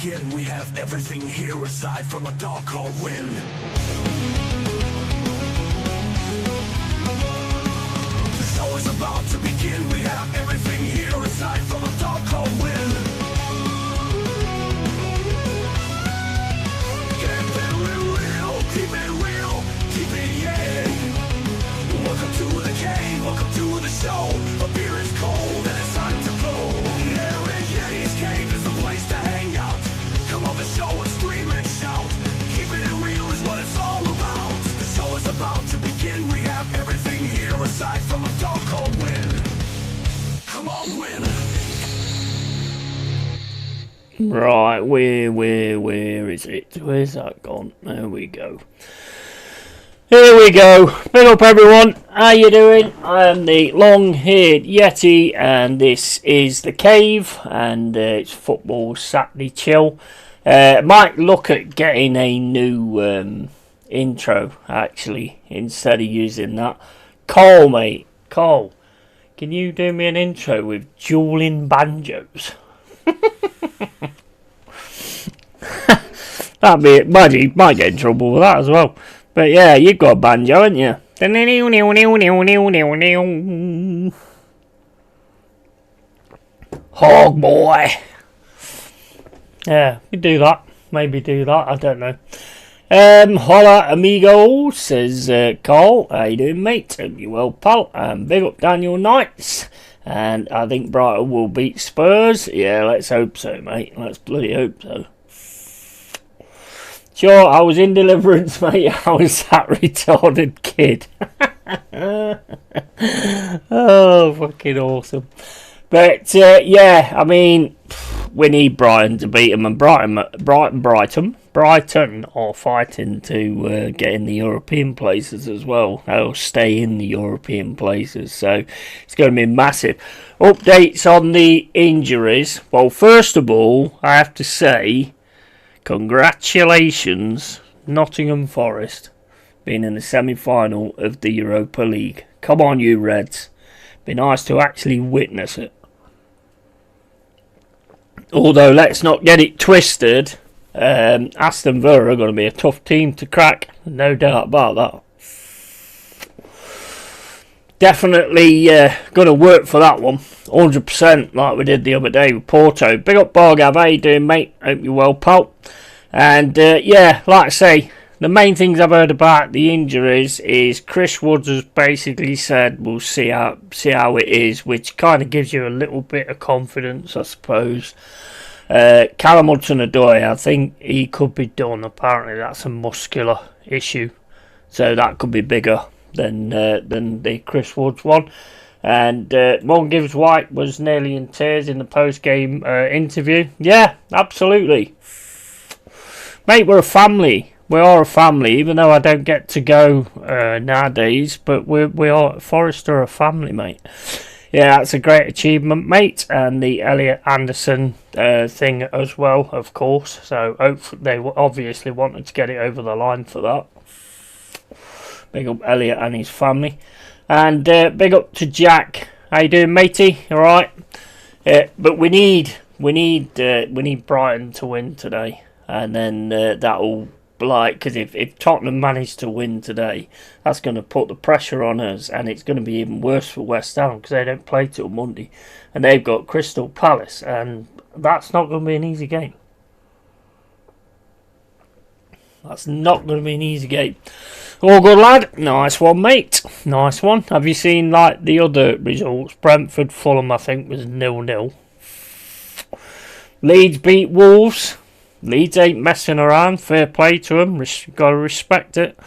begin. We have everything here aside from a dark cold wind. The show is about to begin. We have everything here aside from a dark cold wind. Keep it real, keep it real, keep it yeah. Welcome to the cave, welcome to the show. A beer is cold and it's time to blow. LongHairedYeti'sCave is the place to hang out. Come on the show and scream and shout. Keeping it real is what it's all about. The show is about to begin. We have everything here aside from a dark cold wind. Come on, win. Right, where is it? Where's that gone? There we go. Here we go. Big up everyone. How you doing? I am the long-haired Yeti and this is the cave and it's football Saturday chill. Might look at getting a new intro actually instead of using that. Cole, mate. Cole, can you do me an intro with dueling banjos? That'd be it. Might get in trouble with that as well. But yeah, you've got a banjo, haven't you? Hog boy. Yeah, you do that. Maybe do that. I don't know. Hola amigo, says Carl. How you doing, mate? Hope you well, pal. Big up Daniel Knights. And I think Brighton will beat Spurs. Yeah, let's hope so, mate. Let's bloody hope so. Sure, I was in Deliverance, mate. I was that retarded kid. Oh, fucking awesome. But, yeah, I mean, we need Brighton to beat them. And Brighton are fighting to get in the European places as well. They'll stay in the European places. So, it's going to be massive. Updates on the injuries. Well, first of all, I have to say, congratulations, Nottingham Forest, being in the semi-final of the Europa League. Come on, you Reds. Be nice to actually witness it. Although, let's not get it twisted. Aston Villa are going to be a tough team to crack. No doubt about that. Definitely going to work for that one. 100% like we did the other day with Porto. Big up Bargav, how you doing, mate? Hope you're well, pal. And yeah, like I say, the main things I've heard about the injuries is Chris Woods has basically said we'll see how it is, which kind of gives you a little bit of confidence, I suppose. Callum Hudson-Odoi, I think he could be done. Apparently that's a muscular issue, so that could be bigger than the Chris Woods one. And Morgan Gibbs-White was nearly in tears in the post-game interview. Yeah, absolutely. Mate, we're a family. We are a family, even though I don't get to go nowadays. But we are, Forest are a family, mate. Yeah, that's a great achievement, mate. And the Elliot Anderson thing as well, of course. So hopefully they obviously wanted to get it over the line for that. Big up Elliot and his family. And big up to Jack. How you doing, matey? All right. But we need Brighton to win today, and then that'll because if Tottenham manage to win today, that's going to put the pressure on us, and it's going to be even worse for West Ham because they don't play till Monday, and they've got Crystal Palace, and that's not going to be an easy game. That's not going to be an easy game. All good, lad. Nice one, mate. Nice one. Have you seen like the other results? Brentford, Fulham, I think, was 0-0. Leeds beat Wolves. Leeds ain't messing around. Fair play to them. Got to respect it.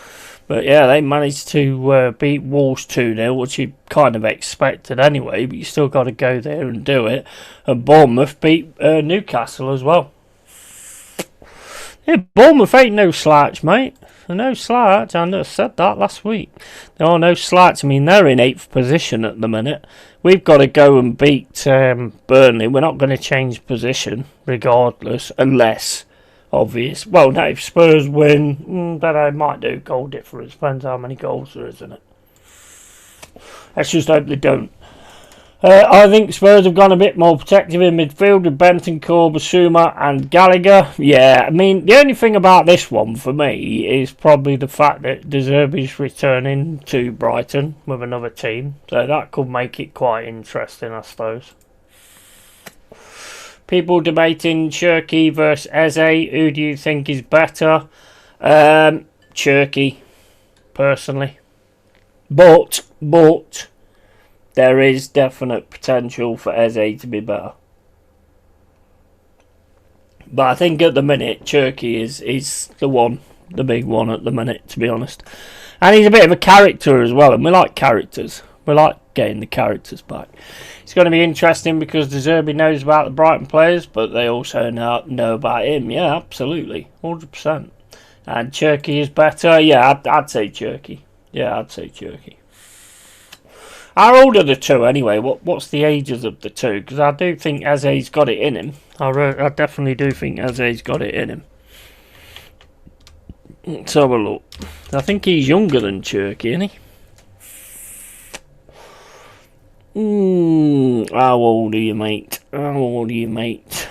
But yeah, they managed to beat Wolves 2-0, which you kind of expected anyway. But you still got to go there and do it. And Bournemouth beat Newcastle as well. Yeah, Bournemouth ain't no slouch, mate. They're no slouch. I said that last week. They are no slouch. I mean, they're in 8th position at the minute. We've got to go and beat Burnley. We're not going to change position regardless, unless, obvious. Well, no, if Spurs win, then I might do goal difference. Depends how many goals there is in it. Let's just hope they don't. I think Spurs have gone a bit more protective in midfield with Bentancur, Basuma and Gallagher. Yeah, I mean, the only thing about this one for me is probably the fact that De Zerbi's returning to Brighton with another team. So that could make it quite interesting, I suppose. People debating Cherki versus Eze. Who do you think is better? Cherki, personally. But there is definite potential for Eze to be better. But I think at the minute, Cherki is the big one at the minute, to be honest. And he's a bit of a character as well, and we like characters. We like getting the characters back. It's going to be interesting because De Zerbi knows about the Brighton players, but they also know about him. Yeah, absolutely. 100%. And Cherki is better. Yeah, I'd say Cherki. Yeah, I'd say Cherki. How old are the two anyway? What's the ages of the two? Because I do think Eze's got it in him. I definitely do think Eze's got it in him. Let's have a look. I think he's younger than Cherki, isn't he? How old are you, mate? How old are you, mate?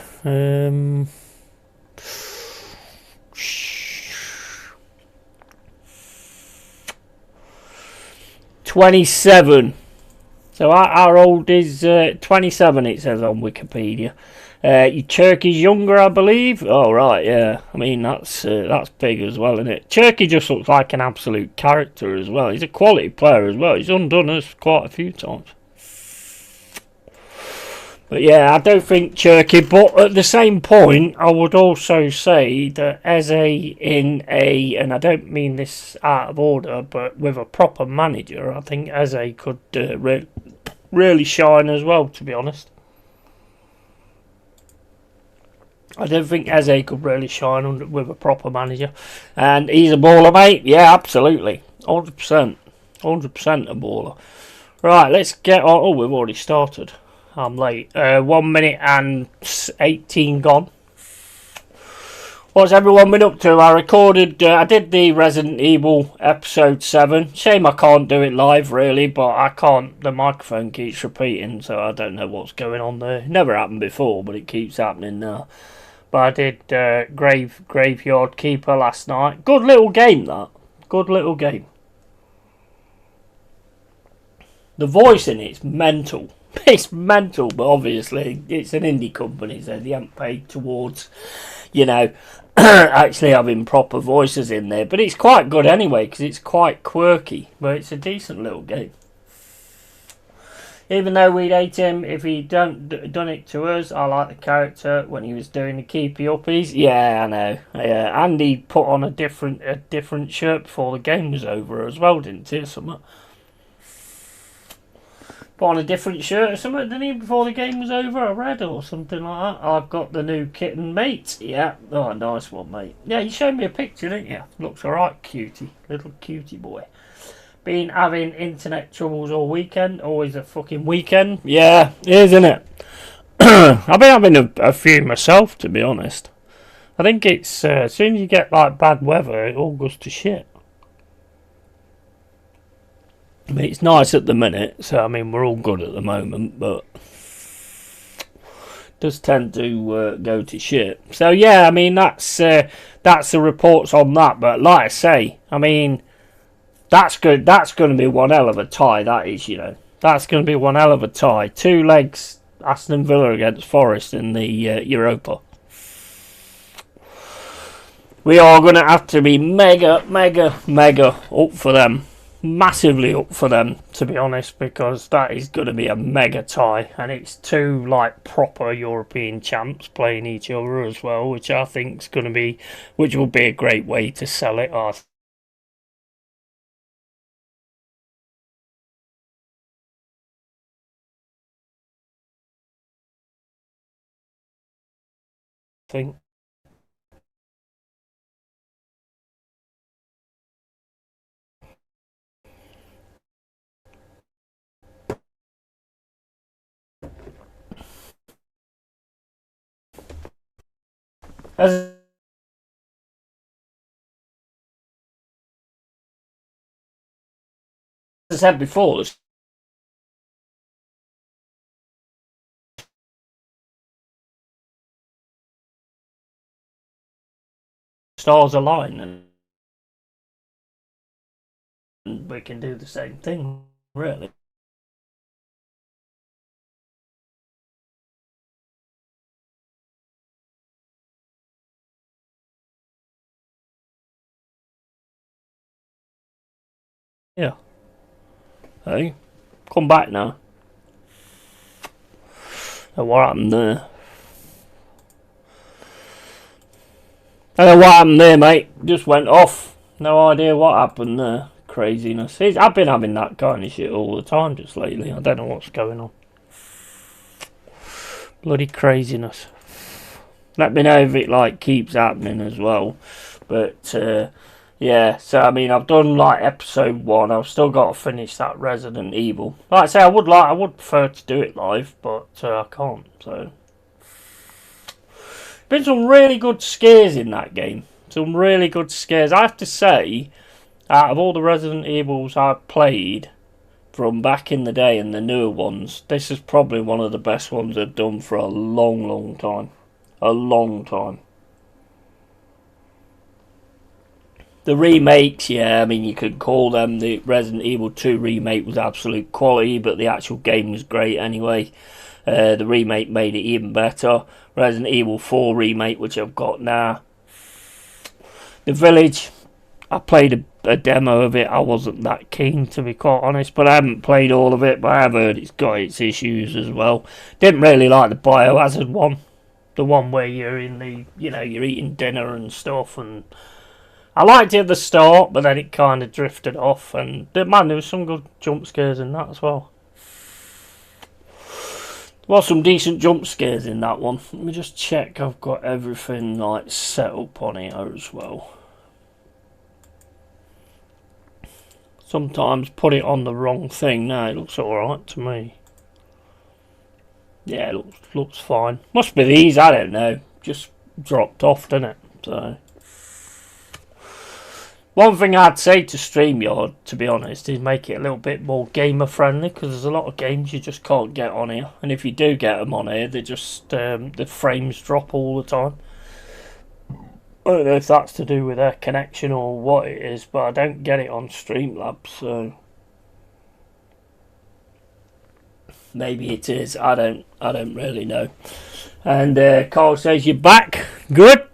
27. So how old is 27? It says on Wikipedia. Cherki's younger, I believe. Oh right, yeah. I mean that's big as well, isn't it? Cherki just looks like an absolute character as well. He's a quality player as well. He's undone us quite a few times. But yeah, I don't think Cherki. But at the same point, I would also say that as and I don't mean this out of order, but with a proper manager, I think Eze could really shine as well, to be honest. I don't think Eze could really shine with a proper manager. And he's a baller, mate. Yeah, absolutely. 100%. 100% a baller. Right, let's get on. Oh, we've already started. I'm late. 1 minute and 18 gone. What's everyone been up to? I did the Resident Evil episode 7. Shame I can't do it live, really, but I can't. The microphone keeps repeating, so I don't know what's going on there. Never happened before, but it keeps happening now. But I did Graveyard Keeper last night. Good little game, that. Good little game. The voice in it's mental. It's mental, but obviously it's an indie company, so they haven't paid towards, actually having proper voices in there. But it's quite good anyway, because it's quite quirky. But it's a decent little game. Even though we'd hate him if he done it to us, I like the character when he was doing the keepy uppies. Yeah, I know. Yeah, and he put on a different shirt before the game was over as well, didn't he? Something. Put on a different shirt or something, didn't he, before the game was over? I read, or something like that. I've got the new kitten, mate. Yeah. Oh, nice one, mate. Yeah, you showed me a picture, didn't you? Looks alright, cutie. Little cutie boy. Been having internet troubles all weekend. Always a fucking weekend. Yeah, it is, isn't it? I've been having a few myself, to be honest. I think it's as soon as you get like bad weather, it all goes to shit. I mean, it's nice at the minute, so I mean we're all good at the moment, but it does tend to go to shit. So yeah, I mean that's the reports on that. But like I say, I mean that's good. That's going to be one hell of a tie. That is, that's going to be one hell of a tie. 2 legs, Aston Villa against Forest in the Europa. We are going to have to be mega up for them. Massively up for them, to be honest, because that is going to be a mega tie, and it's 2 like proper European champs playing each other as well, which I think is going to be, which will be a great way to sell it. I think. As I said before, stars align and we can do the same thing, really. Yeah. Hey, come back now. So what happened there? I don't know what happened there, mate. Just went off. No idea what happened there. Craziness. I've been having that kind of shit all the time just lately. I don't know what's going on. Bloody craziness. Let me know if it like keeps happening as well. But yeah, so I mean, I've done like episode 1. I've still got to finish that Resident Evil. Like I say, I would prefer to do it live, but I can't. So been some really good scares in that game. Some really good scares. I have to say, out of all the Resident Evils I've played from back in the day and the newer ones, this is probably one of the best ones they've done for a long, long time. A long time. The remakes, yeah, I mean, you could call them. The Resident Evil 2 remake was absolute quality, but the actual game was great anyway. The remake made it even better. Resident Evil 4 remake, which I've got now. The Village, I played a demo of it. I wasn't that keen, to be quite honest, but I haven't played all of it, but I have heard it's got its issues as well. Didn't really like the Biohazard one. The one where you're in the, you're eating dinner and stuff, and I liked it at the start, but then it kind of drifted off, and man, there was some good jump scares in that as well. There was some decent jump scares in that one. Let me just check I've got everything like set up on here as well. Sometimes put it on the wrong thing. No, it looks alright to me. Yeah, it looks fine. Must be these, I don't know. Just dropped off, didn't it? So one thing I'd say to StreamYard, to be honest, is make it a little bit more gamer friendly, because there's a lot of games you just can't get on here, and if you do get them on here, they just the frames drop all the time. I don't know if that's to do with their connection or what it is, but I don't get it on Streamlabs, so maybe it is. I don't really know. And Carl says you're back. Good.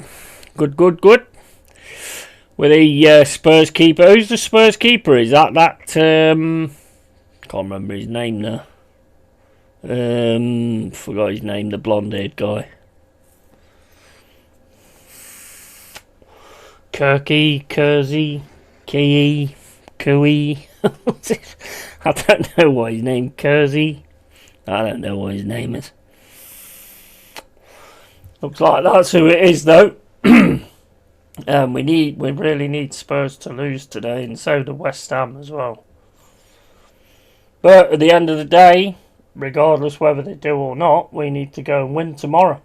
With the Spurs keeper. Who's the Spurs keeper? Is that can't remember his name now. Forgot his name. The blonde-haired guy. Kersey, Cooey. I don't know what his name. Kersey. I don't know what his name is. Looks like that's who it is, though. We really need Spurs to lose today, and so do West Ham as well. But at the end of the day, regardless whether they do or not, we need to go and win tomorrow.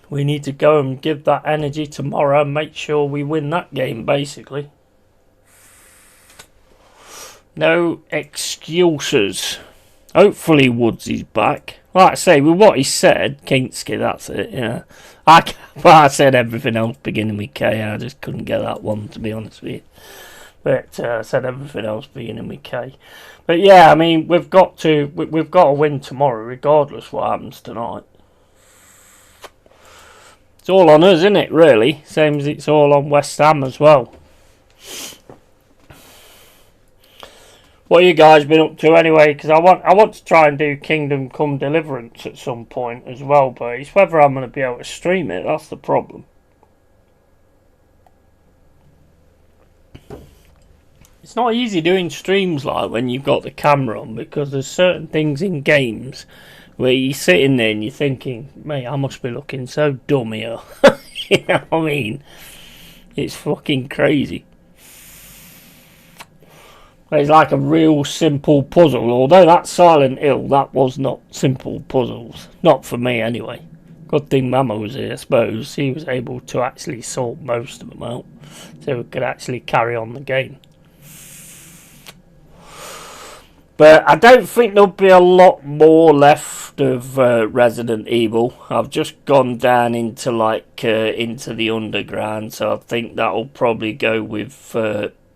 We need to go and give that energy tomorrow and make sure we win that game, basically. No excuses. Hopefully Woods is back. Like I say, with what he said, Kinski, that's it, yeah. I said everything else beginning with K. I just couldn't get that one, to be honest with you. But I said everything else beginning with K. But yeah, I mean, we've got to win tomorrow, regardless what happens tonight. It's all on us, isn't it, really? Same as it's all on West Ham as well. What have you guys been up to anyway? Because I want to try and do Kingdom Come Deliverance at some point as well, but it's whether I'm going to be able to stream it. That's the problem. It's not easy doing streams like when you've got the camera on, because there's certain things in games where you're sitting there and you're thinking, mate, I must be looking so dumb here. You know what I mean? It's fucking crazy. It's like a real simple puzzle, although that Silent Hill, that was not simple puzzles. Not for me anyway. Good thing Mama was here, I suppose. She was able to actually sort most of them out, so we could actually carry on the game. But I don't think there'll be a lot more left of Resident Evil. I've just gone down into into the underground, so I think that'll probably go with.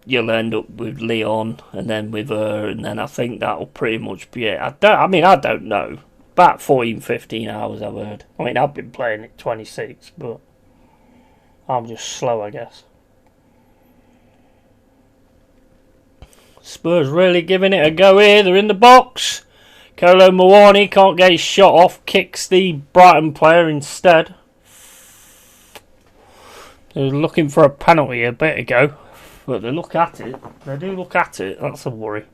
You'll end up with Leon, and then with her, and then I think that'll pretty much be it. I don't know. About 14, 15 hours I've heard. I mean, I've been playing it 26, but I'm just slow, I guess. Spurs really giving it a go here. They're in the box. Kolo Muani can't get his shot off. Kicks the Brighton player instead. They were looking for a penalty a bit ago. But they look at it. They do look at it. That's a worry.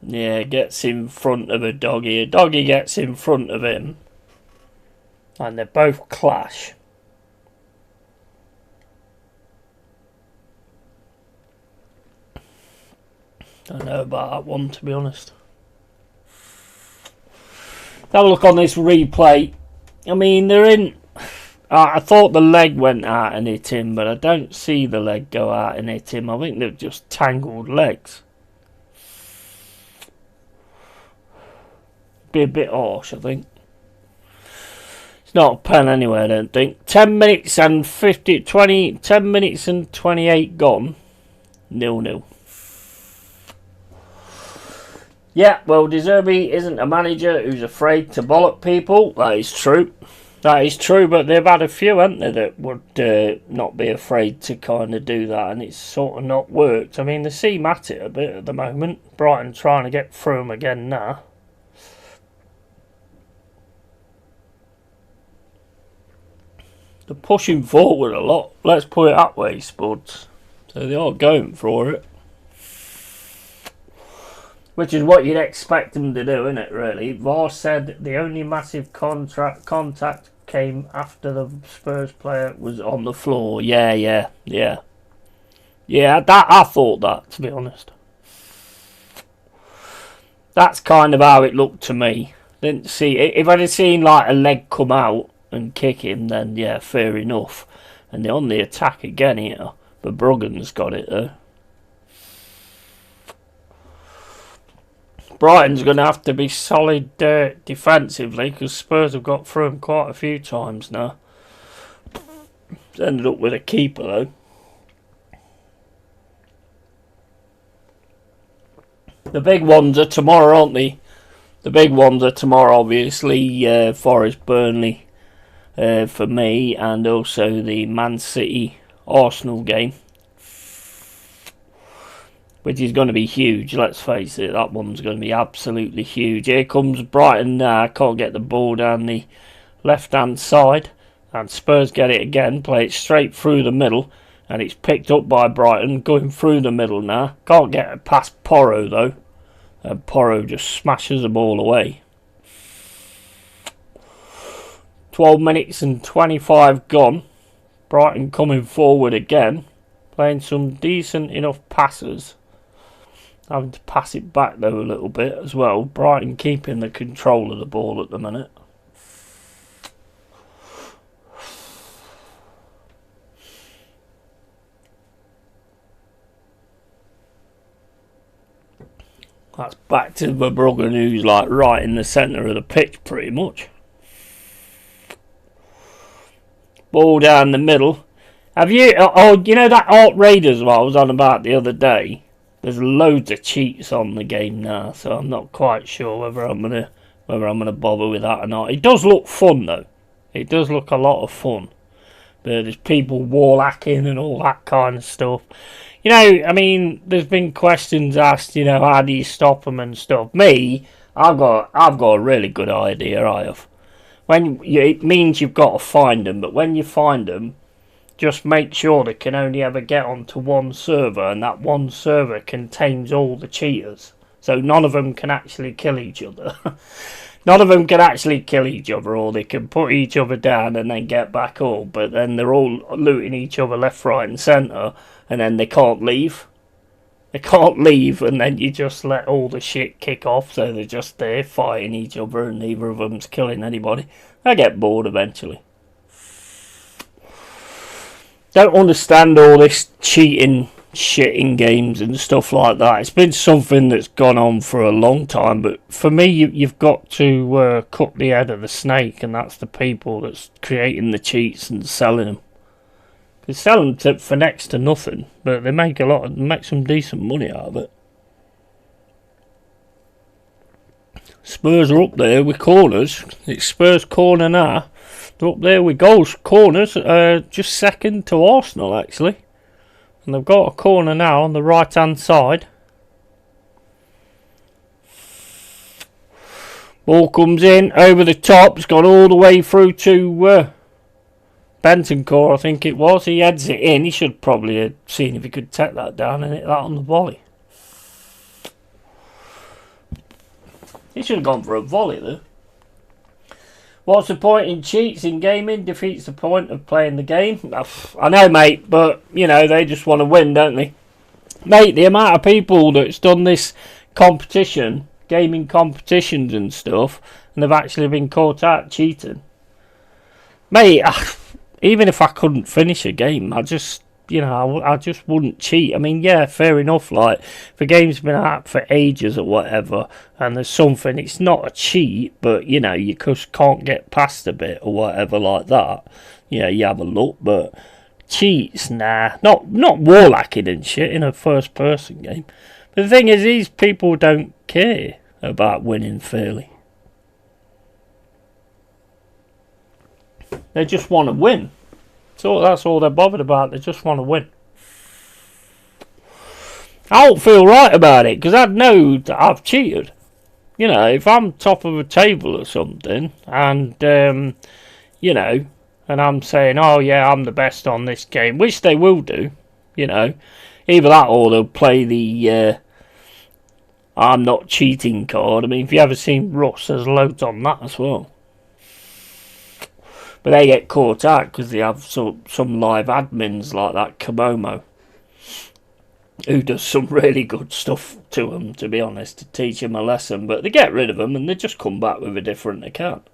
Yeah, gets in front of a doggy. A doggy gets in front of him. And they both clash. Don't know about that one, to be honest. Have a look on this replay. I mean, they're in. I thought the leg went out and hit him, but I don't see the leg go out and hit him. I think they're just tangled legs. Be a bit harsh, I think. It's not a pen anyway, I don't think. 10 minutes and 10 minutes and 28 gone. 0-0. Yeah, well, De Zerbi isn't a manager who's afraid to bollock people. That is true. That is true, but they've had a few, haven't they, that would not be afraid to kind of do that, and it's sort of not worked. I mean, they seem at it a bit at the moment. Brighton trying to get through them again now. They're pushing forward a lot. Let's put it that way, Spuds. So they are going for it. Which is what you'd expect them to do, isn't it, really? VAR said the only massive contact came after the Spurs player was on the floor. Yeah, I thought that, to be honest. That's kind of how it looked to me. Didn't see it. If I'd have seen like a leg come out and kick him, then yeah, fair enough. And they're on the attack again here. But Bruggen's got it though. Brighton's going to have to be solid defensively because Spurs have got through them quite a few times now. It's ended up with a keeper though. The big ones are tomorrow, aren't they? The big ones are tomorrow, obviously. Forest, Burnley for me, and also the Man City Arsenal game. Which is going to be huge, let's face it. That one's going to be absolutely huge. Here comes Brighton now. Can't get the ball down the left-hand side. And Spurs get it again. Play it straight through the middle. And it's picked up by Brighton. Going through the middle now. Can't get it past Porro, though. And Porro just smashes the ball away. 12 minutes and 25 gone. Brighton coming forward again. Playing some decent enough passes. Having to pass it back though a little bit as well. Brighton keeping the control of the ball at the minute. That's back to Verbruggen, who's like right in the centre of the pitch pretty much. Ball down the middle. Have you? Oh, you know that Art Raiders what I was on about the other day? There's loads of cheats on the game now, so I'm not quite sure whether I'm gonna bother with that or not. It does look fun though. It does look a lot of fun. But there's people wall hacking and all that kind of stuff. You know, I mean, there's been questions asked. You know, how do you stop them and stuff? Me, I've got a really good idea. I have. It means you've got to find them, but when you find them, just make sure they can only ever get onto one server, and that one server contains all the cheaters. So none of them can actually kill each other. None of them can actually kill each other, or they can put each other down and then get back up, but then they're all looting each other left, right and centre, and then they can't leave. They can't leave, and then you just let all the shit kick off, so they're just there fighting each other, and neither of them's killing anybody. They get bored eventually. don't understand all this cheating shit in games and stuff like that. It's been something that's gone on for a long time, but for me, you've got to cut the head of the snake, and that's the people that's creating the cheats and selling them. They sell them for next to nothing, but they make some decent money out of it. Spurs are up there with corners. It's Spurs corner now. They're up there with goals, corners, just second to Arsenal actually. And they've got a corner now on the right hand side. Ball comes in over the top. It's gone all the way through to Bentancur, I think it was. He heads it in. He should probably have seen if he could take that down and hit that on the volley. He should have gone for a volley though. What's the point in cheats in gaming? Defeats the point of playing the game. I know, mate, but, you know, they just want to win, don't they? Mate, the amount of people that's done this competition, gaming competitions and stuff, and they've actually been caught out cheating. Mate, even if I couldn't finish a game, I just wouldn't cheat. I mean, yeah, fair enough, like, if a game's been out for ages or whatever, and there's something, it's not a cheat, but, you know, you just can't get past a bit or whatever like that. You know, you have a look, but cheats, nah. Not wall hacking and shit in a first-person game. But the thing is, these people don't care about winning fairly. They just want to win. So that's all they're bothered about. They just want to win. I don't feel right about it because I know that I've cheated. You know, if I'm top of a table or something, and you know, and I'm saying, oh yeah, I'm the best on this game, which they will do. You know, either that or they'll play the I'm not cheating card. I mean, if you ever seen Russ, there's loads on that as well. But they get caught out because they have some live admins like that Komomo, who does some really good stuff to them, to be honest, to teach them a lesson. But they get rid of them and they just come back with a different account.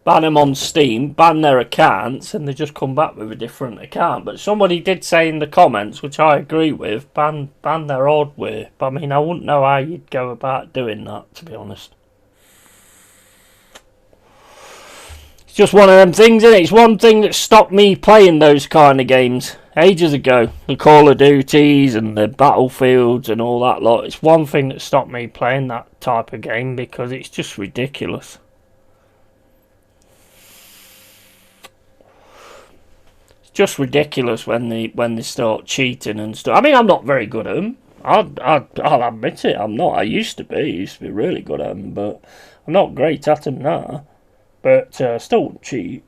Ban them on Steam, ban their accounts, and they just come back with a different account. But somebody did say in the comments, which I agree with, ban their hardware. But I mean, I wouldn't know how you'd go about doing that, to be honest. It's just one of them things, isn't it? It's one thing that stopped me playing those kind of games ages ago. The Call of Duties and the Battlefields and all that lot. It's one thing that stopped me playing that type of game because it's just ridiculous. Just ridiculous when they start cheating and stuff. I mean, I'm not very good at them. I'll admit it. I'm not. I used to be really good at them, but I'm not great at them now. But still wouldn't cheat.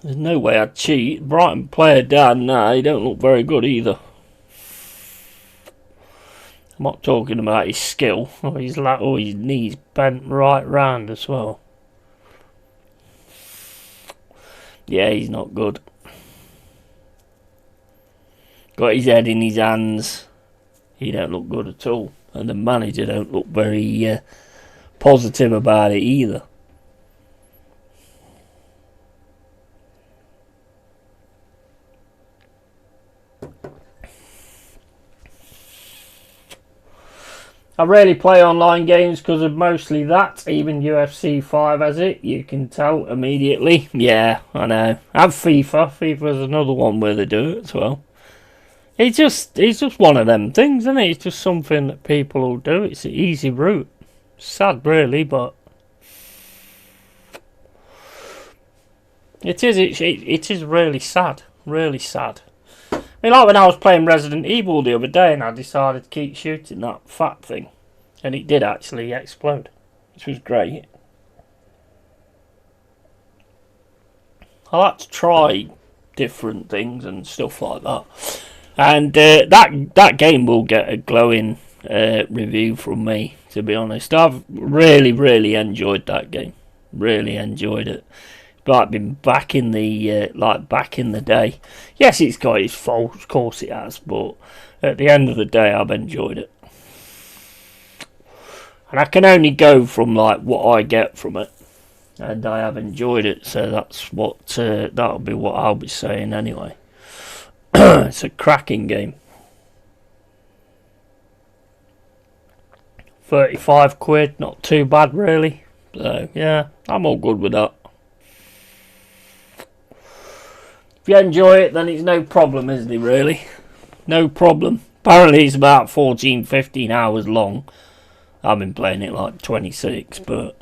There's no way I'd cheat. Brighton player Dan, nah, he don't look very good either. I'm not talking about his skill. His knees bent right round as well. Yeah, he's not good. Got his head in his hands. He don't look good at all. And the manager don't look very positive about it either. I rarely play online games because of mostly that. Even UFC 5 has it. You can tell immediately. Yeah, I know. I have FIFA. FIFA's another one where they do it as well. It's just one of them things, isn't it? It's just something that people will do. It's an easy route. Sad, really, but it is. It is really sad. Really sad. I mean, like when I was playing Resident Evil the other day and I decided to keep shooting that fat thing. And it did actually explode. Which was great. I like to try different things and stuff like that. And that game will get a glowing review from me, to be honest. I've really enjoyed that game. Really enjoyed it. Like been back in the back in the day. Yes, it's got its faults, of course it has, but at the end of the day, I've enjoyed it. And I can only go from like what I get from it, and I have enjoyed it. So that's what that'll be what I'll be saying anyway. It's a cracking game. 35 quid, not too bad really. So yeah, I'm all good with that. If you enjoy it, then it's no problem, isn't it, really? No problem. Apparently it's about 14, 15 hours long. I've been playing it like 26, but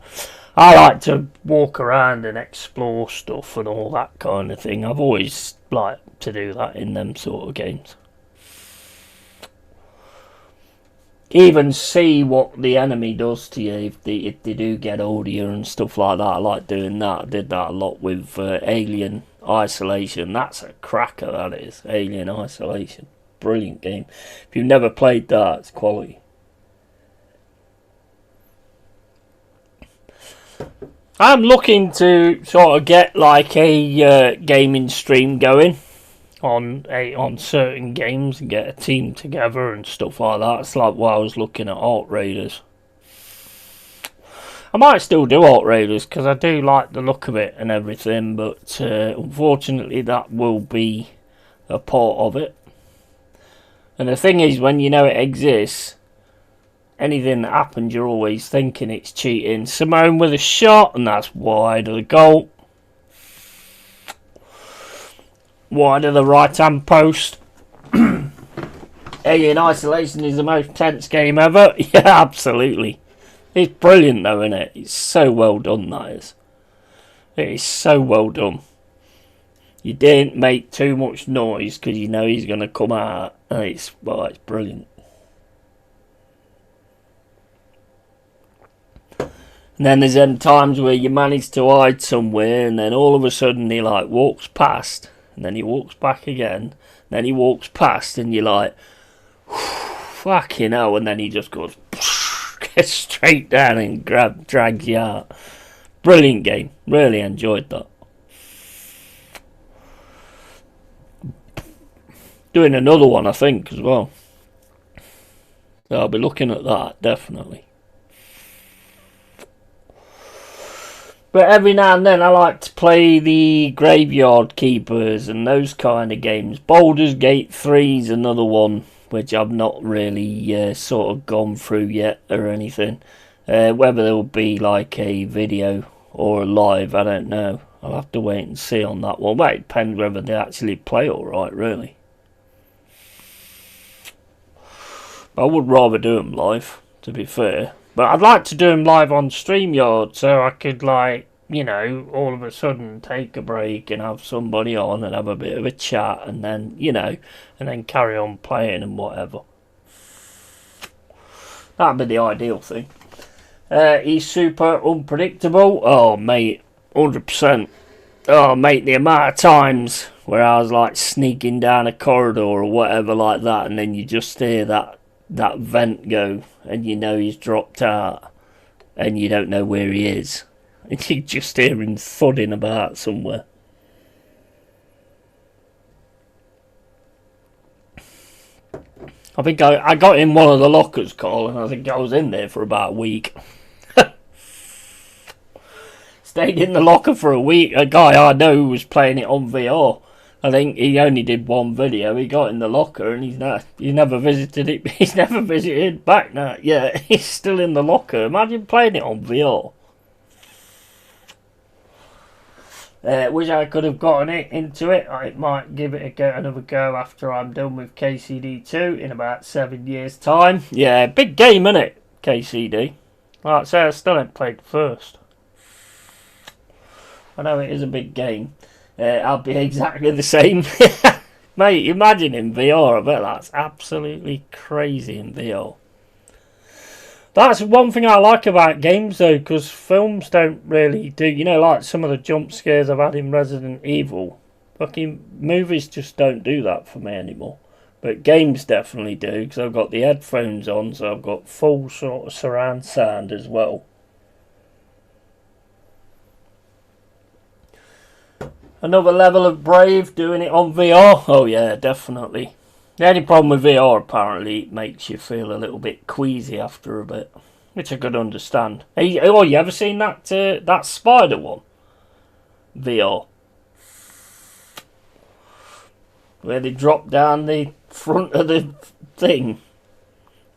I like to walk around and explore stuff and all that kind of thing. I've always liked to do that in them sort of games. Even see what the enemy does to you if they do get hold of you and stuff like that. I like doing that. I did that a lot with Alien Isolation. That's a cracker, that is. Alien Isolation. Brilliant game. If you've never played that, it's quality. I'm looking to sort of get like a gaming stream going on certain games and get a team together and stuff like that. It's like what I was looking at Alt Raiders. I might still do Alt Raiders because I do like the look of it and everything, but unfortunately that will be a part of it. And the thing is, when you know it exists, anything that happens you're always thinking it's cheating. Simone with a shot, and that's wide of the goal. Wide of the right hand post. Alien Isolation is the most tense game ever. Yeah, absolutely. It's brilliant though, isn't it? It's so well done, that is. It is so well done. You didn't make too much noise because you know he's going to come out. And it's brilliant. And then there's them times where you manage to hide somewhere and then all of a sudden he like walks past and then he walks back again, then he walks past and you're like, fucking hell, and then he just goes gets straight down and drags you out. Brilliant game. Really enjoyed that. Doing another one I think as well. So I'll be looking at that definitely. But every now and then I like to play the Graveyard Keepers and those kind of games. Baldur's Gate 3 is another one which I've not really sort of gone through yet or anything. Whether there will be like a video or a live, I don't know. I'll have to wait and see on that one. Well, it depends whether they actually play alright, really. I would rather do them live, to be fair. But I'd like to do them live on StreamYard so I could, like, you know, all of a sudden take a break and have somebody on and have a bit of a chat and then, you know, and then carry on playing and whatever. That'd be the ideal thing. He's super unpredictable. Oh, mate, 100%. Oh, mate, the amount of times where I was, like, sneaking down a corridor or whatever like that and then you just hear that vent go and you know he's dropped out and you don't know where he is and you just hear him thudding about somewhere. I think I got in one of the lockers, Carl, and I think I was in there for about a week. Stayed in the locker for a week. A guy I know who was playing it on VR. I think he only did one video. He got in the locker and he's never visited it. He's never visited back now. Yeah, he's still in the locker. Imagine playing it on VR. Wish I could have gotten into it. I might give it another go after I'm done with KCD2 in about 7 years' time. Yeah, big game, innit? KCD. Like I say, I still haven't played the first. I know it is a big game. I'll be exactly the same. Mate, imagine in VR. I bet that's absolutely crazy in VR. That's one thing I like about games though, because films don't really do, you know, like some of the jump scares I've had in Resident Evil. Fucking movies just don't do that for me anymore. But games definitely do, because I've got the headphones on, so I've got full sort of surround sound as well. Another level of Brave, doing it on VR. Oh yeah, definitely. The only problem with VR, apparently, it makes you feel a little bit queasy after a bit. which I could understand. Oh, you ever seen that spider one? VR. Where they drop down the front of the thing.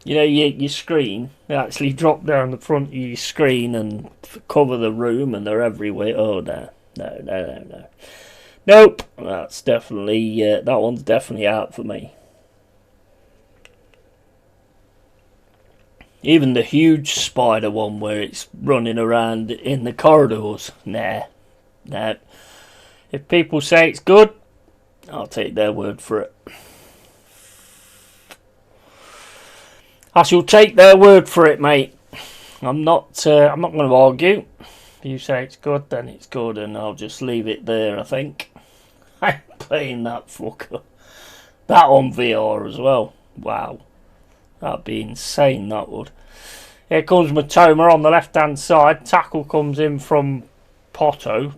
You know, your screen. They actually drop down the front of your screen and cover the room, and they're everywhere. Oh, no. No. Nope. That's definitely, that one's definitely out for me. Even the huge spider one where it's running around in the corridors. Nah. If people say it's good, I'll take their word for it. I shall take their word for it, mate. I'm not going to argue. If you say it's good, then it's good, and I'll just leave it there, I think. I'm playing that fucker. That on VR as well. Wow. That'd be insane, that would. Here comes Matoma on the left-hand side. Tackle comes in from Porro.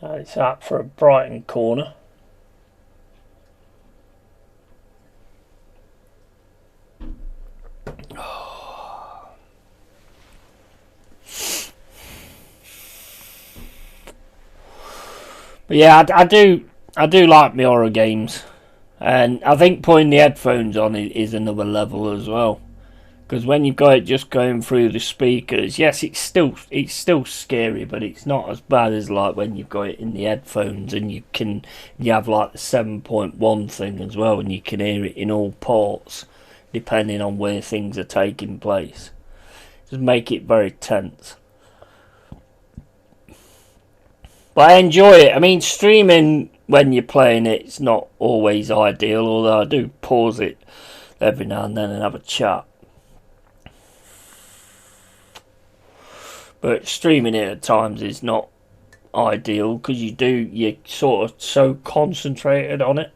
It's out for a Brighton corner. But yeah, I do like my horror games, and I think putting the headphones on is another level as well. Because when you've got it just going through the speakers, yes, it's still scary, but it's not as bad as like when you've got it in the headphones, and you have like the 7.1 thing as well, and you can hear it in all ports, depending on where things are taking place. Just make it very tense. But I enjoy it. I mean, streaming when you're playing it's not always ideal, although I do pause it every now and then and have a chat. But streaming it at times is not ideal because you're sort of so concentrated on it.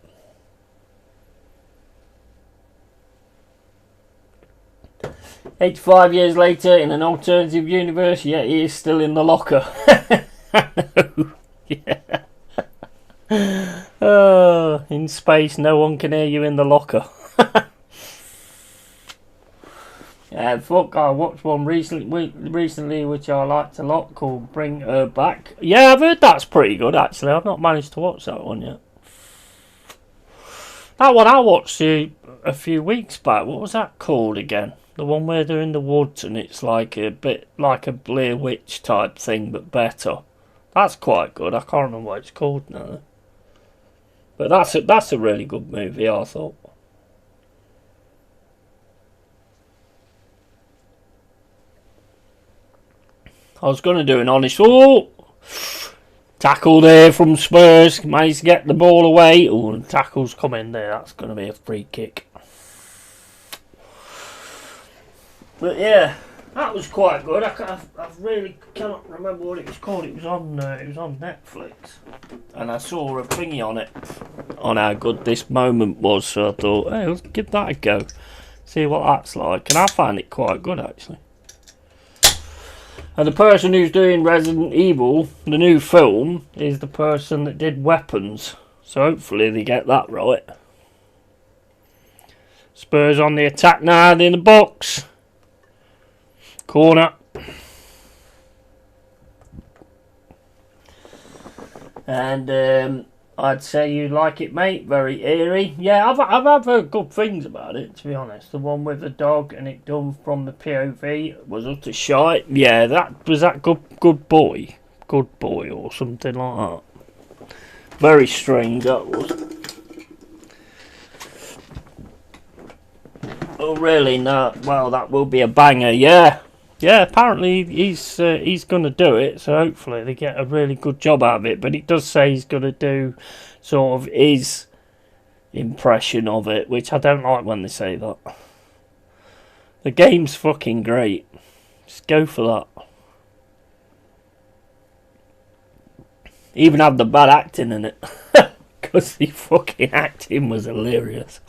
"85 years later, in an alternative universe, yet he is still in the locker." Yeah. Oh, in space, no one can hear you in the locker. Yeah, fuck, I watched one recently which I liked a lot, called Bring Her Back. Yeah, I've heard that's pretty good, actually. I've not managed to watch that one yet. That one I watched a few weeks back. What was that called again? The one where they're in the woods and it's like a bit like a Blair Witch type thing, but better. That's quite good. I can't remember what it's called now. But that's a really good movie, I thought. I was going to do an honest... Oh! Tackle there from Spurs. Managed to get the ball away. Oh, and tackle's coming there. That's going to be a free kick. But yeah, that was quite good. I really cannot remember what it was called. It was on Netflix, and I saw a thingy on it on how good this moment was. So I thought, hey, let's give that a go, see what that's like. And I found it quite good actually. And the person who's doing Resident Evil, the new film, is the person that did Weapons. So hopefully they get that right. Spurs on the attack now. They're in the box. Corner. And I'd say you like it, mate. Very eerie. Yeah, I've heard good things about it, to be honest. The one with the dog and it done from the POV was utter shite. Yeah, that good boy or something like that. Very strange that was. Oh really? No. Well, that will be a banger. Yeah. Yeah, apparently he's going to do it, so hopefully they get a really good job out of it. But it does say he's going to do sort of his impression of it, which I don't like when they say that. The game's fucking great. Just go for that. Even had the bad acting in it. Because the fucking acting was hilarious.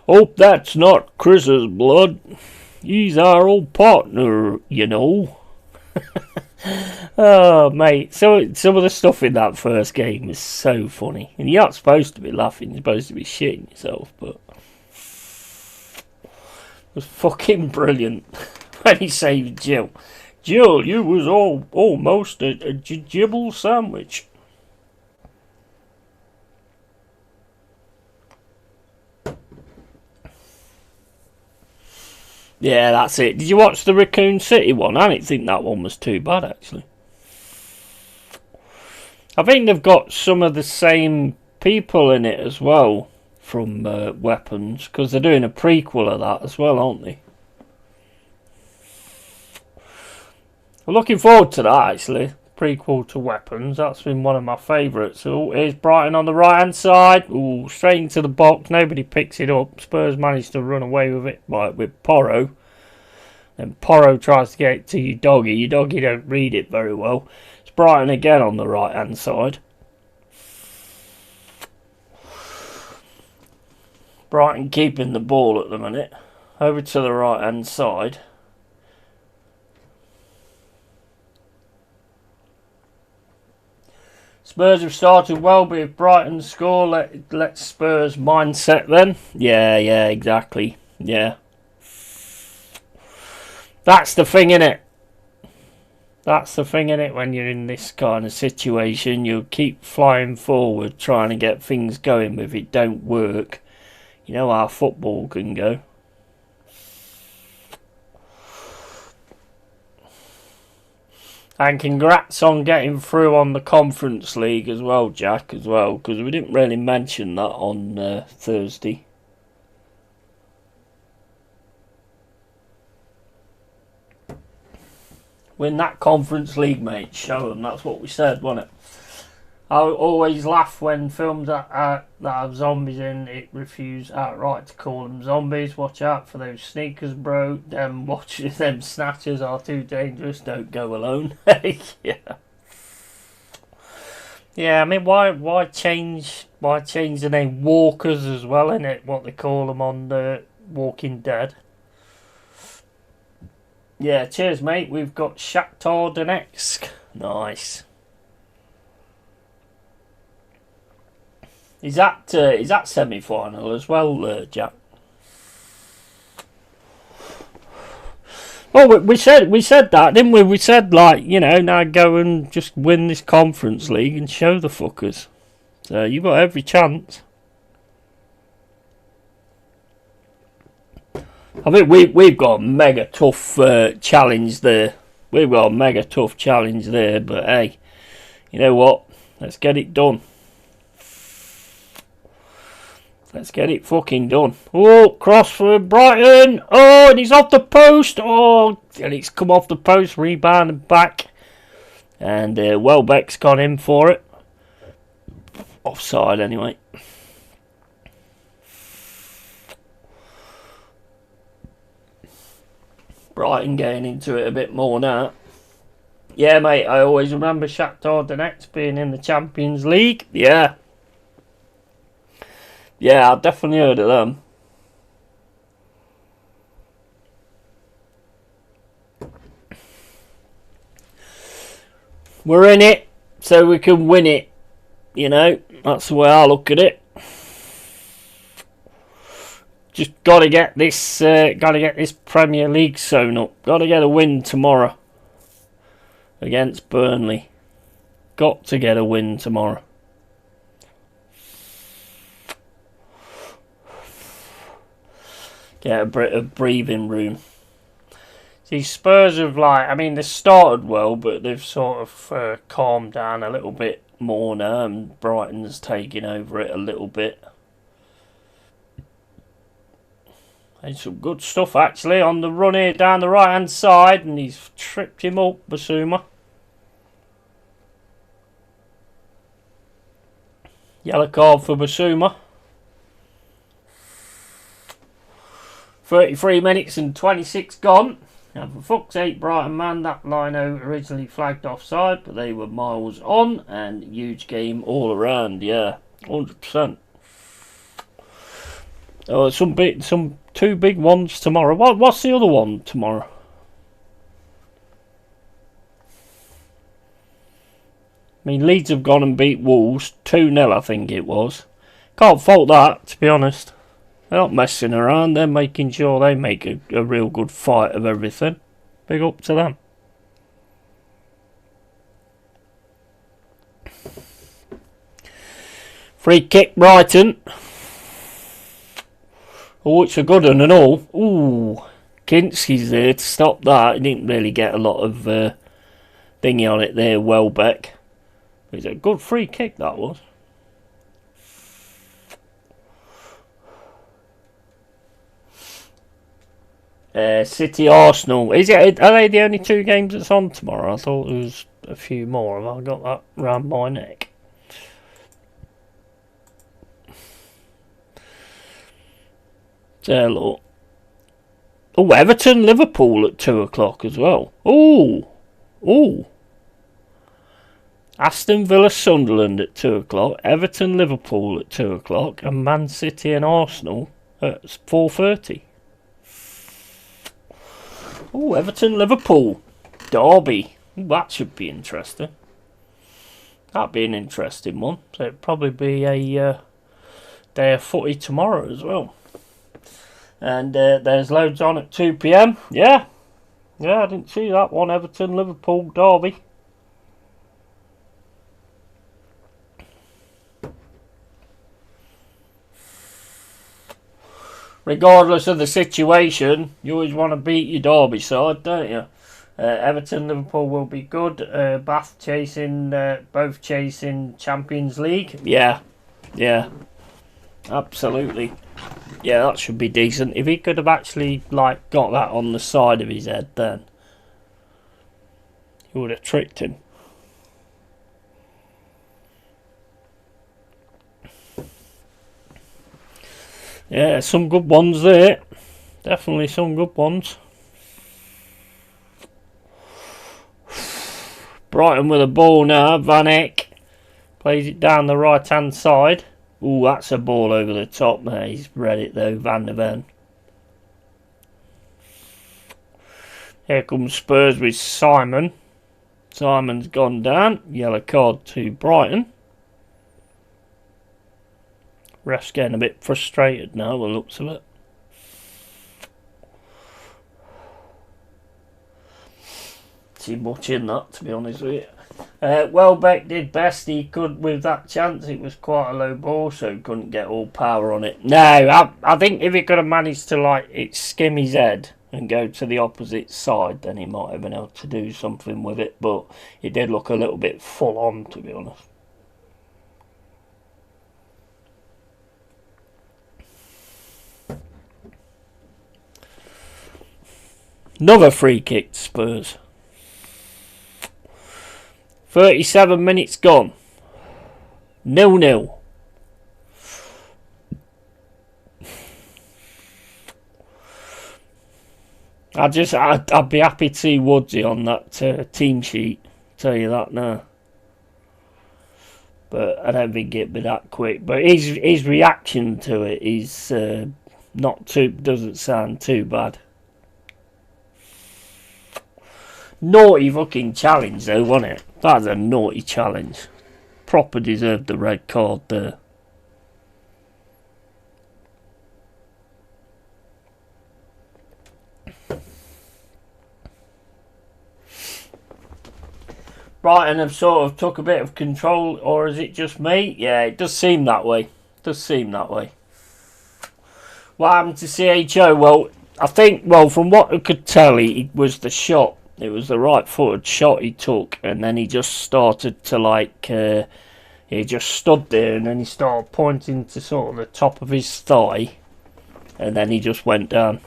Hope that's not Chris's blood. He's our old partner, you know. Oh, mate. So some of the stuff in that first game is so funny. And you're not supposed to be laughing. You're supposed to be shitting yourself. But was fucking brilliant when he saved Jill. Jill, you was almost a jibble sandwich. Yeah, that's it. Did you watch the Raccoon City one? I didn't think that one was too bad, actually. I think they've got some of the same people in it as well from Weapons, because they're doing a prequel of that as well, aren't they? I'm looking forward to that, actually. Prequel to Weapons. That's been one of my favourites. Oh, here's Brighton on the right-hand side. Ooh, straight into the box. Nobody picks it up. Spurs managed to run away with it with Porro. Then Porro tries to get it to your doggy. Your doggy don't read it very well. It's Brighton again on the right-hand side. Brighton keeping the ball at the minute. Over to the right-hand side. Spurs have started well, but if Brighton score, let Spurs mindset then. Yeah, exactly. Yeah. That's the thing, innit? That's the thing, innit? When you're in this kind of situation, you keep flying forward, trying to get things going. But if it don't work, you know how football can go. And congrats on getting through on the Conference League as well, Jack, as well, because we didn't really mention that on Thursday. Win that Conference League, mate. Show them. That's what we said, wasn't it? I always laugh when films that have zombies in it refuse outright to call them zombies. Watch out for those sneakers, bro. Them snatchers are too dangerous. Don't go alone. Yeah, I mean, why change the name Walkers as well, innit? What they call them on the Walking Dead. Yeah, cheers, mate. We've got Shakhtar Donetsk. Nice. Is that semi-final as well, Jack? Well, we said that, didn't we? We said, like, you know, now go and just win this Conference League and show the fuckers. So you've got every chance. I think we've got a mega tough challenge there. We've got a mega tough challenge there, but hey, you know what? Let's get it done. Let's get it fucking done. Oh, cross for Brighton. Oh, and he's off the post. Oh, and it's come off the post, rebound and back. And Welbeck's gone in for it. Offside anyway. Brighton getting into it a bit more now. Yeah, mate, I always remember Shakhtar Donetsk being in the Champions League. Yeah. Yeah, I've definitely heard of them. We're in it, so we can win it. You know, that's the way I look at it. Just gotta get this Premier League sewn up. Gotta get a win tomorrow against Burnley. Got to get a win tomorrow. Get a bit of breathing room. See, Spurs have, like, I mean, they started well, but they've sort of calmed down a little bit more now, and Brighton's taking over it a little bit. And some good stuff, actually, on the run here down the right-hand side, and he's tripped him up, Basuma. Yellow card for Basuma. 33 minutes and 26 gone. Now, for fuck's sake, Brighton, man, that lino originally flagged offside, but they were miles on, and huge game all around, yeah, 100%. Oh, some two big ones tomorrow. What's the other one tomorrow? I mean, Leeds have gone and beat Wolves 2-0, I think it was. Can't fault that, to be honest. They're not messing around. They're making sure they make a real good fight of everything. Big up to them. Free kick, Brighton. Oh, it's a good one and all. Ooh, Kinski's there to stop that. He didn't really get a lot of thingy on it there, Welbeck. It's a good free kick, that was. City Arsenal. Is it? Are they the only 2 games that's on tomorrow? I thought there was a few more. Have I got that round my neck? Look. Oh, Everton, Liverpool at 2 o'clock as well. Oh, Aston Villa, Sunderland at 2 o'clock. Everton, Liverpool at 2 o'clock, and Man City and Arsenal at 4:30. Oh, Everton, Liverpool, derby. Ooh, that should be interesting. That'd be an interesting one. So it'd probably be a day of footy tomorrow as well. And there's loads on at 2 p.m. Yeah, I didn't see that one. Everton, Liverpool, derby. Regardless of the situation, you always want to beat your derby side, don't you? Everton, Liverpool will be good. Bath both chasing Champions League. Yeah, absolutely. Yeah, that should be decent. If he could have actually got that on the side of his head, then he would have tricked him. Yeah, some good ones there. Definitely some good ones. Brighton with a ball now. Van Eyck plays it down the right hand side. Ooh, that's a ball over the top there. He's read it though, Van der Ven. Here comes Spurs with Simon. Simon's gone down. Yellow card to Brighton. Ref's getting a bit frustrated now, by the looks of it. See much in that, to be honest with you. Welbeck did best he could with that chance. It was quite a low ball, so couldn't get all power on it. No, I think if he could have managed to skim his head and go to the opposite side, then he might have been able to do something with it. But it did look a little bit full on, to be honest. Another free kick to Spurs. 37 minutes gone. 0-0. I'd be happy to see Woodsy on that team sheet. Tell you that now. But I don't think it'd be that quick. But his reaction to it is doesn't sound too bad. Naughty fucking challenge though, wasn't it? That was a naughty challenge. Proper deserved the red card there. Brighton have sort of took a bit of control, or is it just me? Yeah, it does seem that way. What happened to CHO? Well, I think, from what I could tell, it was the shot. It was the right-footed shot he took, and then he just started to he just stood there, and then he started pointing to sort of the top of his thigh, and then he just went down.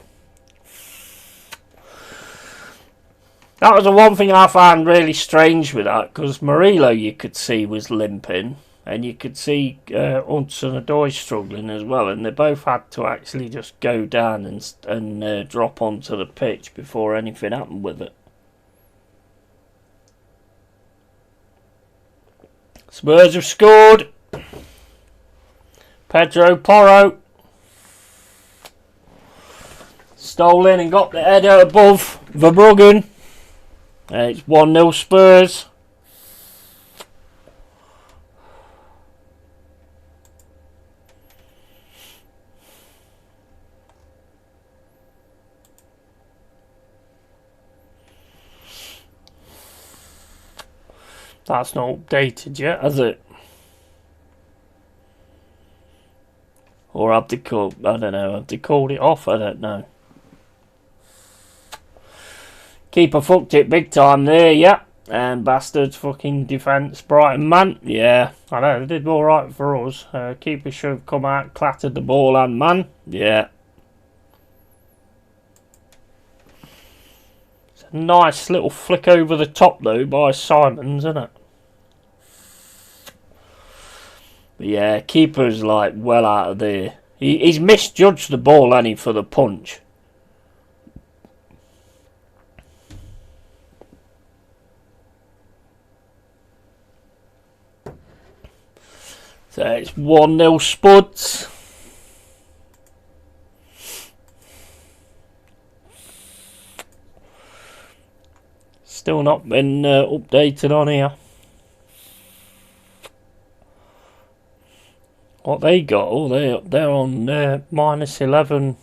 That was the one thing I found really strange with that, because Murillo you could see was limping, and you could see Hudson-Odoi struggling as well, and they both had to actually just go down and drop onto the pitch before anything happened with it. Spurs have scored. Pedro Porro stole in and got the header above Verbruggen. It's 1-0 Spurs. That's not updated yet, has it? Or have they called? I don't know. Have they called it off? I don't know. Keeper fucked it big time there, yeah. And bastards fucking defence, Brighton man. Yeah, I know, they did alright for us. Keeper should have come out, clattered the ball and man. Yeah. It's a nice little flick over the top though by Simons, isn't it? But yeah, keeper's like well out of there. He's misjudged the ball, hasn't he, for the punch. So it's 1-0 Spuds. Still not been updated on here. What they got? Oh, they're on minus 11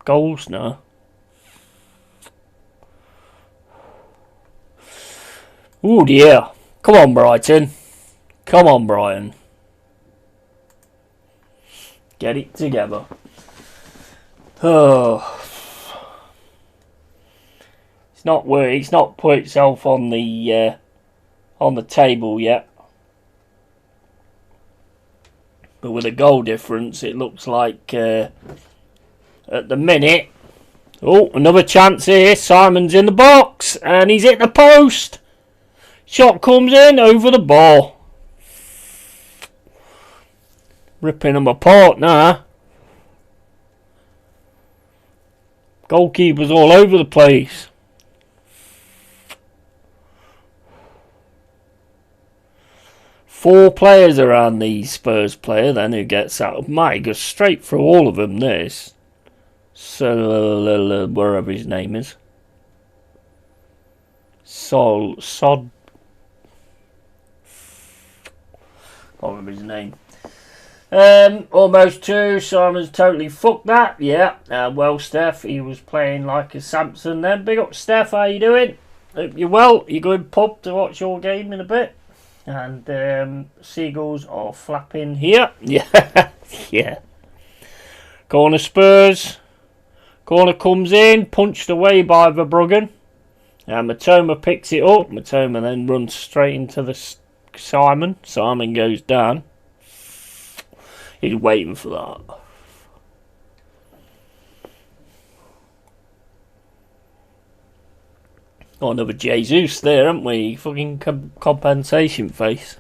goals now. Oh dear. Come on, Brighton. Come on, Brighton. Get it together. Oh, it's not put itself on the table yet. But with a goal difference, it looks like at the minute. Oh, another chance here. Simon's in the box and he's hit the post. Shot comes in over the bar. Ripping them apart now. Goalkeepers all over the place. Four players around the Spurs player then who gets out. Might go straight through all of them. This. So, wherever his name is. Sod. Can't remember his name. Almost two. Simon's totally fucked that. Yeah. Well, Steph, he was playing like a Samson then. Big up, Steph. How you doing? Hope you're well. You going pub to watch your game in a bit? And seagulls are flapping here. Yeah. Yeah. Corner Spurs. Corner comes in. Punched away by Verbruggen. And Matoma picks it up. Matoma then runs straight into the Simon. Simon goes down. He's waiting for that. Oh, another Jesus there, haven't we? Fucking compensation face.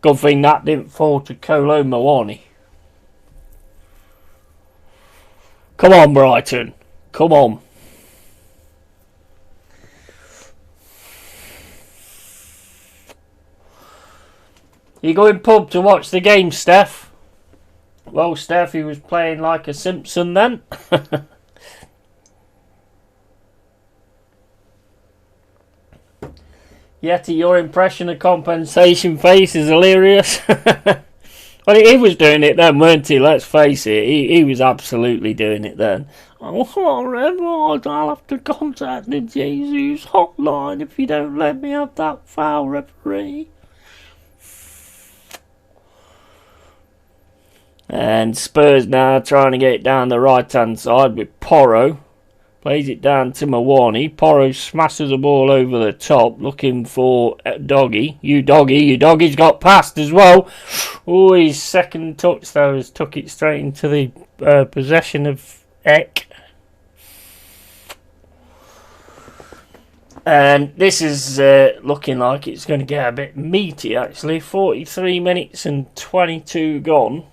Good thing that didn't fall to Kolo Muani. Come on, Brighton. Come on. You going pub to watch the game, Steph? Well, Steph, he was playing like a Simpson then. Yeti, your impression of compensation face is hilarious. Well, he was doing it then, weren't he? Let's face it. He was absolutely doing it then. Oh, Lord, I'll have to contact the Jesus hotline if you don't let me have that foul, referee. And Spurs now trying to get it down the right-hand side with Porro. Plays it down to Muani. Porro smashes the ball over the top, looking for Doggy. You Doggy's got past as well. Oh, his second touch though has took it straight into the possession of Eck. And this is looking like it's going to get a bit meaty actually. 43 minutes and 22 gone.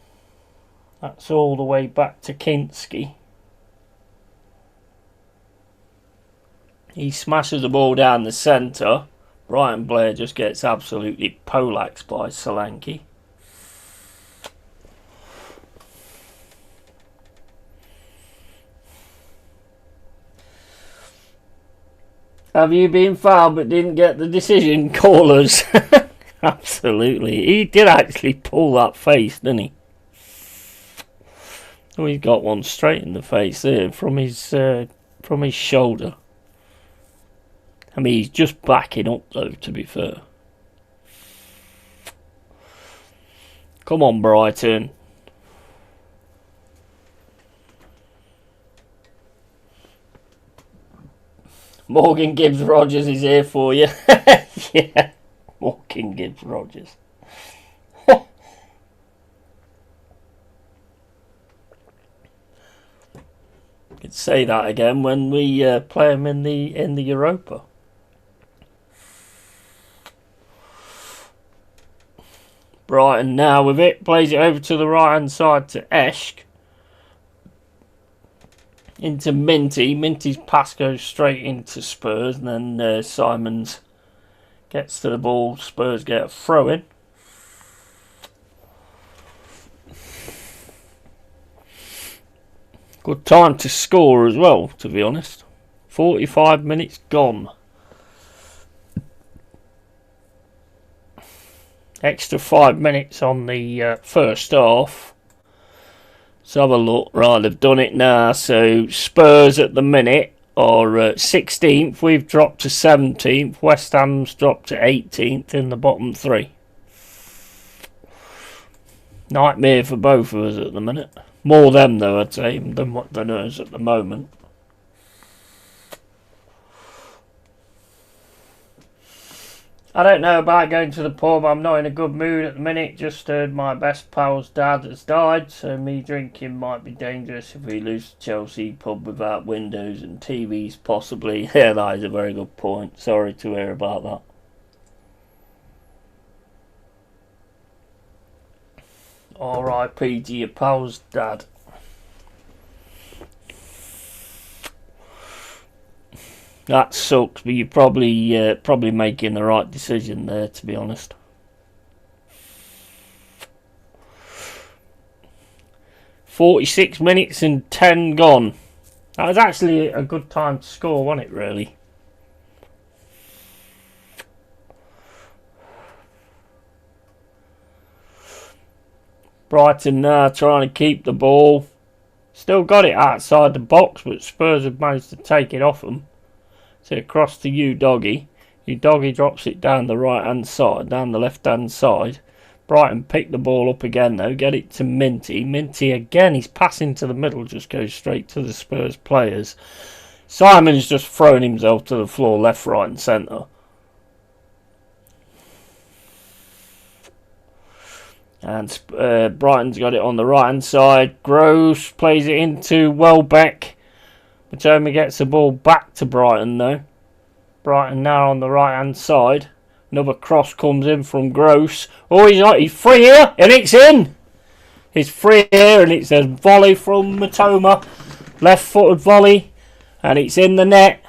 That's all the way back to Kinski. He smashes the ball down the centre. Brian Blair just gets absolutely polaxed by Solanke. Have you been fouled but didn't get the decision, callers? Absolutely. He did actually pull that face, didn't he? Oh, he's got one straight in the face there from his shoulder. I mean, he's just backing up though, to be fair. Come on, Brighton. Morgan Gibbs Rogers is here for you. Yeah, Morgan Gibbs Rogers. Could say that again when we play them in the Europa. Brighton now with it, plays it over to the right hand side to Eschk. Into Minty. Minty's pass goes straight into Spurs, and then Simons gets to the ball. Spurs get a throw in. Good time to score as well, to be honest. 45 minutes gone. Extra 5 minutes on the first half. Let's have a look. Right, they've done it now. So Spurs at the minute are 16th. We've dropped to 17th. West Ham's dropped to 18th in the bottom three. Nightmare for both of us at the minute. More them though, I'd say, than us at the moment. I don't know about going to the pub. I'm not in a good mood at the minute. Just heard my best pal's dad has died, so me drinking might be dangerous if we lose the Chelsea pub without windows and TVs possibly. Yeah, that is a very good point. Sorry to hear about that. R.I.P. to your pal's dad. That sucks, but you're probably making the right decision there, to be honest. "46 minutes and 10 gone." That was actually a good time to score, wasn't it, really? Brighton now trying to keep the ball. Still got it outside the box, but Spurs have managed to take it off them. So across to Doggy. Doggy drops it down the right hand side, down the left hand side. Brighton pick the ball up again though, get it to Minty. Minty again, he's passing to the middle, just goes straight to the Spurs players. Simon's just thrown himself to the floor, left, right and centre. And Brighton's got it on the right hand side. Gross plays it into Welbeck. Matoma gets the ball back to Brighton though. Brighton now on the right hand side. Another cross comes in from Gross. Oh, he's free here and it's in. He's free here and it's a volley from Matoma. Left footed volley and it's in the net.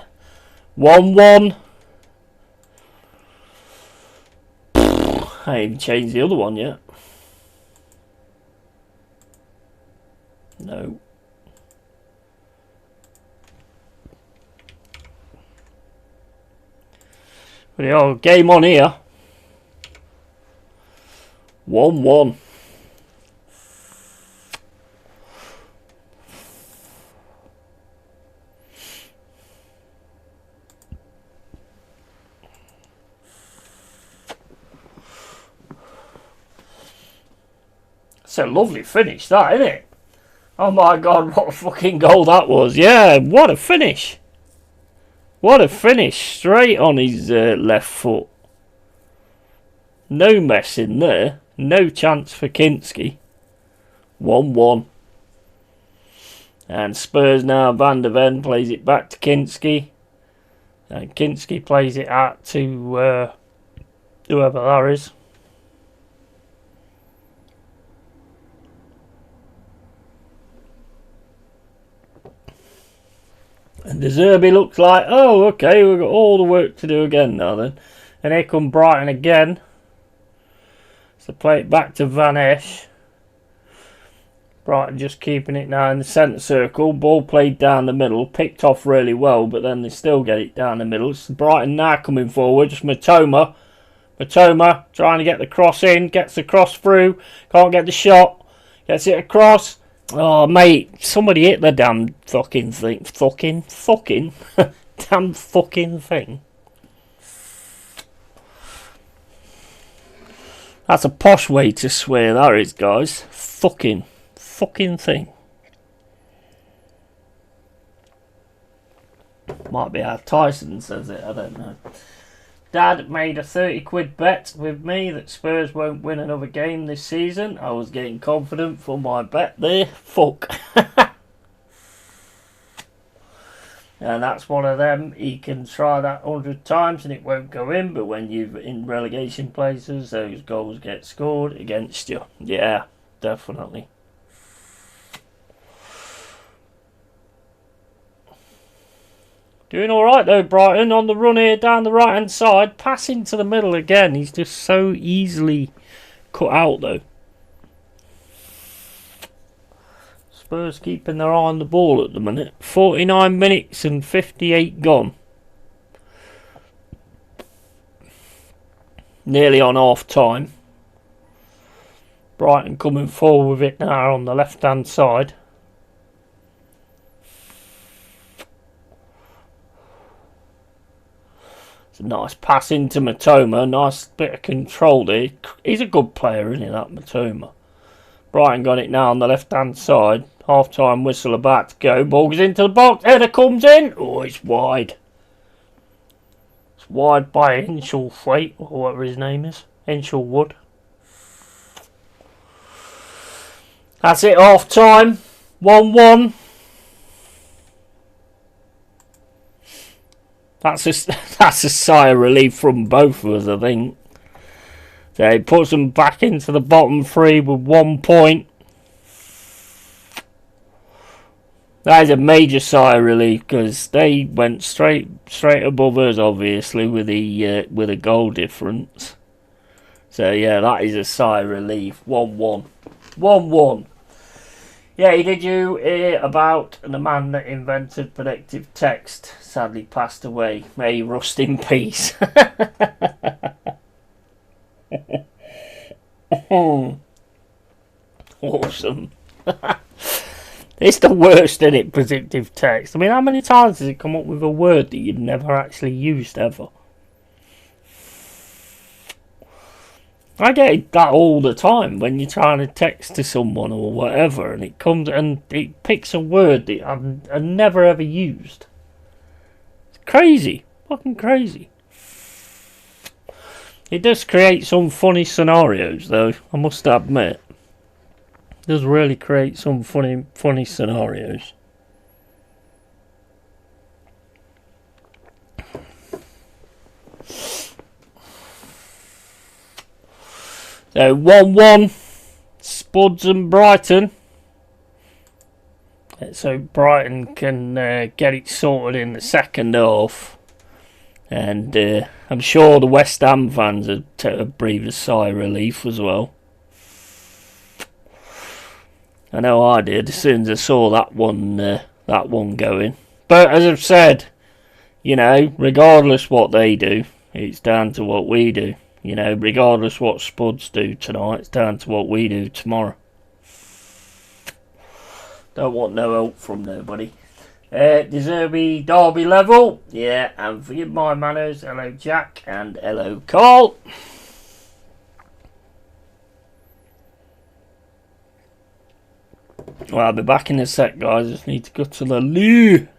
1-1. I ain't even changed the other one yet. No. But game on here. 1-1. It's a lovely finish, that, isn't it? Oh my God, what a fucking goal that was. Yeah, what a finish. What a finish. Straight on his left foot. No mess in there. No chance for Kinski. 1-1. And Spurs now. Van der Ven plays it back to Kinski. And Kinski plays it out to whoever that is. And De Zerbi looks like, oh, okay, we've got all the work to do again now then. And here come Brighton again. So play it back to Van Esch. Brighton just keeping it now in the centre circle. Ball played down the middle. Picked off really well, but then they still get it down the middle. It's Brighton now coming forward. Just Matoma. Matoma trying to get the cross in. Gets the cross through. Can't get the shot. Gets it across. Oh, mate, somebody hit the damn fucking thing. Fucking. Damn fucking thing. That's a posh way to swear, that is, guys. Fucking thing. Might be how Tyson says it, I don't know. Dad made a 30 quid bet with me that Spurs won't win another game this season. I was getting confident for my bet there. Fuck. And that's one of them. He can try that 100 times and it won't go in, but when you're in relegation places, those goals get scored against you. Yeah, definitely. Doing alright though, Brighton, on the run here down the right hand side. Passing to the middle again. He's just so easily cut out though. Spurs keeping their eye on the ball at the minute. 49 minutes and 58 gone. Nearly on half time. Brighton coming forward with it now on the left hand side. It's a nice pass into Matoma. Nice bit of control there. He's a good player, isn't he, that Matoma? Brighton got it now on the left hand side. Half time whistle about to go. Ball goes into the box. Header comes in. Oh, it's wide. It's wide by Hinchelthwaite, or whatever his name is. Hinchelwood. That's it, half time. 1-1. That's a sigh of relief from both of us, I think. So it puts them back into the bottom three with 1 point. That is a major sigh of relief because they went straight above us, obviously, with a goal difference. So yeah, that is a sigh of relief. 1-1. 1-1. Yeah, did you hear about the man that invented predictive text? Sadly passed away. May he rust in peace. Awesome. It's the worst, isn't it, predictive text? I mean, how many times does it come up with a word that you've never actually used ever? I get that all the time when you're trying to text to someone or whatever, and it comes and it picks a word that I've never ever used. It's crazy. Fucking crazy. It does create some funny scenarios, though, I must admit. It does really create some funny scenarios. So 1-1, Spuds and Brighton. So Brighton can get it sorted in the second half. And I'm sure the West Ham fans have breathed a sigh of relief as well. I know I did as soon as I saw that one going. But as I've said, you know, regardless what they do, it's down to what we do. You know, regardless what Spuds do tonight, it's down to what we do tomorrow. Don't want no help from nobody. Deserby Derby level. Yeah, and forgive my manners. Hello Jack and hello Carl. Well, I'll be back in a sec, guys. I just need to go to the loo.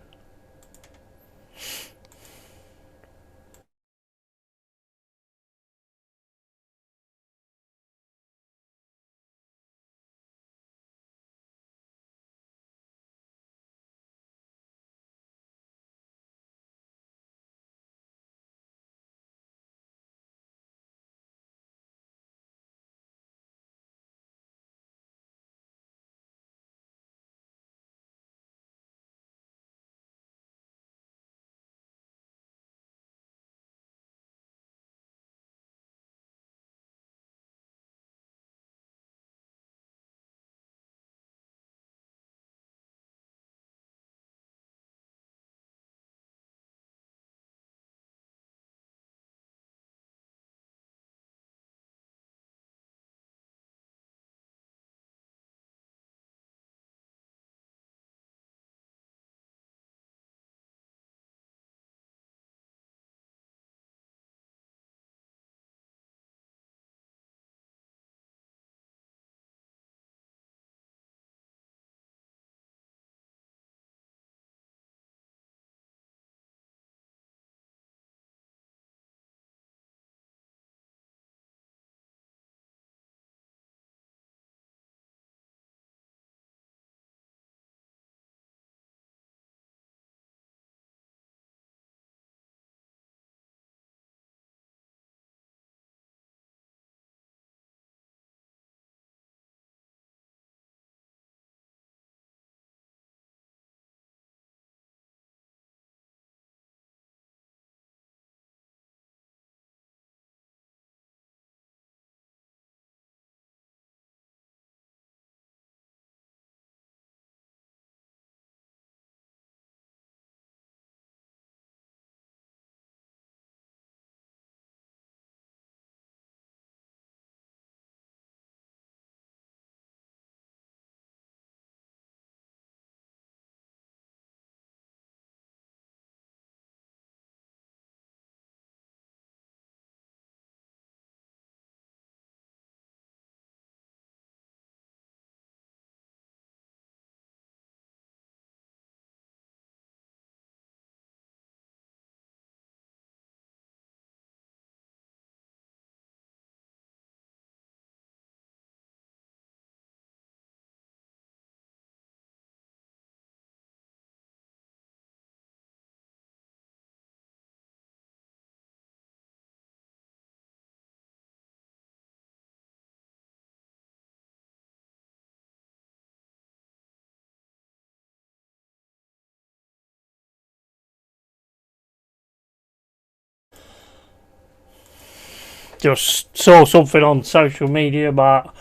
just saw something on social media about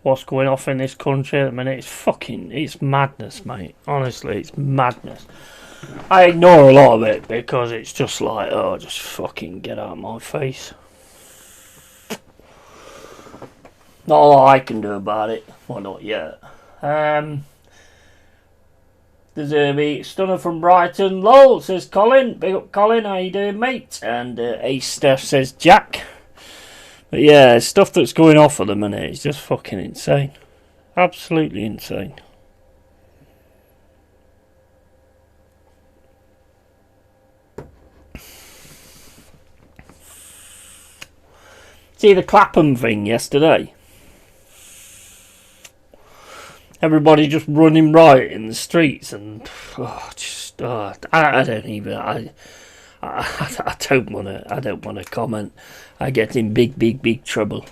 what's going off in this country at the minute. It's madness, mate. Honestly, it's madness. I ignore a lot of it because it's just like, oh, just fucking get out of my face. Not a lot I can do about it. Well, not yet. There's a stunner from Brighton. Lol, says Colin. Big up, Colin. How you doing, mate? And Ace Steph says Jack. But yeah, stuff that's going off at the minute is just fucking insane. Absolutely insane. See the Clapham thing yesterday? Everybody just running riot in the streets, and I don't want to comment. I get in big trouble.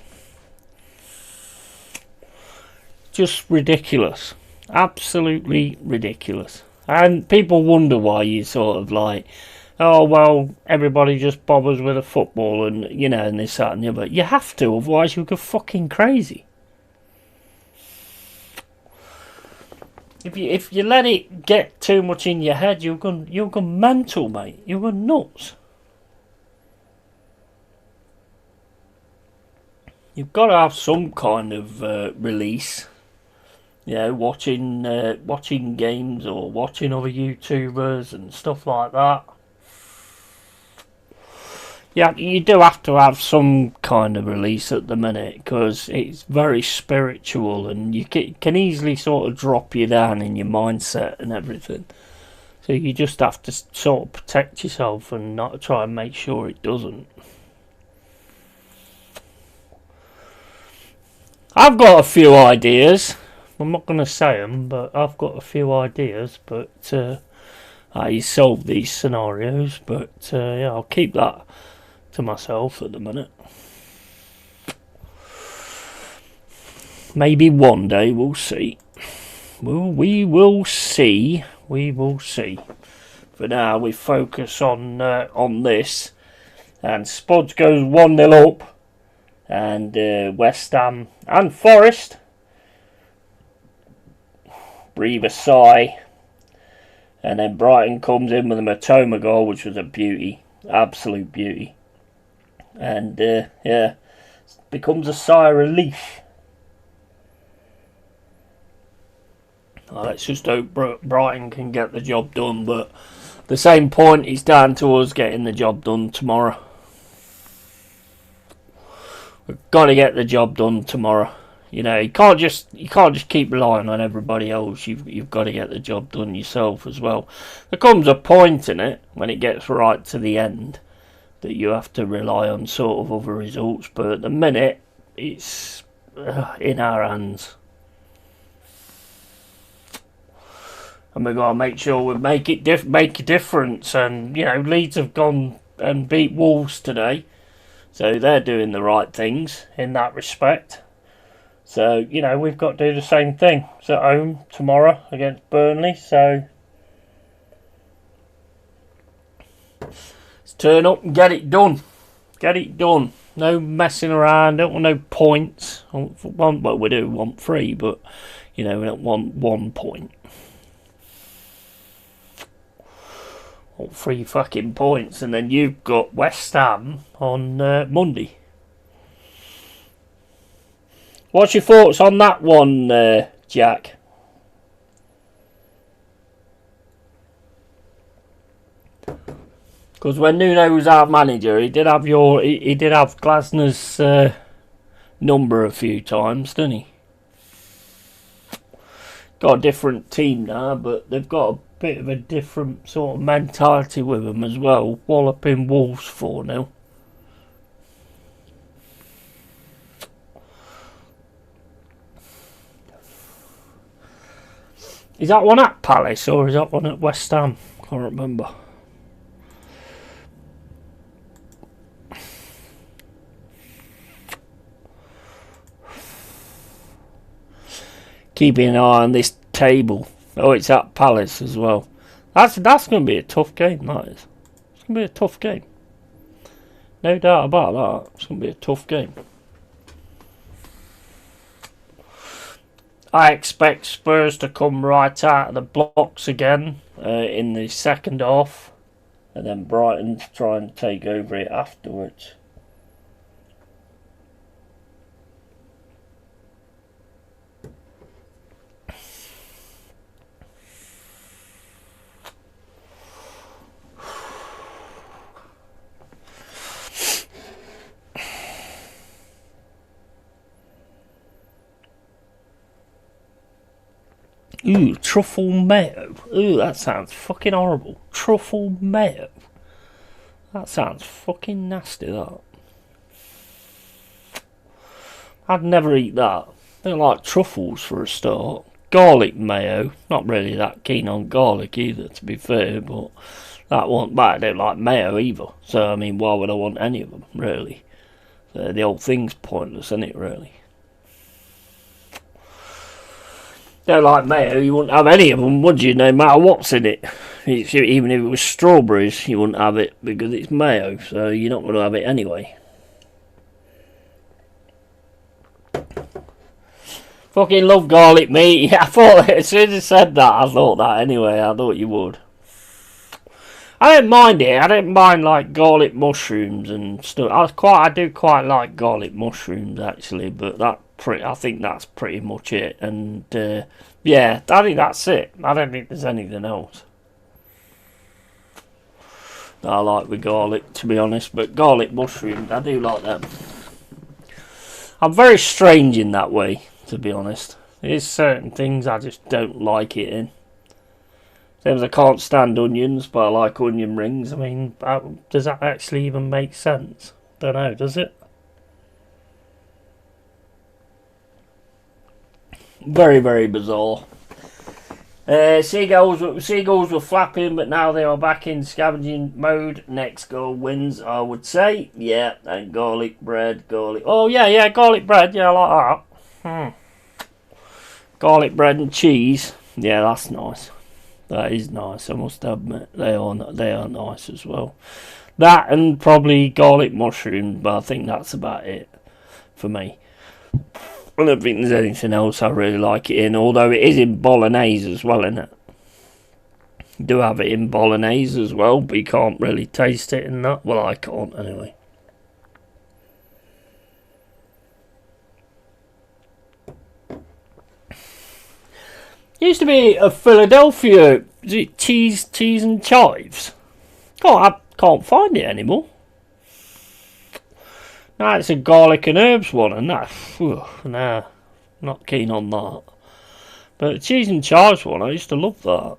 Just ridiculous, absolutely ridiculous. And people wonder why you sort of like, oh well, everybody just bothers with a football, and you know, and this, that, and the other. You have to, otherwise you go fucking crazy. If you let it get too much in your head, you'll go mental, mate. You'll go nuts. You've got to have some kind of release. You know, watching games or watching other YouTubers and stuff like that. Yeah, you do have to have some kind of release at the minute because it's very spiritual and you can easily sort of drop you down in your mindset and everything. So you just have to sort of protect yourself and not try and make sure it doesn't. I've got a few ideas. I'm not going to say them, but I've got a few ideas. But I solve these scenarios. But yeah, I'll keep that to myself at the minute. Maybe one day we'll see. Well, we will see. We will see. For now, we focus on this. And Spuds goes 1-0 up. And West Ham and Forest breathe a sigh. And then Brighton comes in with a Matoma goal, which was a beauty. Absolute beauty. And yeah, becomes a sigh of relief. Let's just hope Brighton can get the job done, but the same point is down to us getting the job done tomorrow. We've got to get the job done tomorrow. You know, you can't just keep relying on everybody else. You've got to get the job done yourself as well. There comes a point in it when it gets right to the end that you have to rely on sort of other results, but at the minute it's in our hands, and we've got to make sure we make a difference. And you know, Leeds have gone and beat Wolves today, so they're doing the right things in that respect. So you know, we've got to do the same thing. It's at home tomorrow against Burnley, so turn up and get it done. Get it done. No messing around. Don't want no points. Well, we do want 3, but you know, we don't want 1 point. Want 3 fucking points, and then you've got West Ham on Monday. What's your thoughts on that one, Jack? Because when Nuno was our manager, he did have Glasner's number a few times, didn't he? Got a different team now, but they've got a bit of a different sort of mentality with them as well. Walloping Wolves 4-0. Is that one at Palace or is that one at West Ham? Can't remember. Keeping an eye on this table. Oh, it's at Palace as well. That's going to be a tough game, that is. It's going to be a tough game. No doubt about that. It's going to be a tough game. I expect Spurs to come right out of the blocks again in the second half. And then Brighton to try and take over it afterwards. Ooh, truffle mayo. Ooh, that sounds fucking horrible. Truffle mayo. That sounds fucking nasty, that. I'd never eat that. I don't like truffles for a start. Garlic mayo. Not really that keen on garlic either, to be fair, but that one, but I don't like mayo either. So, I mean, why would I want any of them, really? The whole thing's pointless, isn't it, really? Don't like mayo, you wouldn't have any of them, would you? No matter what's in it. Even if it was strawberries, you wouldn't have it because it's mayo, so you're not going to have it anyway. Fucking love garlic meat. Yeah, I thought as soon as I said that, I thought that anyway. I thought you would. I don't mind it. I don't mind like garlic mushrooms and stuff. I do quite like garlic mushrooms actually, but I think that's pretty much it. And yeah, I think that's it. I don't think there's anything else that I like with garlic, to be honest. But garlic mushrooms, I do like them. I'm very strange in that way, to be honest. There's certain things I just don't like it in. Same as I can't stand onions, but I like onion rings. I mean, does that actually even make sense? Don't know, does it? Very, very bizarre. Seagulls were flapping, but now they are back in scavenging mode. Next goal wins, I would say. Yeah, and garlic bread, Oh, yeah, garlic bread. Yeah, I like that. Garlic bread and cheese. Yeah, that's nice. That is nice, I must admit. They are nice as well. That and probably garlic mushrooms, but I think that's about it for me. I don't think there's anything else I really like it in, although it is in bolognese as well, isn't it? You do have it in bolognese as well, but you can't really taste it in that. Well, I can't anyway. Used to be a Philadelphia cheese and chives. I can't find it anymore. Now it's a garlic and herbs one, and that, nah, not keen on that. But the cheese and chives one, I used to love that,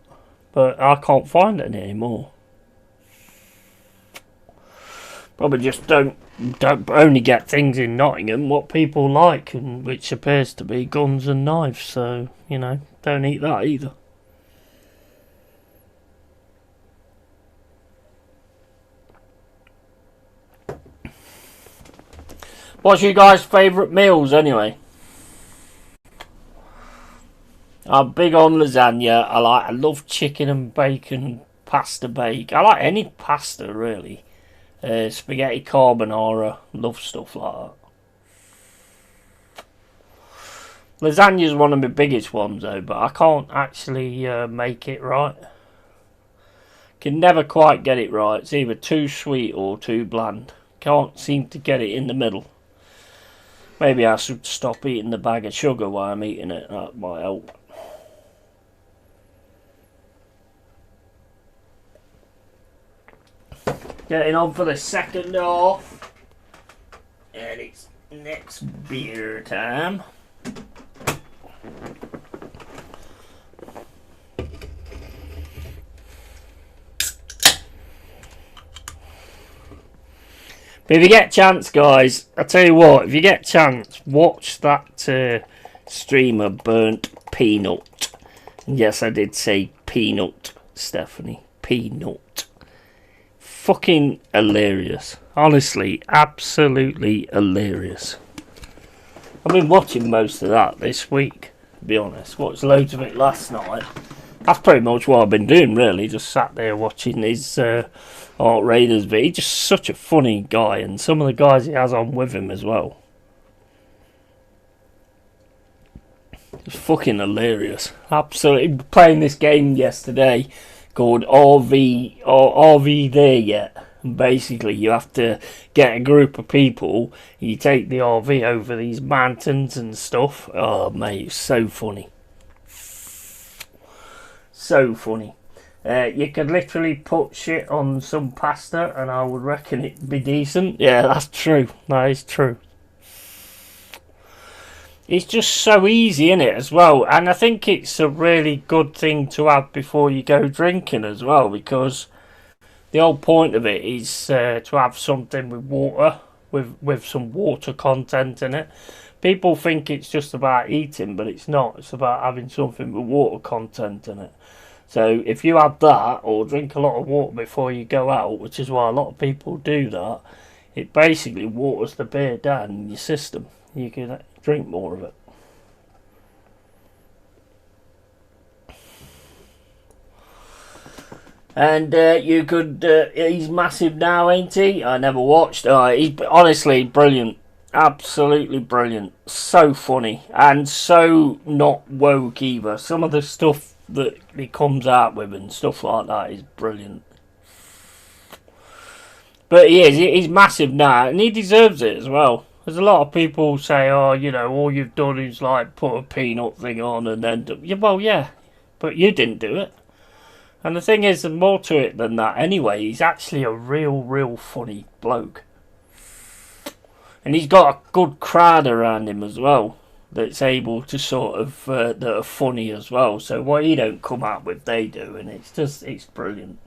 but I can't find it anymore. Probably just don't only get things in Nottingham what people like, and which appears to be guns and knives. So don't eat that either. What's your guys' favourite meals anyway? I'm big on lasagna. I love chicken and bacon pasta bake. I like any pasta really. Spaghetti carbonara. Love stuff like that. Lasagna's one of my biggest ones though, but I can't actually make it right. Can never quite get it right. It's either too sweet or too bland. Can't seem to get it in the middle. Maybe I should stop eating the bag of sugar while I'm eating it. That might help. Getting on for the second half. And it's next beer time. But if you get a chance, guys, I tell you what, if you get a chance, watch that stream of Burnt Peanut. Yes, I did say peanut, Stephanie. Peanut. Fucking hilarious. Honestly, absolutely hilarious. I've been watching most of that this week, to be honest. Watched loads of it last night. That's pretty much what I've been doing, really. Just sat there watching his Art Raiders video. He's just such a funny guy, and some of the guys he has on with him as well. It's fucking hilarious. Absolutely. Playing this game yesterday called RV There Yet. And basically, you have to get a group of people. You take the RV over these mountains and stuff. Oh, mate, it's so funny. So funny. You could literally put shit on some pasta and I would reckon it'd be decent. Yeah, that's true. That is true. It's just so easy, innit, as well. And I think it's a really good thing to have before you go drinking as well, because the whole point of it is to have something with water, with some water content in it. People think it's just about eating, but it's not. It's about having something with water content in it. So if you have that, or drink a lot of water before you go out, which is why a lot of people do that, it basically waters the beer down in your system. You can drink more of it. And you could, he's massive now, ain't he? I never watched. He's honestly brilliant. Absolutely brilliant. So funny. And so not woke either. Some of the stuff that he comes out with and stuff like that is brilliant. But he is. He's massive now. And he deserves it as well. There's a lot of people say, oh, you know, all you've done is like put a peanut thing on and then... Well, yeah. But you didn't do it. And the thing is, there's more to it than that anyway. He's actually a real funny bloke. And he's got a good crowd around him as well, that's able to sort of, that are funny as well. So what he don't come out with, they do, and it's brilliant.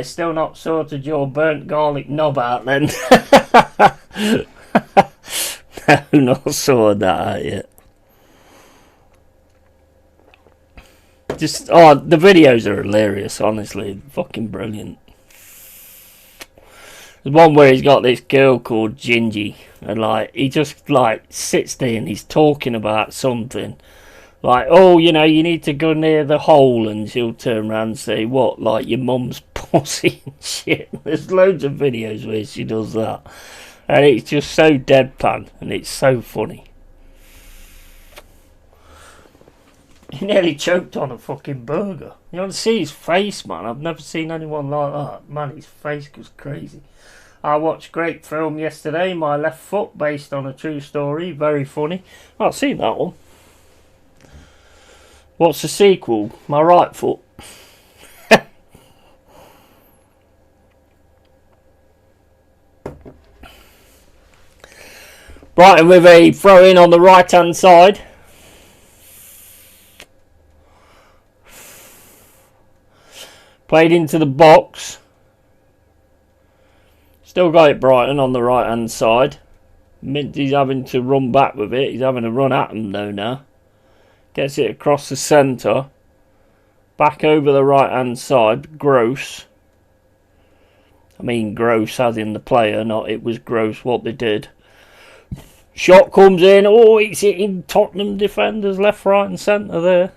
Still not sorted your burnt garlic knob out then? No, not sorted that out yet. The videos are hilarious, honestly. Fucking brilliant. There's one where he's got this girl called Gingy, and like he just like sits there and he's talking about something. Like, oh, you know, you need to go near the hole, and she'll turn around and say, what, like your mum's pussy and shit. There's loads of videos where she does that. And it's just so deadpan, and it's so funny. He nearly choked on a fucking burger. You want to see his face, man? I've never seen anyone like that. Man, his face was crazy. I watched a great film yesterday, My Left Foot, based on a true story. Very funny. I've seen that one. What's the sequel? My Right Foot. Brighton with a throw-in on the right-hand side. Played into the box. Still got it Brighton on the right hand side. Minty's having to run back with it. He's having to run at him though now. Gets it across the centre. Back over the right hand side. Gross. I mean gross as in the player, not it was gross what they did. Shot comes in. Oh, it's hitting Tottenham defenders left, right and centre there.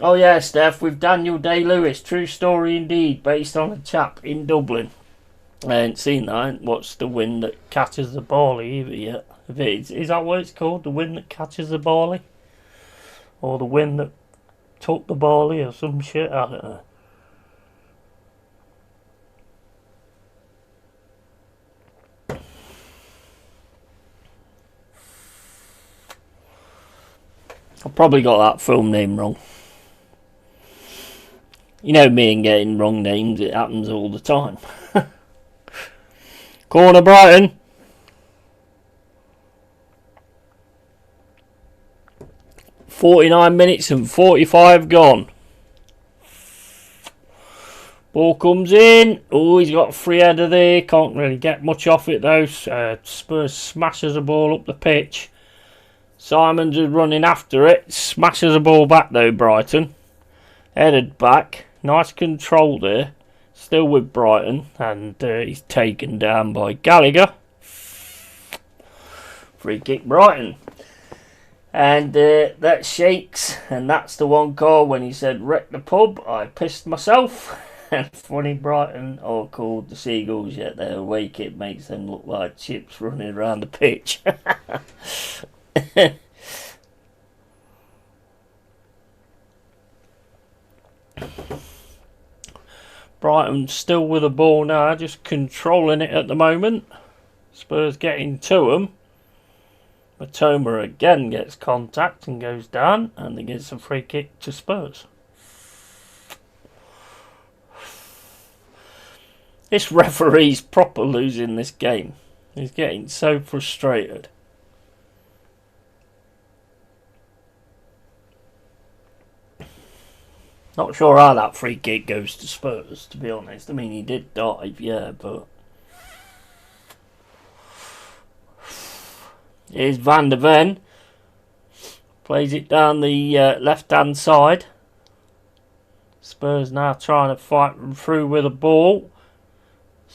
Oh yeah, Steph, with Daniel Day-Lewis. True story indeed, based on a chap in Dublin. I ain't seen that. I ain't watched The Wind That Catches the Barley either yet. Is that what it's called? The Wind That Catches the Barley? Or The Wind That Took the Barley or some shit? I don't know. I probably got that film name wrong. You know me and getting wrong names, it happens all the time. Corner Brighton. .49 and 45 gone. Ball comes in. Oh, he's got a free header there. Can't really get much off it though. Spurs smashes the ball up the pitch. Simons is running after it. Smashes the ball back though, Brighton. Headed back. Nice control there. Still with Brighton. And he's taken down by Gallagher. Free kick Brighton. And that's Shakes, and that's the one call when he said wreck the pub. I pissed myself. And funny, Brighton are called the Seagulls, yet their away kit makes them look like chips running around the pitch. Brighton still with the ball now, just controlling it at the moment. Spurs getting to them. Matoma again gets contact and goes down, and he gets a free kick to Spurs. This referee's proper losing this game. He's getting so frustrated. Not sure how that free kick goes to Spurs, to be honest. I mean, he did dive, yeah, but... Here's Van der Ven. Plays it down the left-hand side. Spurs now trying to fight through with the ball.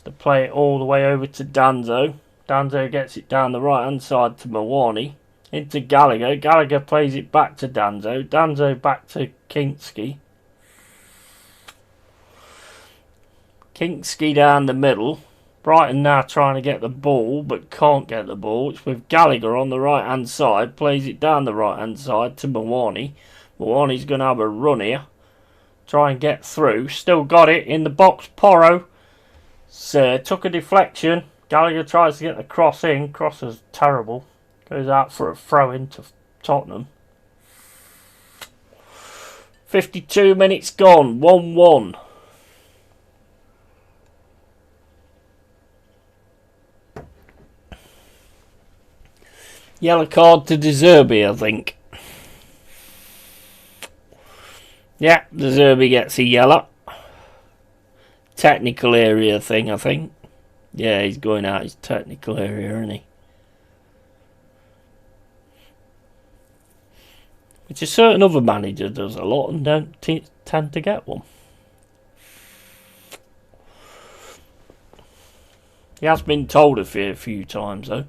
To play it all the way over to Danzo. Danzo gets it down the right hand side to Mawani. Into Gallagher. Gallagher plays it back to Danzo. Danzo back to Kinski. Kinski down the middle. Brighton now trying to get the ball but can't get the ball. It's with Gallagher on the right hand side. Plays it down the right hand side to Mawani. Mawani's going to have a run here. Try and get through. Still got it in the box. Porro. Took a deflection. Gallagher tries to get the cross in. Cross is terrible. Goes out for a throw into Tottenham. 52 minutes gone. 1-1. Yellow card to De Zerbi, I think. Yeah, De Zerbi gets a yellow. Technical area thing, I think. Yeah, he's going out his technical area, isn't he? Which a certain other manager does a lot and don't tend to get one. He has been told a few times though.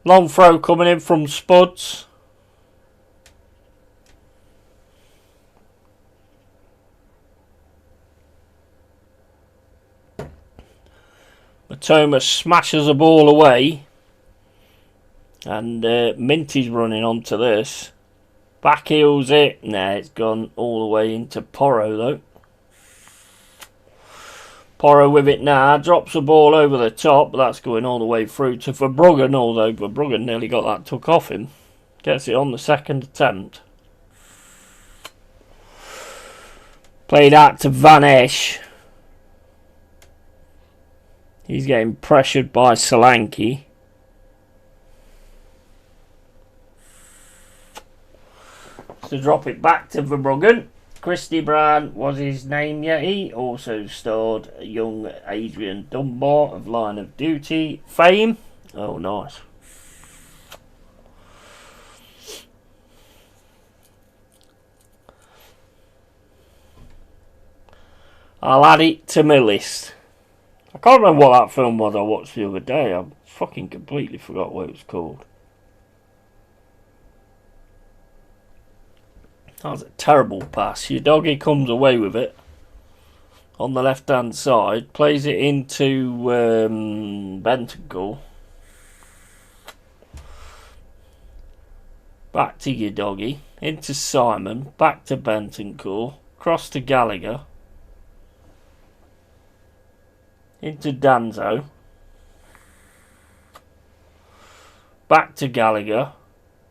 Long throw coming in from Spuds. Matoma smashes the ball away. And Minty's running onto this. Back heels it. Nah, it's gone all the way into Porro though. Porro with it now. Drops the ball over the top. But that's going all the way through to Verbruggen. Although Verbruggen nearly got that took off him. Gets it on the second attempt. Played out to Van Esch. He's getting pressured by Solanke. To drop it back to Verbruggen. Christy Brown was his name, yet he also starred young Adrian Dunbar of Line of Duty fame. Oh, nice. I'll add it to my list. I can't remember what that film was I watched the other day. I fucking completely forgot what it was called. That was a terrible pass. Your doggy comes away with it on the left hand side, plays it into Bentancur. Back to your doggy, into Simon, back to Bentancur, cross to Gallagher, into Danzo, back to Gallagher,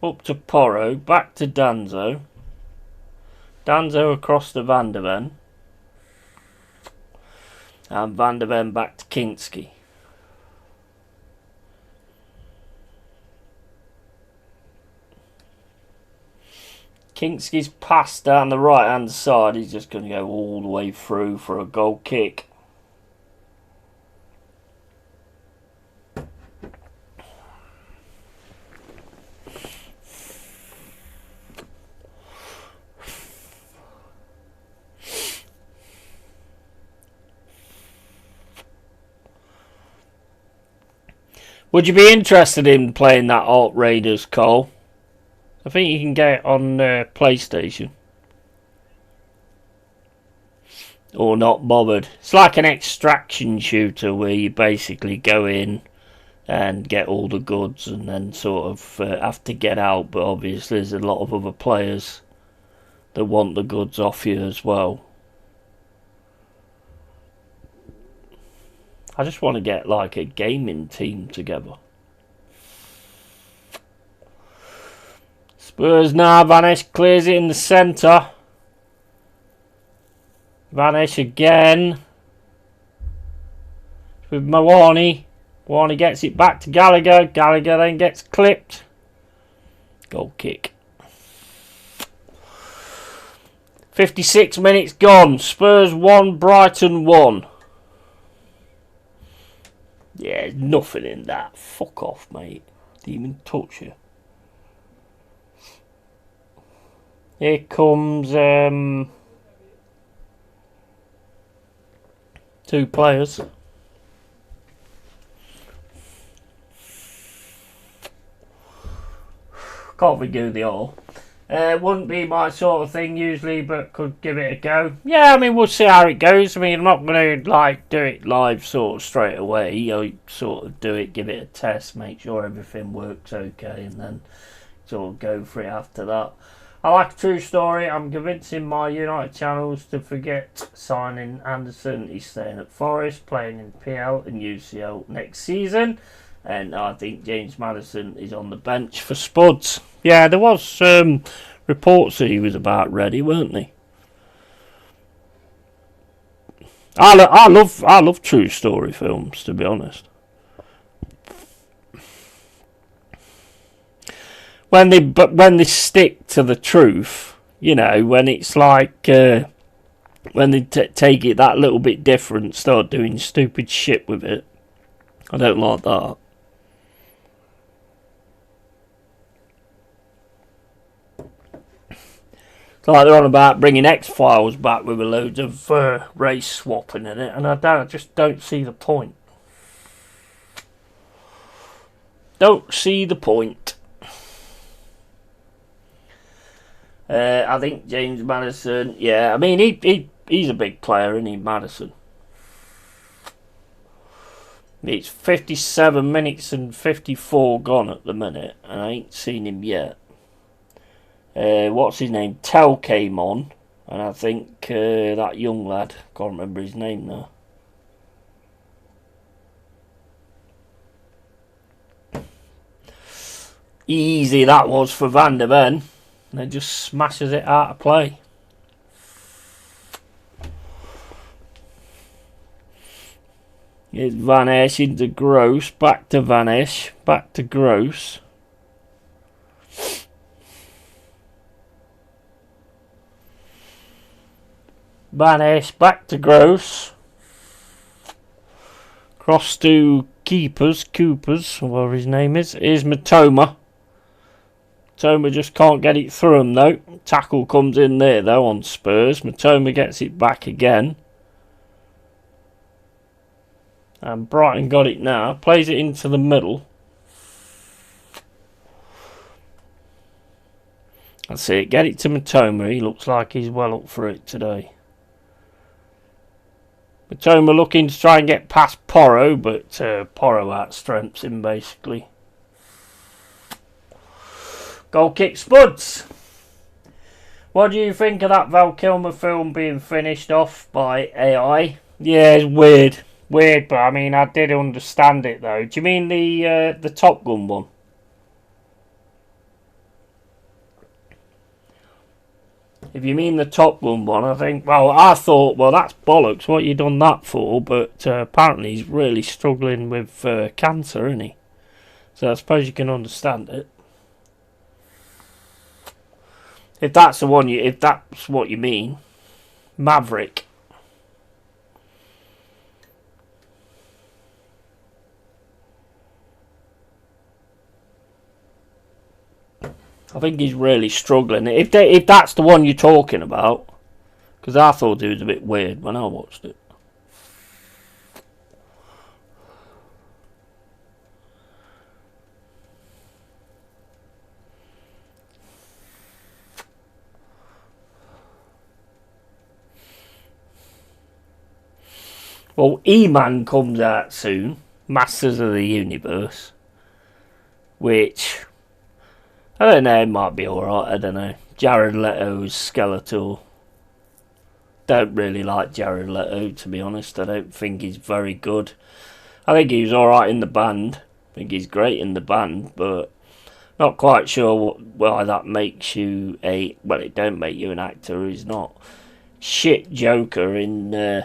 up to Porro, back to Danzo. Danzo across to Van der Ven. And Van der Ven back to Kinski. Kinski's pass down the right hand side. He's just going to go all the way through for a goal kick. Would you be interested in playing that Alt Raiders, Cole? I think you can get it on PlayStation. Or not bothered. It's like an extraction shooter where you basically go in and get all the goods and then sort of have to get out, but obviously there's a lot of other players that want the goods off you as well. I just want to get like a gaming team together. Spurs now. Vanish clears it in the centre. Vanish again. With Mawani. Mawani gets it back to Gallagher. Gallagher then gets clipped. Goal kick. 56 minutes gone. Spurs 1, Brighton 1. Yeah, nothing in that. Fuck off, mate. Didn't even touch you. Here comes 2 players. Can't redo the all. Wouldn't be my sort of thing usually, but could give it a go. Yeah, I mean, we'll see how it goes. I mean, I'm not going to like do it live sort of straight away. I sort of do it, give it a test, make sure everything works okay, and then sort of go for it after that. I like a true story. I'm convincing my United channels to forget signing Anderson. He's staying at Forest, playing in PL and UCL next season. And I think James Maddison is on the bench for Spuds. Yeah, there was reports that he was about ready, weren't they? I love true story films, to be honest. When they stick to the truth, you know, when it's like when they take it that little bit different, start doing stupid shit with it. I don't like that. It's like they're on about bringing X-Files back with a load of race swapping in it, and I just don't see the point. Don't see the point. I think James Maddison, yeah, I mean, he's a big player, isn't he, Maddison? It's 57 minutes and 54 gone at the minute, and I ain't seen him yet. What's his name? Tell came on, and I think that young lad, can't remember his name now. Easy that was for Van der Ven. And then just smashes it out of play. Here's Vanish into Gross. Back to Vanish. Back to Gross. Vanish. Back to Gross. Cross to Coopers, whatever his name is. Here's Matoma. Matoma just can't get it through him though. Tackle comes in there though on Spurs. Matoma gets it back again. And Brighton got it now. Plays it into the middle. That's it. Get it to Matoma. He looks like he's well up for it today. Matoma looking to try and get past Porro, but Porro outstrengths him basically. Goal kick, Spuds. What do you think of that Val Kilmer film being finished off by AI? Yeah, it's weird. Weird, but I mean, I did understand it though. Do you mean the Top Gun one? If you mean the Top Gun one, I think, well, I thought, well, that's bollocks. What you done that for? But apparently he's really struggling with cancer, isn't he? So I suppose you can understand it. If that's the one, if that's what you mean, Maverick. I think he's really struggling. If that's the one you're talking about, because I thought it was a bit weird when I watched it. Well, E-Man comes out soon, Masters of the Universe, which I don't know, it might be alright, I don't know. Jared Leto's Skeletor. Don't really like Jared Leto, to be honest. I don't think he's very good. I think he was alright in the band. I think he's great in the band, but not quite sure why that makes you a... Well, it don't make you an actor. He's not shit Joker in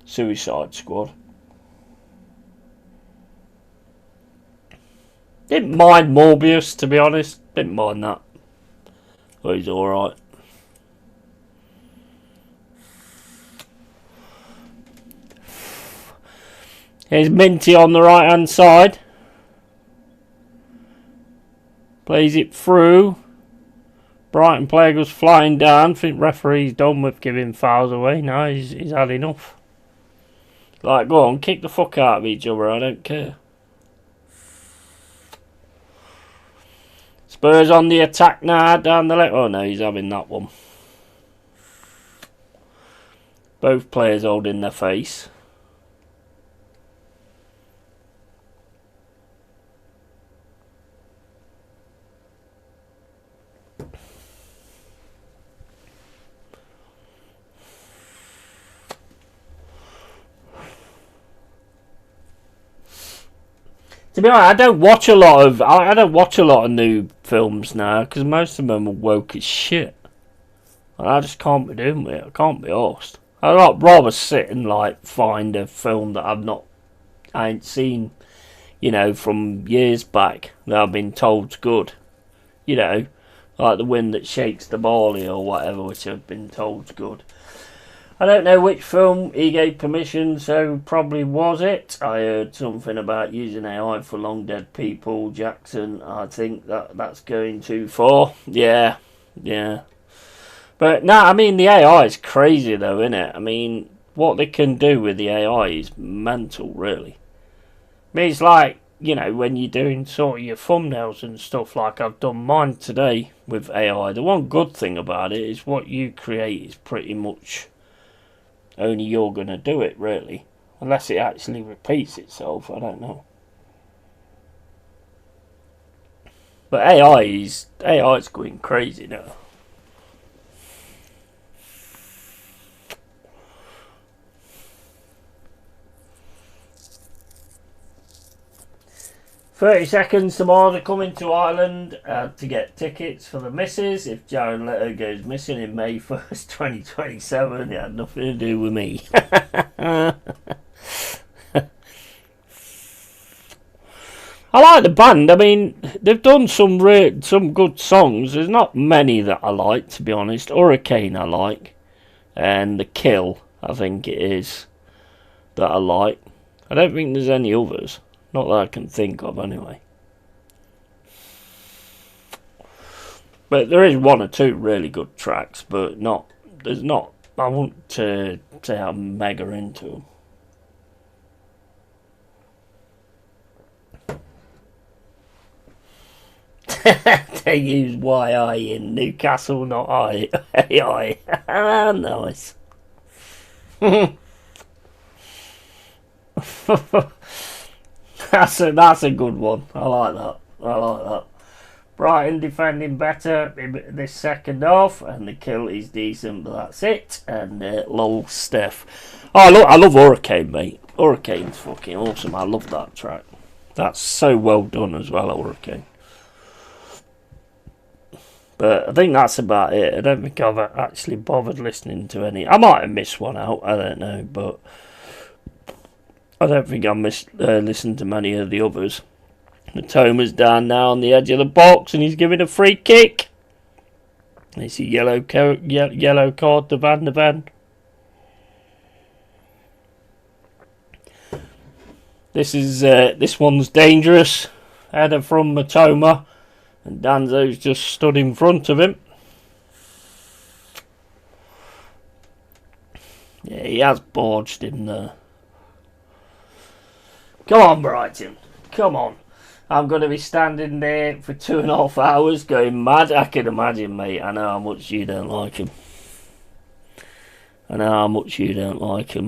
Suicide Squad. Didn't mind Morbius, to be honest. Didn't mind that. But he's alright. Here's Minty on the right hand side. Plays it through. Brighton player goes flying down. I think referee's done with giving fouls away. No, he's had enough. Like, go on, kick the fuck out of each other. I don't care. Spurs on the attack now, down the left. Oh no, he's having that one. Both players holding their face. To be honest, I don't watch a lot of new films now because most of them are woke as shit. And I just can't be doing with it. I can't be arsed. I'd rather sit and like find a film that I ain't seen, from years back that I've been told's good. Like The Wind That Shakes the Barley or whatever, which I've been told's good. I don't know which film he gave permission, so probably was it. I heard something about using AI for long dead people. Jackson, I think that's going too far. Yeah. But no, I mean, the AI is crazy though, isn't it? I mean, what they can do with the AI is mental, really. I mean, it's like, when you're doing sort of your thumbnails and stuff, like I've done mine today with AI. The one good thing about it is what you create is pretty much... only you're going to do it, really. Unless it actually repeats itself, I don't know. But AI's going crazy now. "30 seconds tomorrow to come into Ireland to get tickets for the missus. If Jared Leto goes missing in May 1st, 2027, it had nothing to do with me." I like the band. I mean, they've done some good songs. There's not many that I like, to be honest. Hurricane I like. And The Kill, I think it is, that I like. I don't think there's any others. Not that I can think of, anyway. But there is one or two really good tracks, but there's not. I won't say I'm mega into them. They use YI in Newcastle, not AI. Nice. That's a good one. I like that. Brighton defending better this second half, and the kill is decent, but that's it. And lol, Steph. Oh, I love Hurricane, mate. Hurricane's fucking awesome. I love that track. That's so well done as well, Hurricane. But I think that's about it. I don't think I've actually bothered listening to any. I might have missed one out. I don't know, but I don't think I listened to many of the others. Matoma's down now on the edge of the box, and he's giving a free kick. It's a yellow card to Van de Ven. This one's dangerous. Header from Matoma, and Danzo's just stood in front of him. Yeah, he has barged in there. Come on, Brighton. Come on. I'm going to be standing there for 2.5 hours going mad. I can imagine, mate. I know how much you don't like him.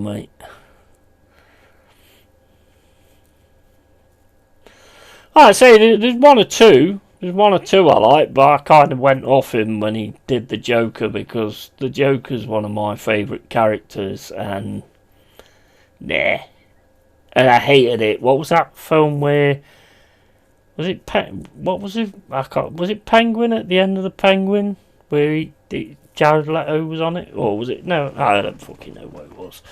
Mate. I say there's one or two. There's one or two I like, but I kind of went off him when he did the Joker because the Joker's one of my favourite characters, and nah, and I hated it. What was that film where? Was it what was it? Was it Penguin at the end of the Penguin where Jared Leto was on it, or was it? No, I don't fucking know what it was.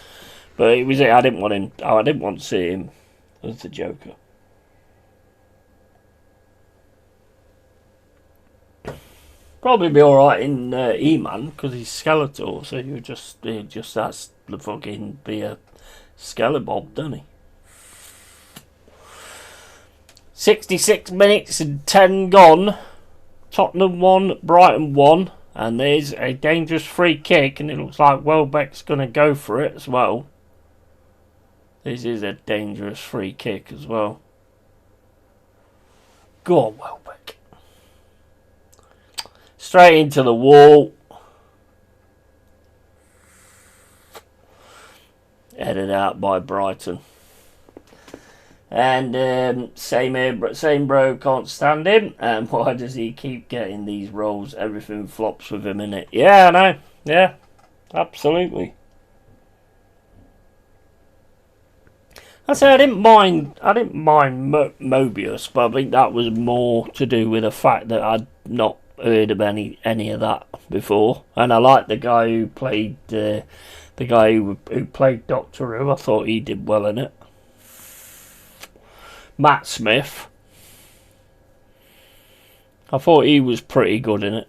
But it was it. I didn't want him. I didn't want to see him as the Joker. Probably be all right in E-Man because he's Skeletor, so he just has to fucking be a Skelebob, doesn't he? 66 minutes and 10 gone. Tottenham 1, Brighton 1. And there's a dangerous free kick, and it looks like Welbeck's going to go for it as well. This is a dangerous free kick as well. Go on, Welbeck. Straight into the wall. Headed out by Brighton. And same bro can't stand him. And why does he keep getting these roles? Everything flops with him in it. Yeah, I know. Yeah, absolutely. I say I didn't mind Mobius, but I think that was more to do with the fact that I'd not heard of any of that before. And I like the guy who played who played Doctor Who. I thought he did well in it. Matt Smith. I thought he was pretty good in it.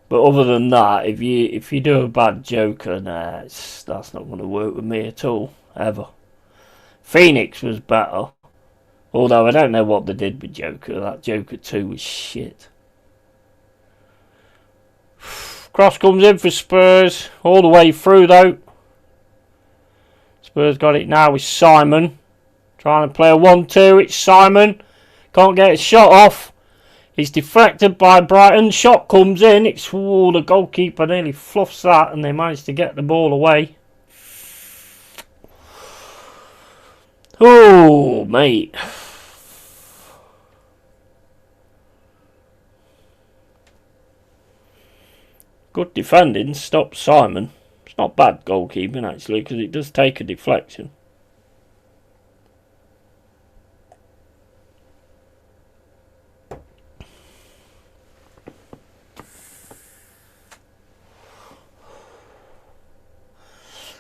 But other than that, if you do a bad Joker, nah, that's not going to work with me at all, ever. Phoenix was better. Although I don't know what they did with Joker. That Joker 2 was shit. Cross comes in for Spurs. All the way through though. Spurs got it now with Simon. Trying to play a 1-2. It's Simon. Can't get a shot off. He's deflected by Brighton. Shot comes in. It's the goalkeeper nearly fluffs that, and they managed to get the ball away. Oh, mate. Good defending. Stopped Simon. It's not bad goalkeeping, actually, because it does take a deflection.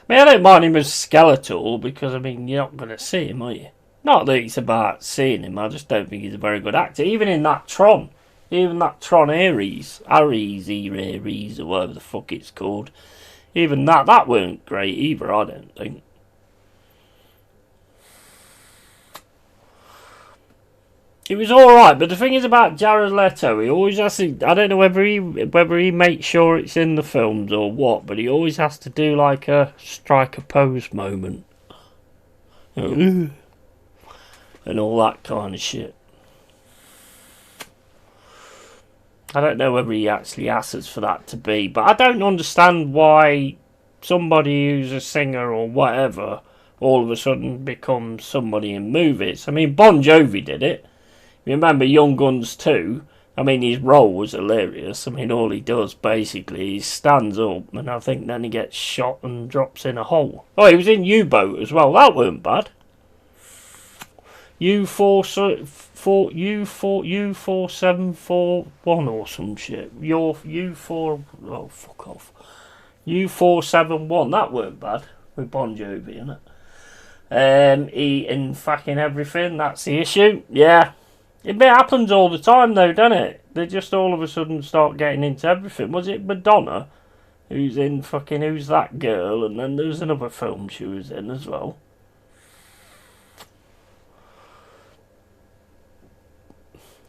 I mean, I don't mind him as Skeletor because, I mean, you're not going to see him, are you? Not that it's about seeing him, I just don't think he's a very good actor. Even in that Tron Ares, or whatever the fuck it's called, even that weren't great either, I don't think. It was alright, but the thing is about Jared Leto, he always has to, I don't know whether he makes sure it's in the films or what, but he always has to do like a strike a pose moment. And all that kind of shit. I don't know whether he actually asks for that to be, but I don't understand why somebody who's a singer or whatever all of a sudden becomes somebody in movies. I mean, Bon Jovi did it. You remember Young Guns 2? I mean, his role was hilarious. I mean, all he does, basically, he stands up, and I think then he gets shot and drops in a hole. Oh, he was in U-Boat as well. That weren't bad. U4741 or some shit. U4... Oh, fuck off. U471. That weren't bad. With Bon Jovi in it. Eating fucking everything. That's the issue. Yeah. It happens all the time though, doesn't it? They just all of a sudden start getting into everything. Was it Madonna who's in fucking Who's That Girl? And then there's another film she was in as well.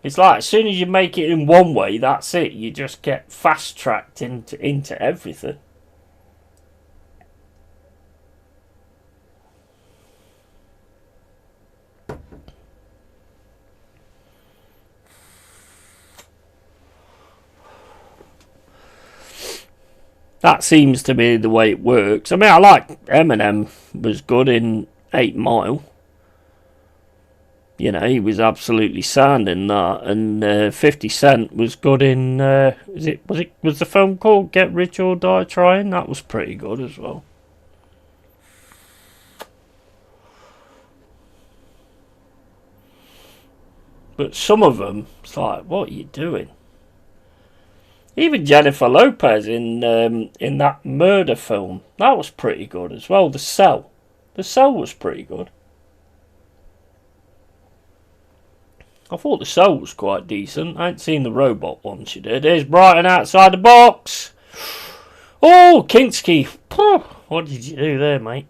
It's like as soon as you make it in one way, that's it. You just get fast-tracked into everything. That seems to be the way it works. I mean, I like Eminem was good in 8 Mile. You know, he was absolutely sound in that, and 50 Cent was good in. Was the film called Get Rich or Die Trying? That was pretty good as well. But some of them, it's like, what are you doing? Even Jennifer Lopez in that murder film, that was pretty good as well. The Cell was pretty good. I thought The Cell was quite decent. I ain't seen the robot one she did. Here's Brighton outside the box. Oh, Kinski. What did you do there, mate?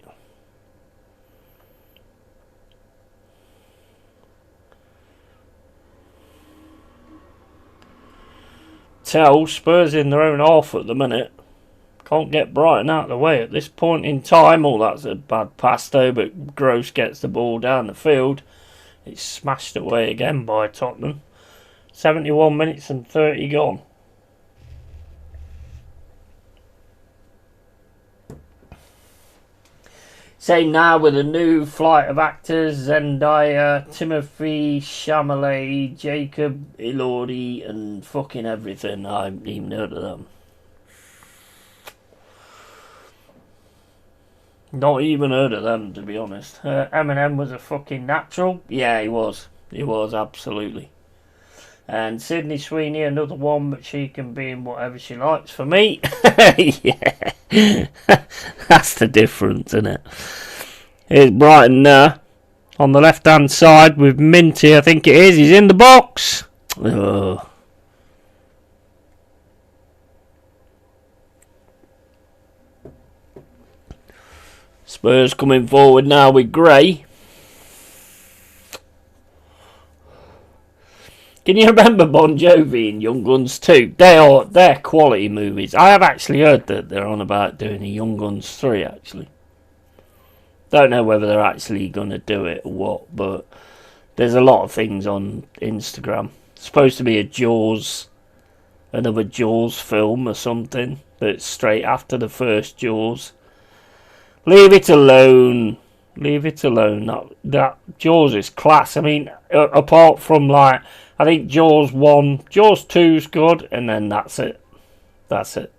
Tell Spurs in their own half at the minute. Can't get Brighton out of the way at this point in time. Oh, that's a bad pass though, but Gross gets the ball down the field. It's smashed away again by Tottenham. 71 minutes and 30 gone. Same now with a new flight of actors: Zendaya, Timothy Chalamet, Jacob Elordi, and fucking everything. I haven't even heard of them. Not even heard of them, to be honest. Eminem was a fucking natural. Yeah, he was. He was, absolutely. And Sydney Sweeney, another one, but she can be in whatever she likes for me. Yeah. That's the difference, isn't it? Here's Brighton on the left-hand side with Minty, I think it is. He's in the box. Oh. Spurs coming forward now with Gray. Can you remember Bon Jovi in Young Guns 2? They're quality movies. I have actually heard that they're on about doing a Young Guns 3 actually. Don't know whether they're actually going to do it or what, but there's a lot of things on Instagram. It's supposed to be another Jaws film or something that's straight after the first Jaws. Leave it alone. Leave it alone. That Jaws is class. I mean, apart from like, I think Jaws 1, Jaws 2's good, and then that's it. That's it.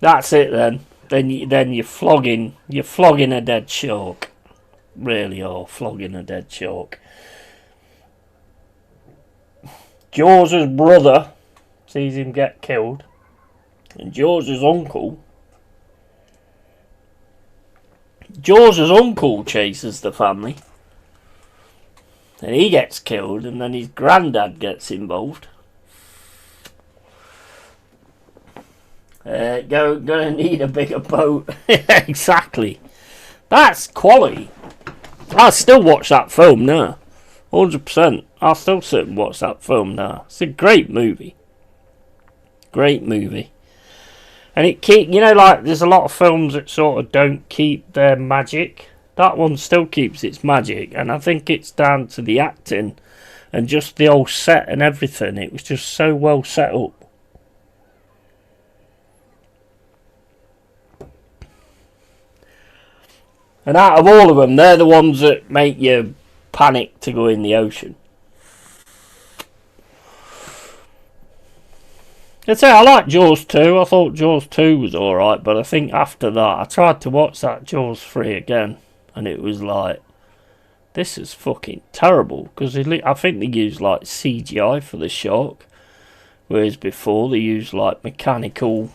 That's it then. Then you're flogging a dead shark. Really are flogging a dead shark. Jaws' brother sees him get killed. And Jaws' uncle chases the family. And he gets killed, and then his granddad gets involved. Gonna need a bigger boat. Exactly. That's quality. I'll still watch that film now. 100%. I'll still sit and watch that film now. It's a great movie. Great movie. And there's a lot of films that sort of don't keep their magic. That one still keeps its magic, and I think it's down to the acting and just the old set and everything. It was just so well set up. And out of all of them, they're the ones that make you panic to go in the ocean. I'd say I like Jaws 2. I thought Jaws 2 was alright, but I think after that, I tried to watch that Jaws 3 again, and it was like, this is fucking terrible, because I think they used like CGI for the shark, whereas before they used like mechanical,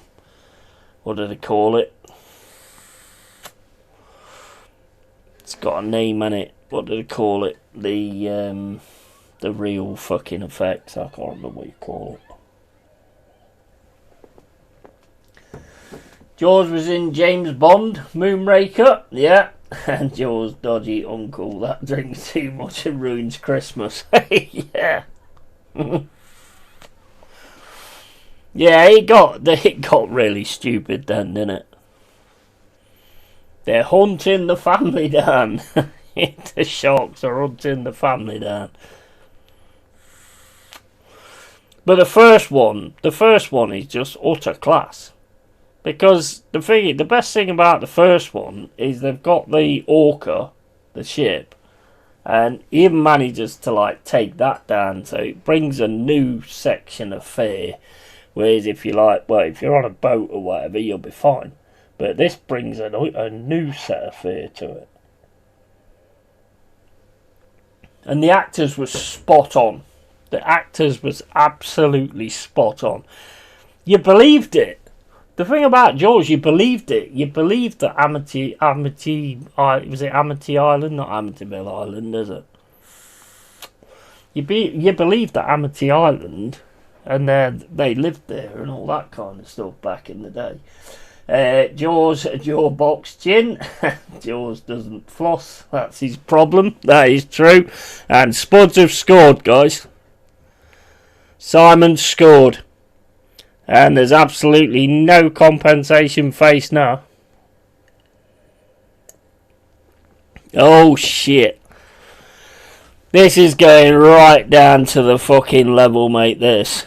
what do they call it? It's got a name in it. What do they call it? The real fucking effects. I can't remember what you call it. Jaws was in James Bond, Moonraker, yeah, and Jaws' dodgy uncle that drinks too much and ruins Christmas. Yeah. Yeah, it got really stupid then, didn't it? They're hunting the family down. The sharks are hunting the family down. But the first one is just utter class. Because the best thing about the first one is they've got the Orca, the ship, and he even manages to like take that down, so it brings a new section of fear. Whereas if you like, well, if you're on a boat or whatever, you'll be fine. But this brings a new set of fear to it. And the actors were spot on. The actors was absolutely spot on. You believed it. The thing about Jaws, you believed it. You believed that was it Amity Island? Not Amityville Island, is it? You believed that Amity Island, and they lived there and all that kind of stuff back in the day. Jaws, jaw box gin. Jaws doesn't floss. That's his problem. That is true. And Spuds have scored, guys. Simon scored. And there's absolutely no compensation faced now. Oh shit. This is going right down to the fucking level, mate, this.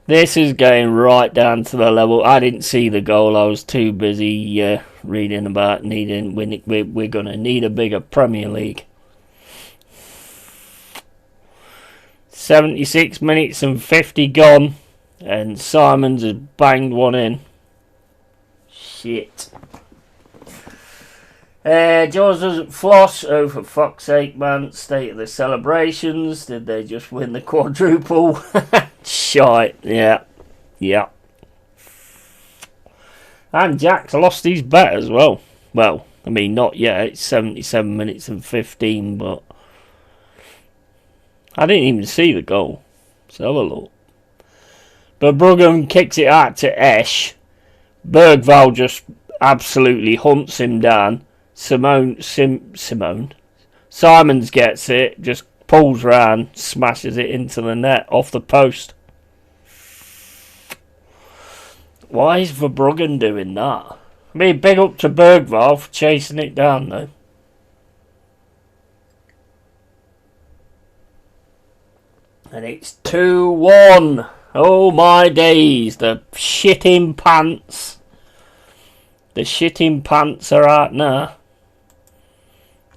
This is going right down to the level. I didn't see the goal. I was too busy reading about we're going to need a bigger Premier League. 76 minutes and 50 gone, and Simons has banged one in. Shit. Jaws doesn't floss. Oh, for fuck's sake, man. State of the celebrations. Did they just win the quadruple? Shite. Yeah. And Jack's lost his bet as well. Well, I mean, not yet. It's 77 minutes and 15, but I didn't even see the goal. So have a look. But Bruggen kicks it out to Esch. Bergvall just absolutely hunts him down. Simons gets it, just pulls round, smashes it into the net off the post. Why is Verbruggen doing that? I mean, big up to Bergvall for chasing it down though. And it's 2-1. Oh my days. The shitting pants. The shitting pants are out now.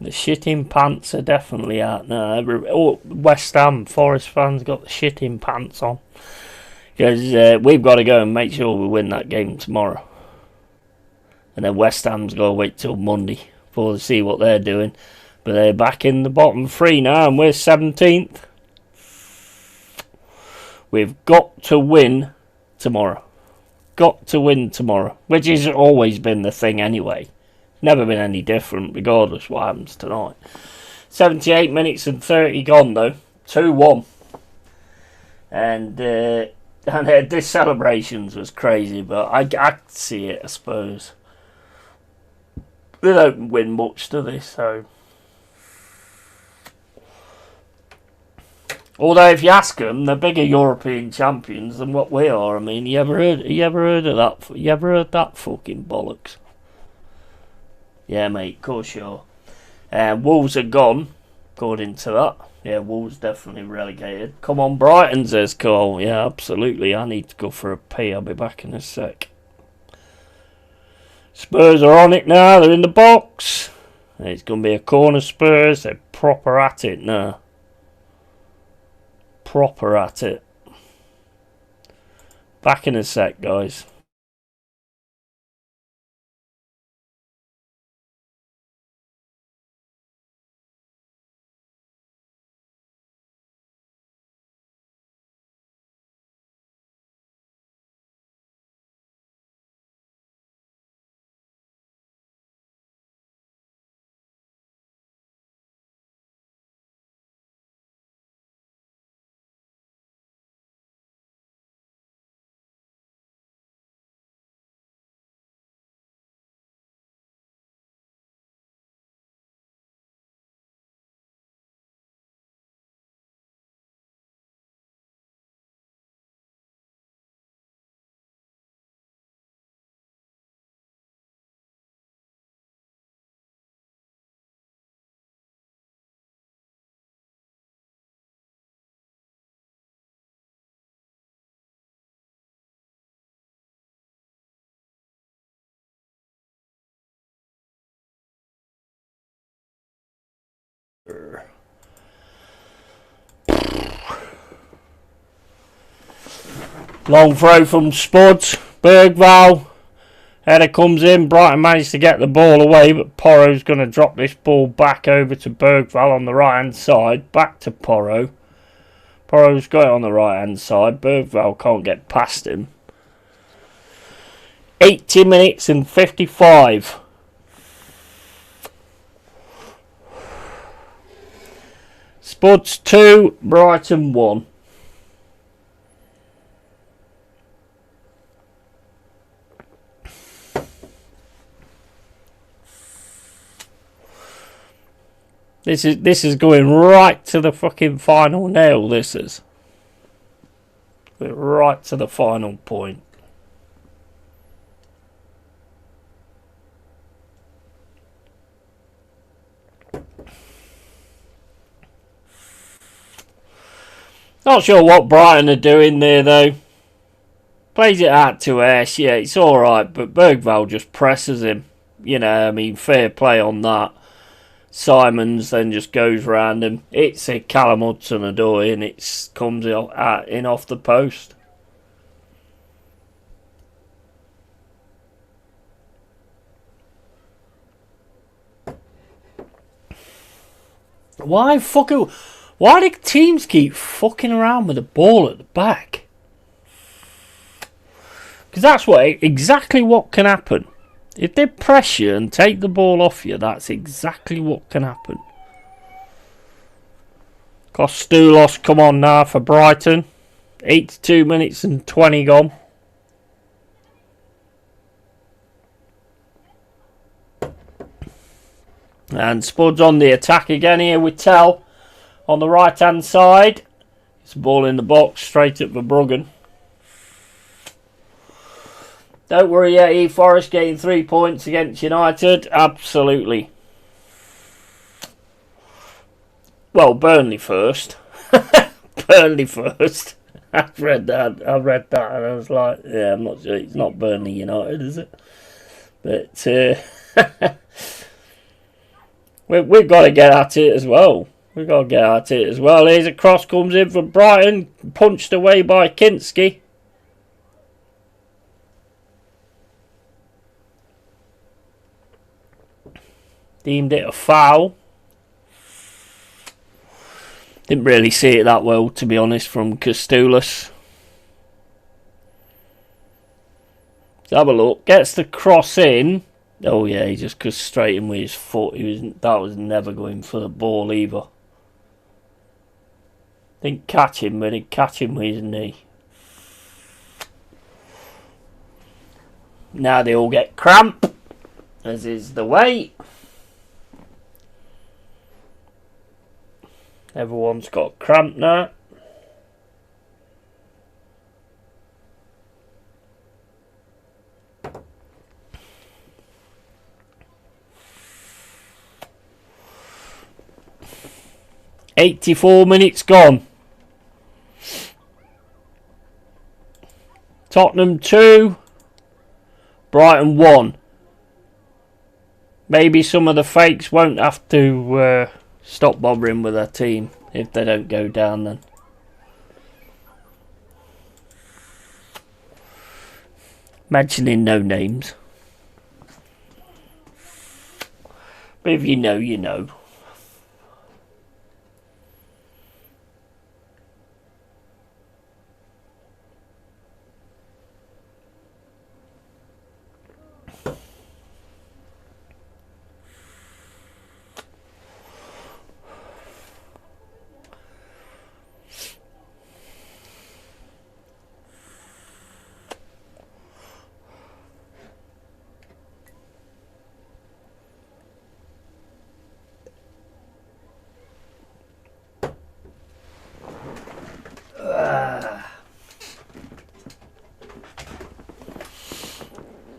The shitting pants are definitely out now. West Ham Forest fans got the shitting pants on. Because we've got to go and make sure we win that game tomorrow. And then West Ham's got to wait till Monday before they see what they're doing. But they're back in the bottom three now and we're 17th. We've got to win tomorrow. Got to win tomorrow. Which has always been the thing anyway. Never been any different regardless what happens tonight. 78 minutes and 30 gone though. 2-1. And this celebrations was crazy, but I could see it, I suppose. They don't win much, do they? So, although if you ask them, they're bigger European champions than what we are. I mean, you ever heard of that? You ever heard that fucking bollocks? Yeah, mate, of course you are. Wolves are gone, according to that. Yeah, Wolves definitely relegated. Come on, Brighton, says Cole. Yeah, absolutely. I need to go for a pee. I'll be back in a sec. Spurs are on it now. They're in the box. It's going to be a corner, Spurs. They're proper at it now. Proper at it. Back in a sec, guys. Long throw from Spuds. Bergvall. Header comes in. Brighton managed to get the ball away, but Porro's going to drop this ball back over to Bergvall on the right hand side. Back to Porro. Porro's got it on the right hand side. Bergvall can't get past him. 80 minutes and 55. Spuds 2, Brighton 1. This is going right to the fucking final nail, this is. Right to the final point. Not sure what Brighton are doing there though. Plays it out to Ash, yeah, it's alright, but Bergvall just presses him. You know, I mean, fair play on that. Simons then just goes round him. It's a Callum Hudson-Odoi and it comes in off the post. Why do teams keep fucking around with the ball at the back? Because that's exactly what can happen. If they press you and take the ball off you, that's exactly what can happen. Kostoulos, come on now for Brighton. 82 minutes and 20 gone. And Spuds on the attack again here with Tell on the right hand side. It's a ball in the box straight at Verbruggen. Don't worry yet, Forest getting 3 points against United. Absolutely. Well, Burnley first. Burnley first. I've read that and I was like, yeah, I'm not sure. It's not Burnley United, is it? But we've got to get at it as well. Here's a cross comes in from Brighton. Punched away by Kinski. Deemed it a foul. Didn't really see it that well, to be honest, from Kostoulos. Let's have a look. Gets the cross in. Oh yeah, he just goes straight in with his foot. That was never going for the ball either. Didn't catch him, but he catch him with his knee. Now they all get cramp, as is the way. Everyone's got cramp now. "84 minutes gone. Tottenham 2, Brighton 1. Maybe some of the fakes won't have to stop bothering with their team if they don't go down then. Mentioning no names. But if you know, you know.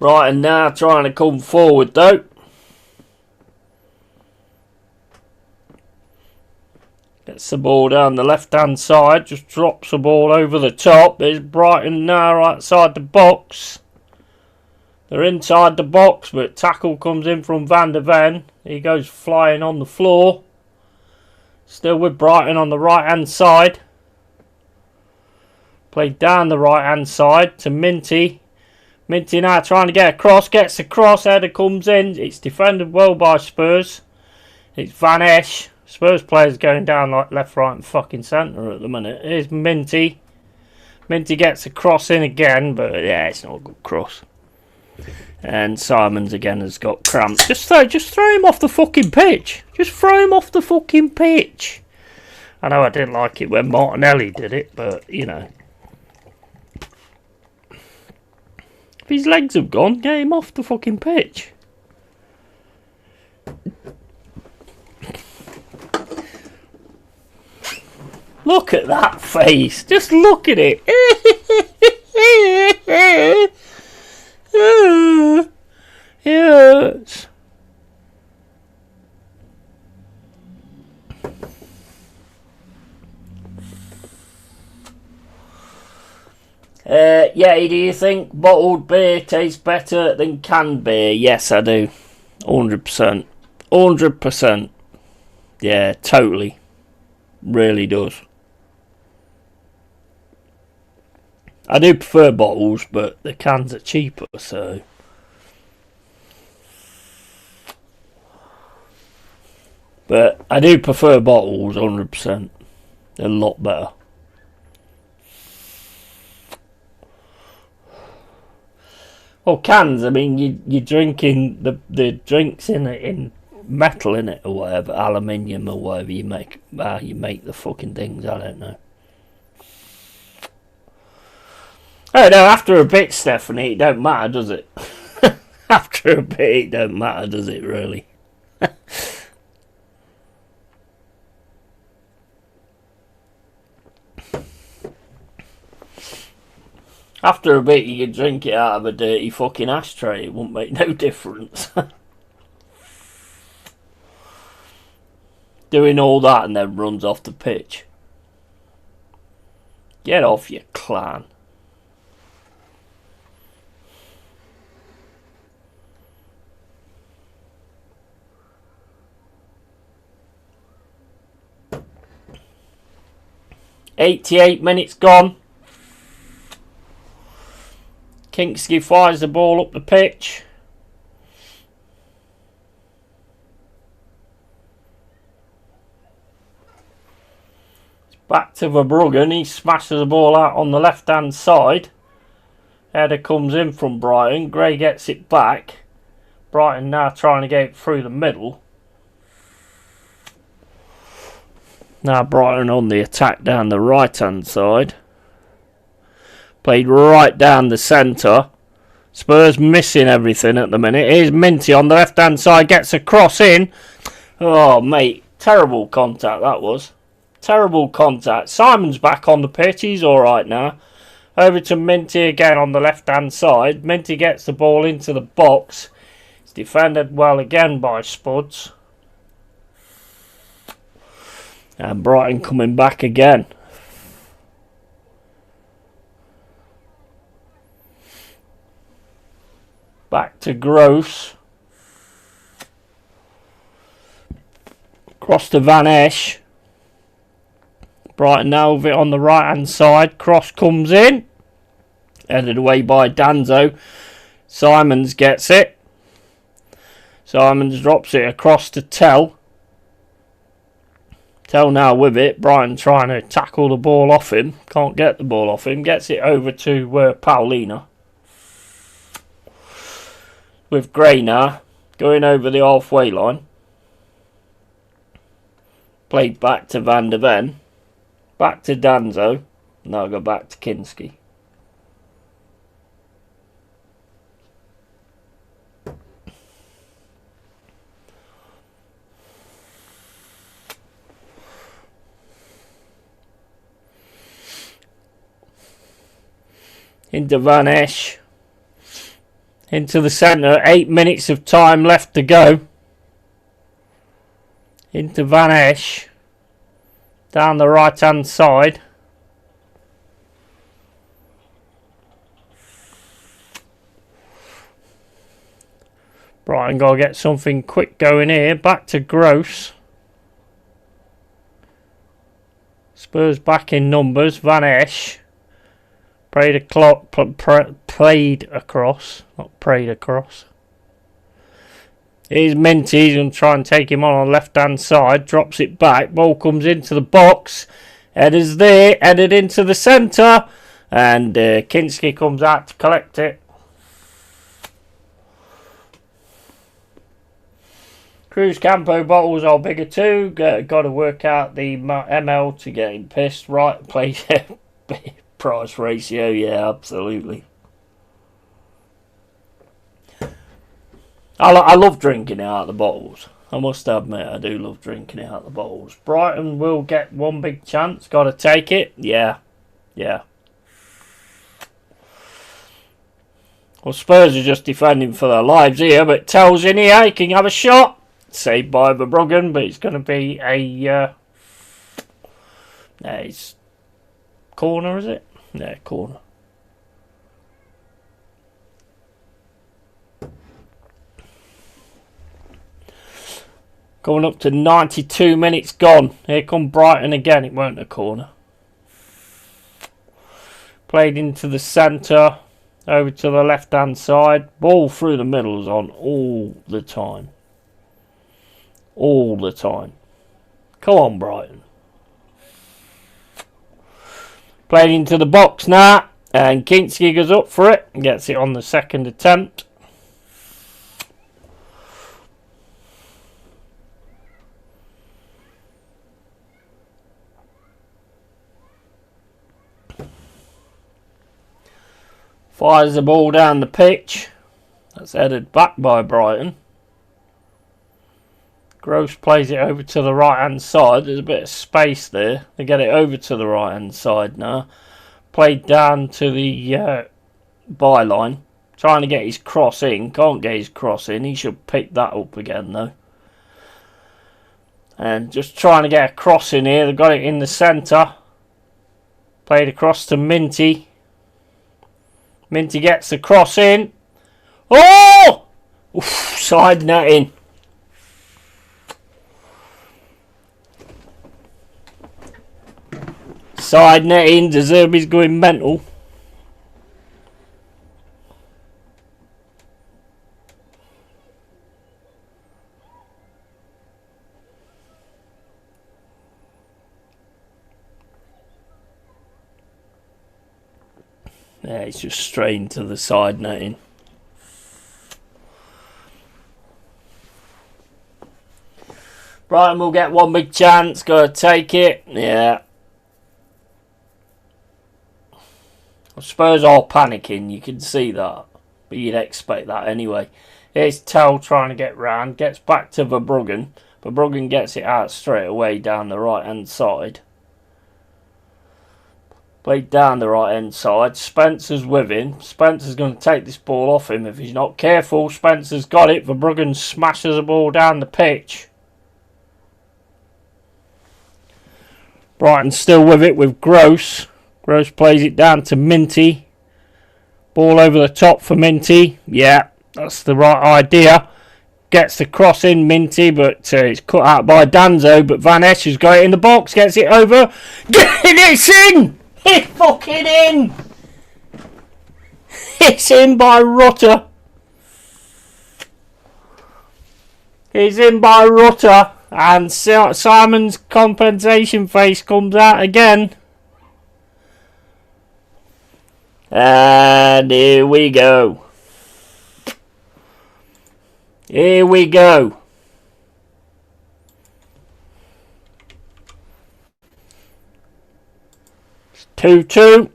Right, and now trying to come forward though. Gets the ball down the left hand side, just drops the ball over the top. There's Brighton now outside the box. They're inside the box, but tackle comes in from Van der Ven. He goes flying on the floor. Still with Brighton on the right hand side. Played down the right hand side to Minty. Minty now trying to get across. Gets across. Header comes in. It's defended well by Spurs. It's Van Esch. Spurs players going down like left, right and fucking centre at the minute. Here's Minty. Minty gets a cross in again, but yeah, it's not a good cross. And Simons again has got cramps. Just throw him off the fucking pitch. Just throw him off the fucking pitch. I know I didn't like it when Martinelli did it, but you know. If his legs have gone, get him off the fucking pitch. Look at that face. Just look at it. Yes. Yeah, do you think bottled beer tastes better than canned beer? Yes, I do. 100%. 100%. Yeah, totally. Really does. I do prefer bottles, but the cans are cheaper, so. But I do prefer bottles, 100%. They're a lot better. Well, cans, I mean, you're drinking the drinks in metal in it or whatever, aluminium or whatever you make the fucking things, I don't know. Oh no, after a bit, Stephanie, it don't matter, does it? After a bit, it don't matter, does it, really? After a bit, you could drink it out of a dirty fucking ashtray. It wouldn't make no difference. Doing all that and then runs off the pitch. Get off, you clan. "88 minutes gone. Kingsley fires the ball up the pitch. It's back to Verbruggen. He smashes the ball out on the left hand side. Header comes in from Brighton. Gray gets it back. Brighton now trying to get it through the middle. Now Brighton on the attack down the right hand side. Played right down the centre. Spurs missing everything at the minute. Here's Minty on the left hand side. Gets a cross in. Oh mate, terrible contact that was. Terrible contact. Simon's back on the pitch. He's alright now. Over to Minty again on the left hand side. Minty gets the ball into the box. It's defended well again by Spuds. And Brighton coming back again. Back to Gross. Cross to Van Esch. Brighton now with it on the right hand side. Cross comes in. Headed away by Danzo. Simons gets it. Simons drops it across to Tell. Tell now with it. Brighton trying to tackle the ball off him. Can't get the ball off him. Gets it over to Paulina. With Gray now going over the halfway line. Played back to Van der Ven. Back to Danzo. Now go back to Kinski. Into Van Esch. Into the centre. 8 minutes of time left to go. Into Van Esch. Down the right hand side. Brighton got to get something quick going here. Back to Gross. Spurs back in numbers. Van Esch played across, not prayed across. Here's Minty. He's going to try and take him on the left-hand side. Drops it back. Ball comes into the box. Header's there. Headed into the centre. And Kinski comes out to collect it. Cruz Campo bottles are bigger too. Got to work out the ML to get him pissed. Right, play price ratio. Yeah, absolutely. I love drinking it out of the bottles. I must admit, I do love drinking it out of the bottles. Brighton will get one big chance. Got to take it. Yeah. Well, Spurs are just defending for their lives here, but Tell's in here. He can have a shot. Saved by Verbruggen, but it's going to be a... it's corner, is it? Yeah, corner. Going up to 92 minutes gone. Here come Brighton again. It weren't a corner. Played into the centre. Over to the left hand side. Ball through the middle is on all the time. All the time. Come on, Brighton. Played into the box now. And Kinski goes up for it. And gets it on the second attempt. Fires the ball down the pitch. That's headed back by Brighton. Gross plays it over to the right hand side. There's a bit of space there. They get it over to the right hand side now. Played down to the byline. Trying to get his cross in. Can't get his cross in. He should pick that up again though. And just trying to get a cross in here. They've got it in the centre. Played across to Minty. Minty gets the cross in. Oh! Oof, side netting. Side netting. De Zerbi's going mental. Yeah, he's just straight into the side netting. Brighton will get one big chance. Got to take it. Yeah. Spurs are panicking. You can see that. But you'd expect that anyway. Here's Tell trying to get round. Gets back to Verbruggen. Verbruggen gets it out straight away down the right hand side. Played down the right hand side. Spencer's with him. Spencer's going to take this ball off him if he's not careful. Spencer's got it. Verbruggen smashes the ball down the pitch. Brighton still with it with Gross. Gross plays it down to Minty. Ball over the top for Minty. Yeah, that's the right idea. Gets the cross in Minty, but it's cut out by Danzo. But Van Esch has got it in the box. Gets it over. It's in! It's fucking in! It's in by Rutter. It's in by Rutter. And Simon's compensation face comes out again. And here we go. Here we go. It's 2-2.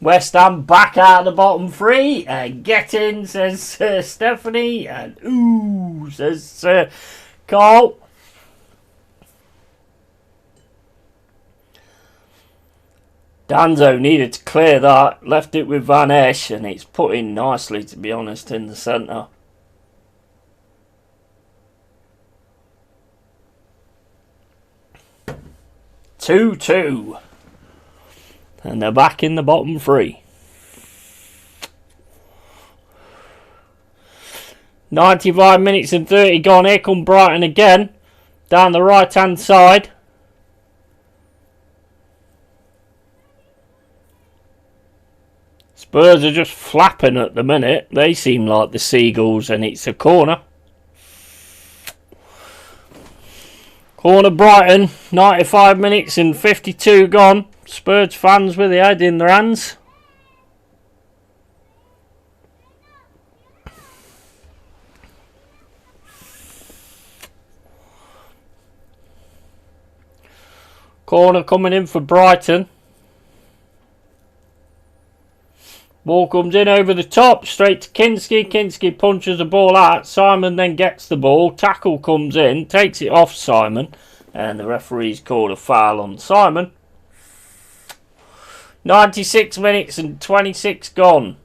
West Ham back out of the bottom three. Get in, says Stephanie. And ooh, says Carl. Danzo needed to clear that. Left it with Van Esch. And it's put in nicely, to be honest, in the centre. Two. And they're back in the bottom three. 95 minutes and 30 gone. Here come Brighton again. Down the right hand side. Spurs are just flapping at the minute. They seem like the seagulls, and it's a corner. Corner Brighton. 95 minutes and 52 gone. Spurs fans with the head in their hands. Corner coming in for Brighton. Ball comes in over the top, straight to Kinski. Kinski punches the ball out. Simon then gets the ball. Tackle comes in, takes it off Simon. And the referee's called a foul on Simon. 96 minutes and 26 gone.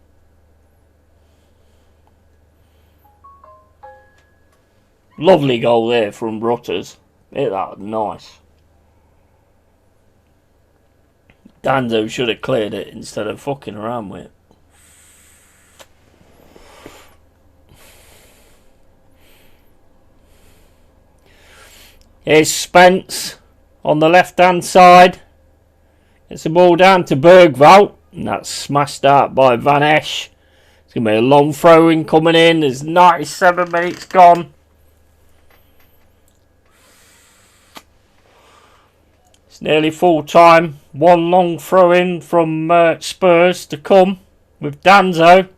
Lovely goal there from Rutters. That was nice. Danzo should have cleared it instead of fucking around with it. Here's Spence on the left hand side. Gets the ball down to Bergvall. And that's smashed out by Van Esch. It's going to be a long throw in coming in. There's 97 minutes gone. It's nearly full time. One long throw in from Spurs to come with Danzo.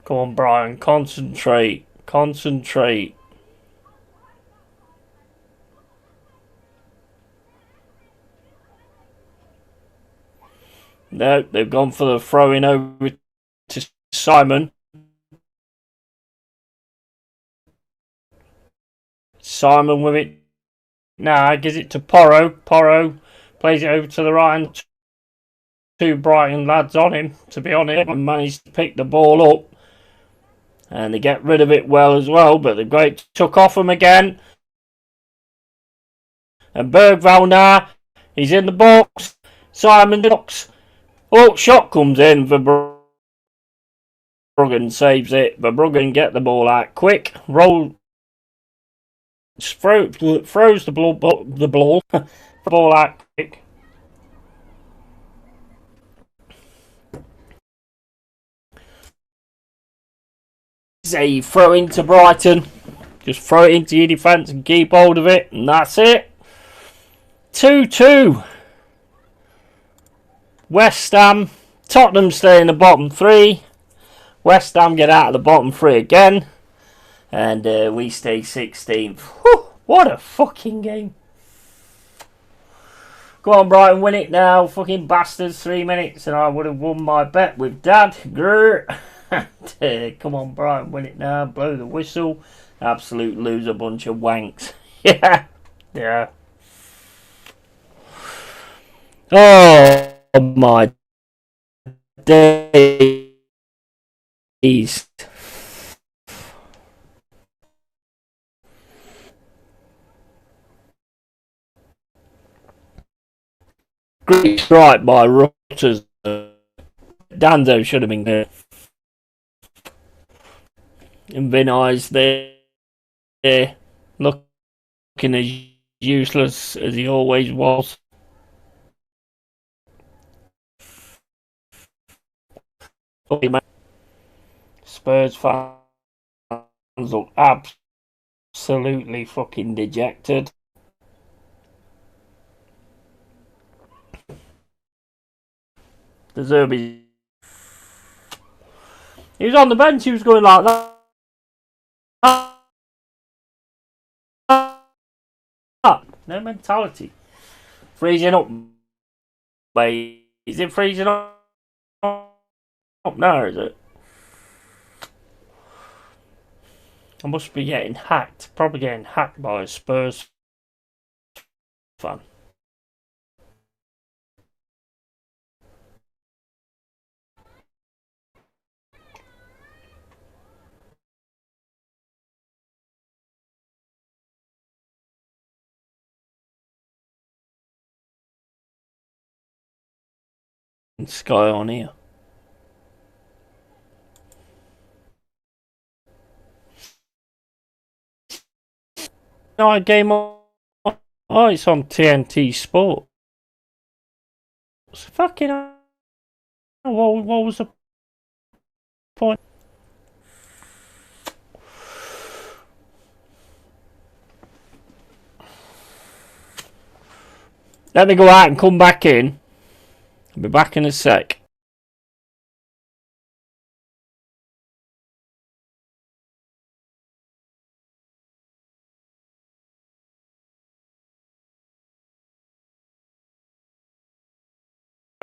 Come on, Brian. Concentrate. Concentrate. No, they've gone for the throw-in over to Simon. Simon with it. Now gives it to Porro. Porro plays it over to the right hand. Two Brighton lads on him, to be honest, and managed to pick the ball up. And they get rid of it well as well, but the great took off him again. And Bergvall now, he's in the box. Simon ducks. Oh, shot comes in for Bruggen, saves it. But Bruggen get the ball out quick. Roll. Throws the ball out quick. A throw into Brighton. Just throw it into your defence and keep hold of it, and that's it. 2-2. West Ham. Tottenham stay in the bottom three. West Ham get out of the bottom three again. And we stay 16th. Whew, what a fucking game. Go on, Brighton, win it now. Fucking bastards, 3 minutes and I would have won my bet with Dad. Grr. Come on, Brighton, win it now. Blow the whistle. Absolute loser bunch of wanks. Yeah. Yeah. Oh my days. Great strike by Rutters. Danzo should have been good. And Vinay's there, looking as useless as he always was. Spurs fans look absolutely fucking dejected. De Zerbi. He was on the bench, he was going like that. No mentality. Freezing up, mate. Is it freezing up now, is it? I must be getting hacked. Probably getting hacked by a Spurs fan. Sky on here. night game on. Oh, it's on TNT Sport. Fucking hell. What was the point? Let me go out and come back in. I'll be back in a sec.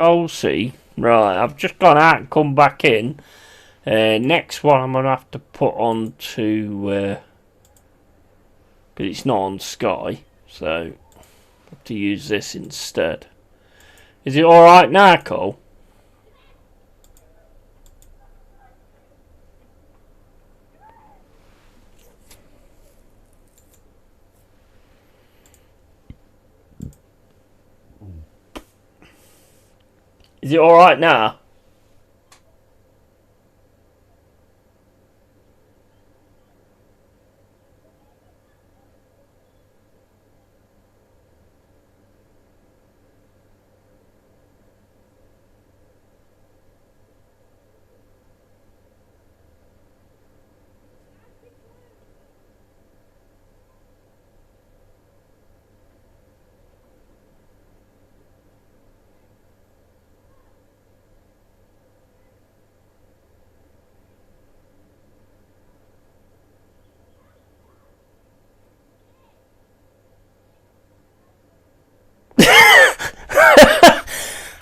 Oh, see. Right, I've just gone out and come back in. Next one I'm going to have to put on to... because it's not on Sky. So, I have to use this instead. Is it alright now, Cole? Is it alright now?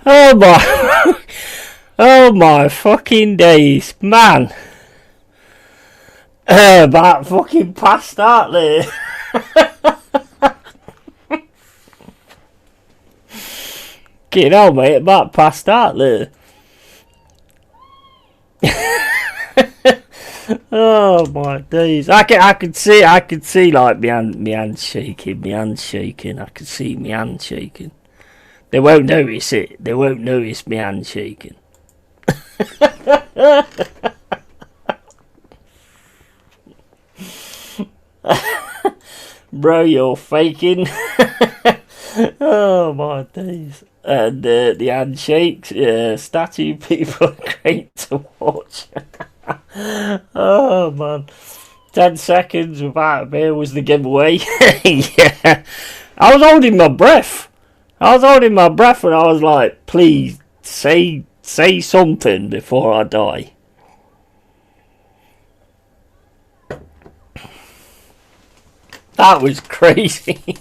Oh my... oh my fucking days. Man. About fucking passed out there. Get on, mate. About passed out there. Oh my days! I could see like my hand shaking. I could see my hand shaking. They won't notice it. They won't notice my hand shaking. Bro, you're faking. Oh my days! And the handshakes, statue people are great to watch. Oh man, 10 seconds without a beer was the giveaway. Yeah, I was holding my breath. I was holding my breath and I was like, please say something before I die. That was crazy.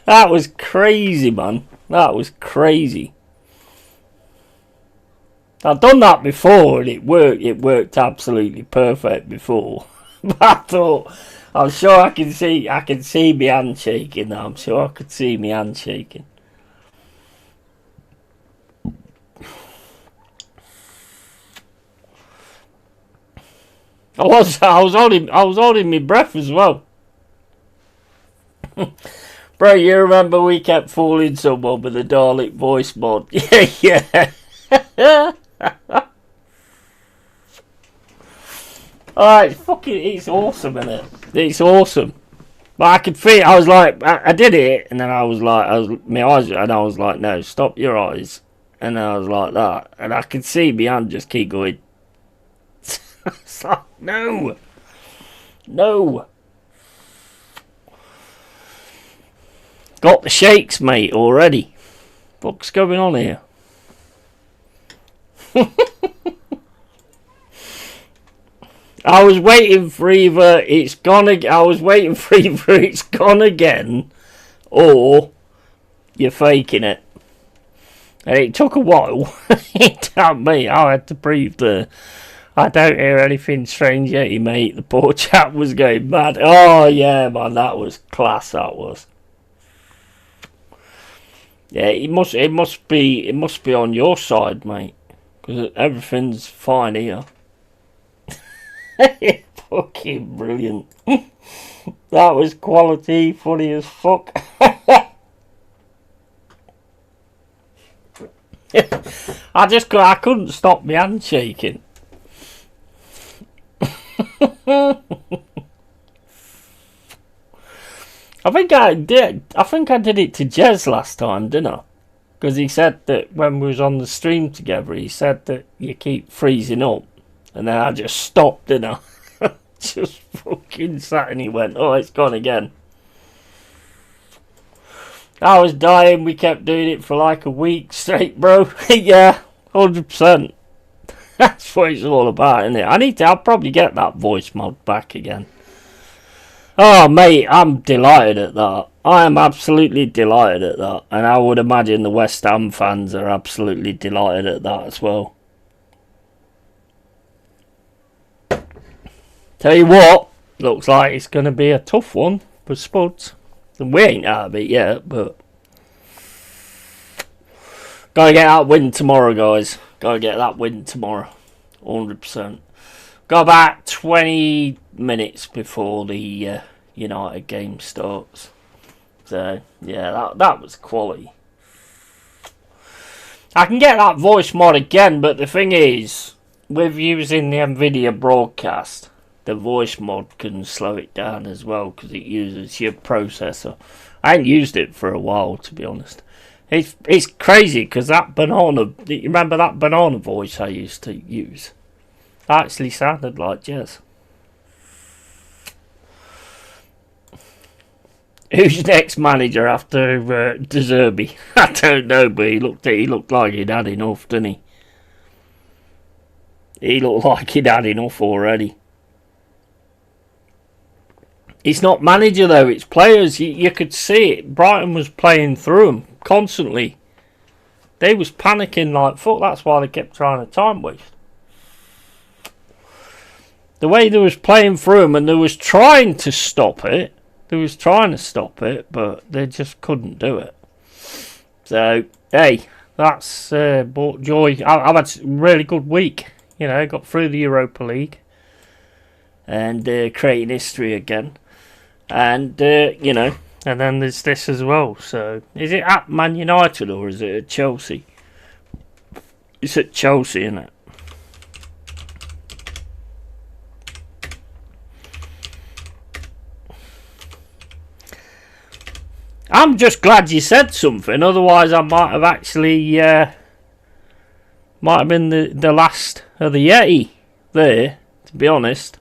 That was crazy, man. That was crazy. I've done that before and it worked. It worked absolutely perfect before. But I thought, I'm sure I can see my hand shaking now. I'm sure I could see my hand shaking. I was holding my breath as well. Bro, you remember we kept fooling someone with the Dalek voice mod? Yeah. Alright, it's awesome, isn't it? It's awesome. But I could feel, I was like, I did it, and then my eyes, and I was like, no, stop your eyes. And then I was like that, and I could see my hand just keep going. It's like, no. Got the shakes, mate, already. What's going on here? I was waiting for either it's gone again, or you're faking it. And it took a while. Damn me, I had to breathe there. I don't hear anything strange yet, mate. The poor chap was going mad. Oh yeah, man, that was class. That was. Yeah, it must be on your side, mate, because everything's fine here. Fucking brilliant. That was quality, funny as fuck. I couldn't stop my hand shaking. I think I did. I think I did it to Jez last time, didn't I? Because he said that when we was on the stream together, he said that you keep freezing up, and then I just stopped, didn't I? Just fucking sat and he went, oh, it's gone again. I was dying. We kept doing it for like a week straight, bro. Yeah, 100%. That's what it's all about, isn't it? I'll probably get that voice mod back again. Oh, mate, I'm delighted at that. I am absolutely delighted at that. And I would imagine the West Ham fans are absolutely delighted at that as well. Tell you what, looks like it's going to be a tough one for Spurs. And we ain't out of it yet, but gotta get that win tomorrow, guys. Gotta get that win tomorrow. 100%. Got about 20 minutes before the United game starts. So, yeah, that was quality. I can get that voice mod again, but the thing is, with using the NVIDIA broadcast, the voice mod can slow it down as well because it uses your processor. I ain't used it for a while, to be honest. It's crazy because that banana. You remember that banana voice I used to use? That actually sounded like Jez. Who's next manager after De Zerbi? I don't know, but he looked like he'd had enough, didn't he? He looked like he'd had enough already. It's not manager though, it's players. You could see it. Brighton was playing through them constantly. They was panicking like fuck. That's why they kept trying to time waste. The way they was playing through them, and they was trying to stop it. But they just couldn't do it. So hey, that's brought joy. I've had a really good week. You know, got through the Europa League and creating history again. And, and then there's this as well. So, is it at Man United or is it at Chelsea? It's at Chelsea, isn't it? I'm just glad you said something. Otherwise, I might have actually, might have been the last of the Yeti there, to be honest.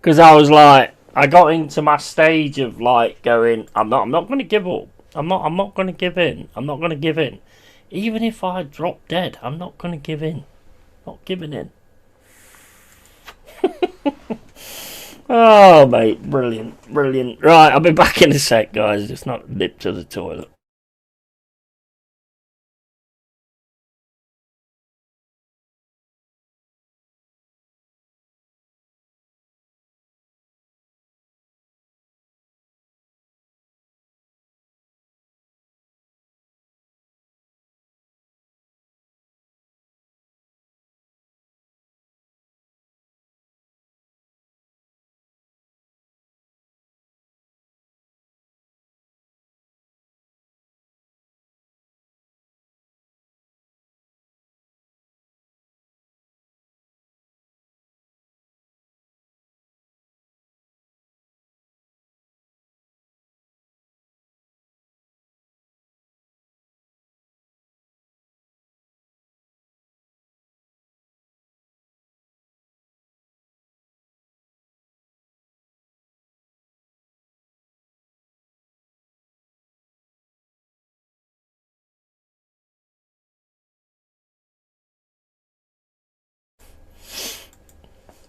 Because I was like, I got into my stage of like going, I'm not going to give up. I'm not going to give in. I'm not going to give in. Even if I drop dead, I'm not going to give in. Not giving in. Oh, mate, brilliant. Right, I'll be back in a sec, guys. Just not nip to the toilet.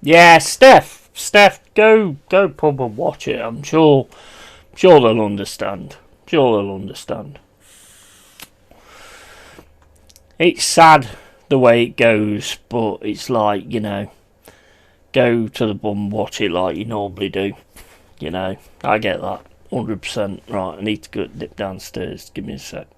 Yeah, Steph, go pub and watch it. I'm sure they'll understand. It's sad the way it goes, but it's like, go to the bum, watch it like you normally do. I get that. 100%. Right, I need to go dip downstairs. Give me a sec.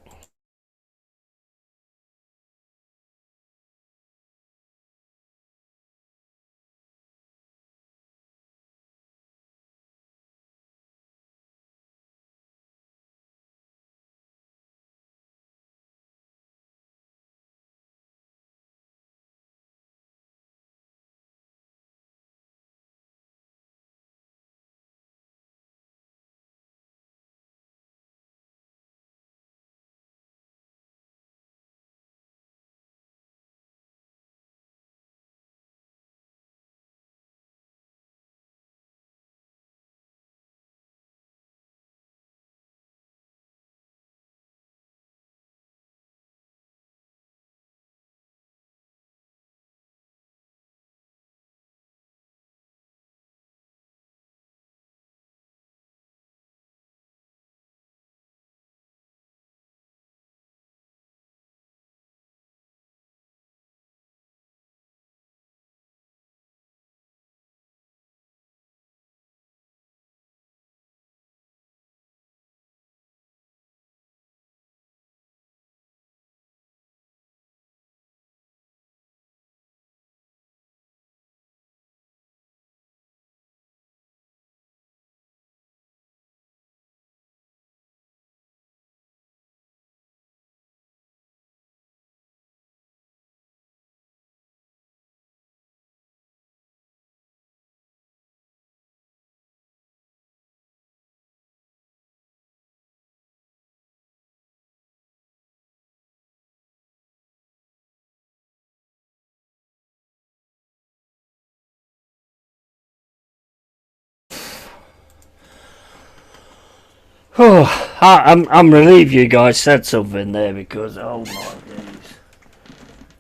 Oh, I'm relieved you guys said something there because oh my days.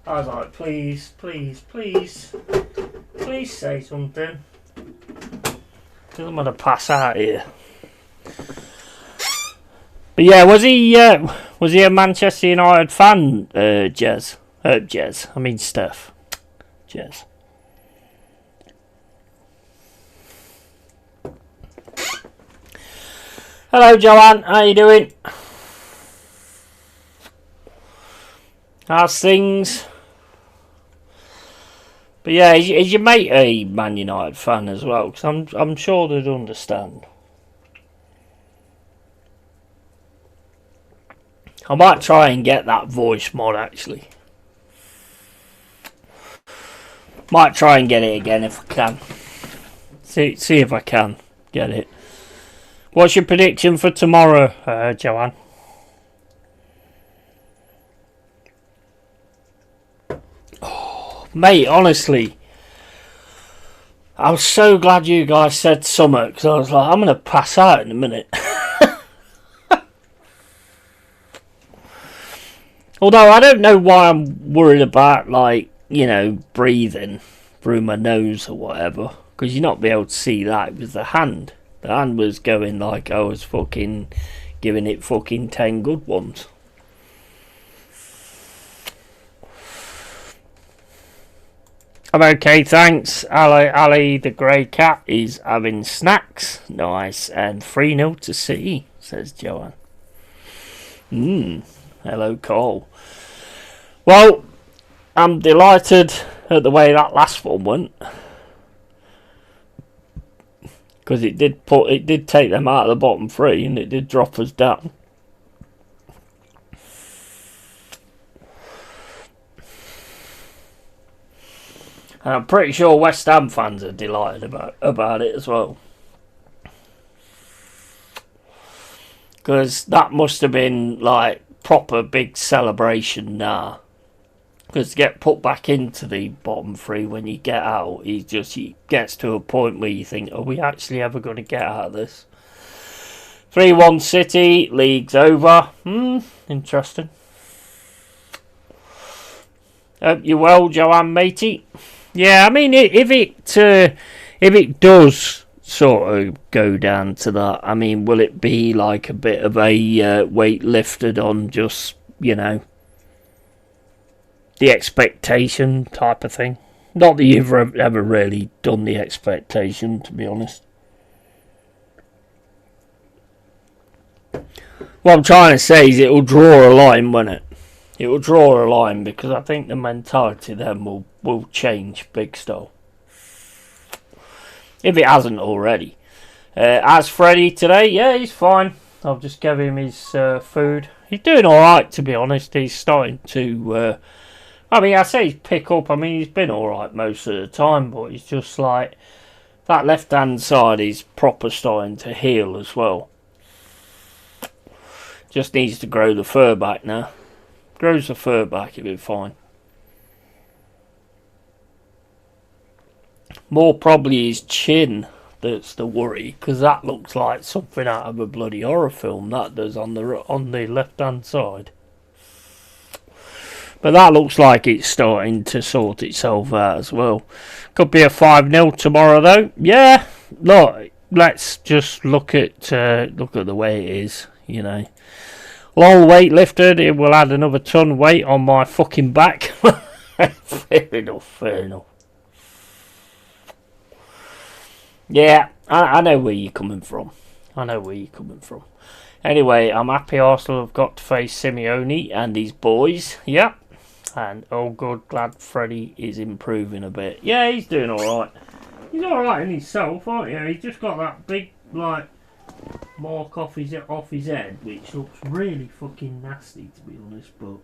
I was like, please, please, please, please say something. Because I'm gonna pass out here. But yeah, was he a Manchester United fan, Jez? Jez. I mean Steph. Jez. Hello, Joanne. How you doing? How's things? But yeah, is your mate a Man United fan as well? Because I'm sure they'd understand. I might try and get that voice mod actually. Might try and get it again if I can. See if I can get it. What's your prediction for tomorrow, Joanne? Oh, mate, honestly, I was so glad you guys said summer because I was like, I'm going to pass out in a minute. Although I don't know why I'm worried about, like, you know, breathing through my nose or whatever. Because you're not be able to see that. It was the hand. The hand was going like I was fucking giving it fucking 10 good ones. I'm okay, thanks. Ali the grey cat is having snacks. Nice. And 3-0 to City, says Joanne. Hello, Cole. Well, I'm delighted at the way that last one went. Because it did take them out of the bottom three and it did drop us down. And I'm pretty sure West Ham fans are delighted about it as well. Because that must have been like proper big celebration now. Because to get put back into the bottom three when you get out, he gets to a point where you think, are we actually ever going to get out of this? 3-1 City, league's over. Interesting. Hope you're well, Joanne matey. Yeah, I mean, if it does sort of go down to that, I mean, will it be like a bit of a weight lifted on just, you know, the expectation type of thing? Not that you've ever really done the expectation, to be honest. What I'm trying to say is it will draw a line, won't it? It will draw a line because I think the mentality then will change big style. If it hasn't already. As Freddie today, yeah, he's fine. I've just gave him his food. He's doing alright, to be honest. He's starting to... I mean, I say he's pick up. I mean, he's been alright most of the time, but he's just like... That left-hand side is proper starting to heal as well. Just needs to grow the fur back now. Grows the fur back, it'll be fine. More probably his chin that's the worry, because that looks like something out of a bloody horror film, that does, on the left-hand side. But that looks like it's starting to sort itself out as well. Could be a 5-0 tomorrow, though. Yeah, look, let's just look at the way it is, you know. Long weight lifted, it will add another ton weight on my fucking back. Fair enough. Yeah, I know where you're coming from. Anyway, I'm happy Arsenal have got to face Simeone and his boys. Yep. And oh good, glad Freddie is improving a bit. Yeah, he's doing alright. He's alright in himself, aren't you? He's just got that big, like, mark off his head, which looks really fucking nasty, to be honest, but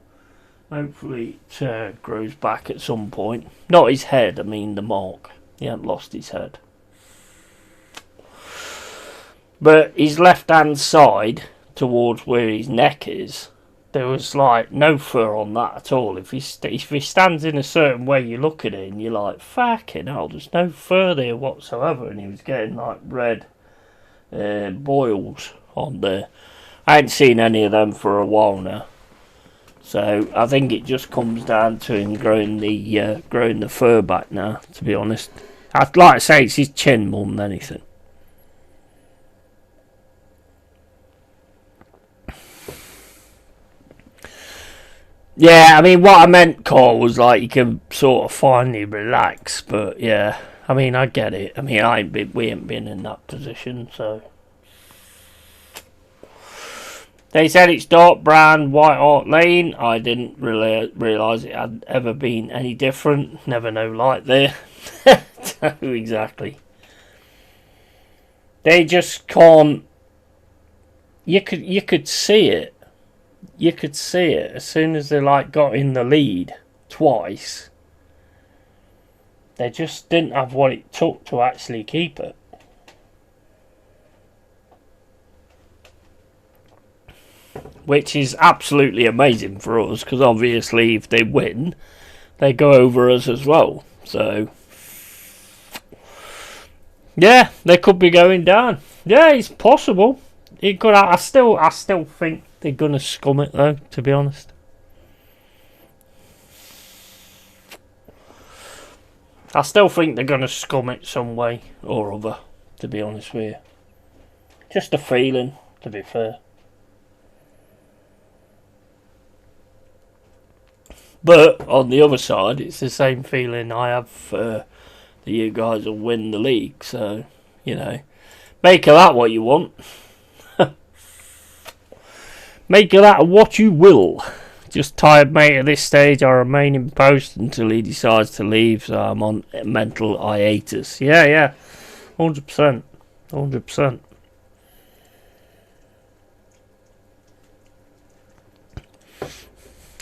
hopefully it grows back at some point. Not his head, I mean the mark. He hasn't lost his head. But his left-hand side, towards where his neck is, there was like no fur on that at all. If he stands in a certain way, you look at it and you're like, fucking hell, there's no fur there whatsoever. And he was getting like red boils on there. I ain't seen any of them for a while now. So I think it just comes down to him growing the fur back now, to be honest. I'd like to say it's his chin more than anything. Yeah, I mean, what I meant, Cole, was like you can sort of finally relax, but yeah, I mean, I get it. I mean, we ain't been in that position, so. They said it's dark brown, White Hart Lane. I didn't really realise it had ever been any different. Never no light there. Exactly. They just can't. You could see it. You could see it as soon as they got in the lead twice. They just didn't have what it took to actually keep it. Which is absolutely amazing for us, because obviously if they win, they go over us as well. So, yeah, they could be going down. Yeah, it's possible. It could. I still think they're gonna scum it though. To be honest, I still think they're gonna scum it some way or other. To be honest with you, just a feeling. To be fair. But on the other side, it's the same feeling I have that you guys will win the league. So, make of that what you want. Make of that what you will. Just tired, mate, at this stage. I remain in post until he decides to leave. So I'm on mental hiatus. Yeah. 100%. 100%.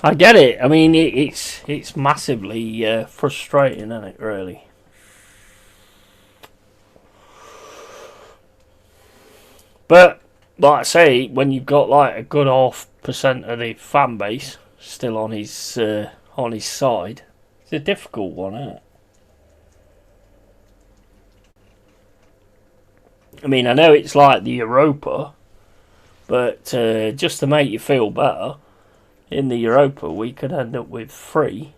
I get it. I mean, it's massively frustrating, isn't it? Really. But like I say, when you've got a good 0.5% of the fan base still on his side, it's a difficult one, isn't it? I mean, I know it's like the Europa, but just to make you feel better. In the Europa, we could end up with 3.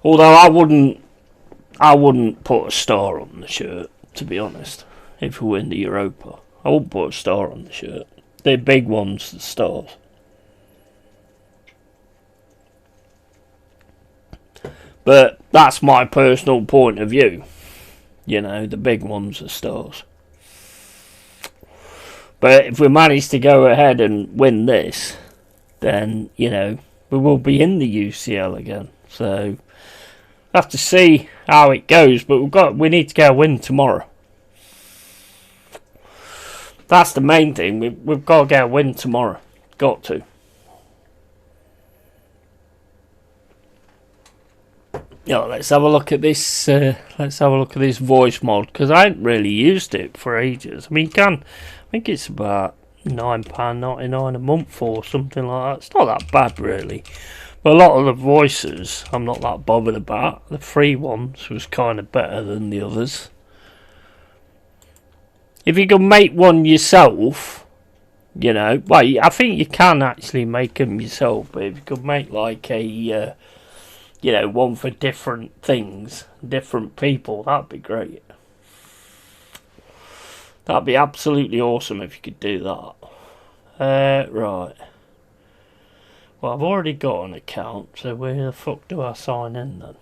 Although I wouldn't put a star on the shirt, to be honest. If we win the Europa, I wouldn't put a star on the shirt. They're big ones, the stars. But that's my personal point of view. The big ones are stars. But if we manage to go ahead and win this, then, we will be in the UCL again. So, we'll have to see how it goes. But we need to get a win tomorrow. That's the main thing. We've got to get a win tomorrow. Got to. Let's have a look at this. Let's have a look at this voice mod, because I haven't really used it for ages. I mean, you can. I think it's about £9.99 a month or something like that. It's not that bad, really. But a lot of the voices I'm not that bothered about. The free ones was kind of better than the others. If you can make one yourself, I think you can actually make them yourself. But if you could make a, one for different things, different people, that'd be great. That'd be absolutely awesome if you could do that. Right. Well, I've already got an account, so where the fuck do I sign in then?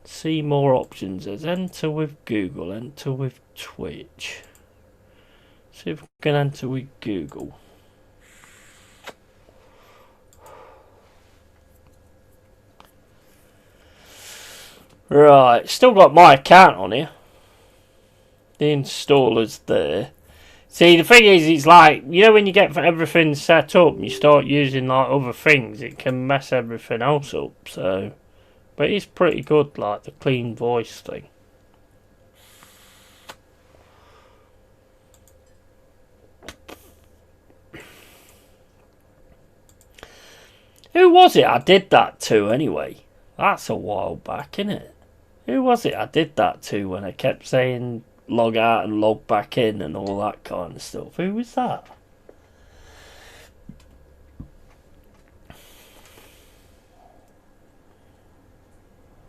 See more options. There's enter with Google, enter with Twitch. See if we can enter with Google. Right, still got my account on here. The installer's there. See, the thing is, it's when you get everything set up and you start using other things, it can mess everything else up. So, but it's pretty good, the clean voice thing. Who was it I did that to anyway? That's a while back, innit? Who was it I did that to when I kept saying log out and log back in and all that kind of stuff? Who was that?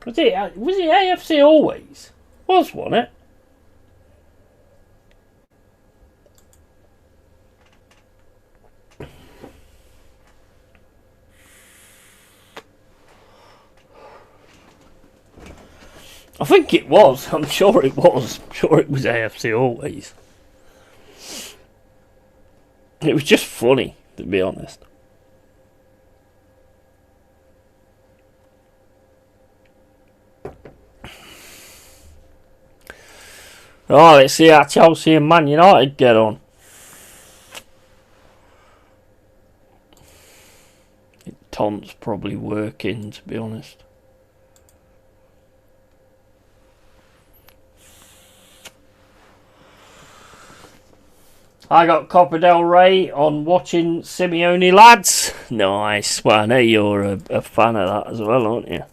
Was it AFC always? Wasn't it? I think it was. I'm sure it was. I'm sure it was AFC always. It was just funny, to be honest. Right, let's see how Chelsea and Man United get on. Tont's probably working, to be honest. I got Copa del Rey on watching Simeone, lads. Nice. Well, I know you're a fan of that as well, aren't you?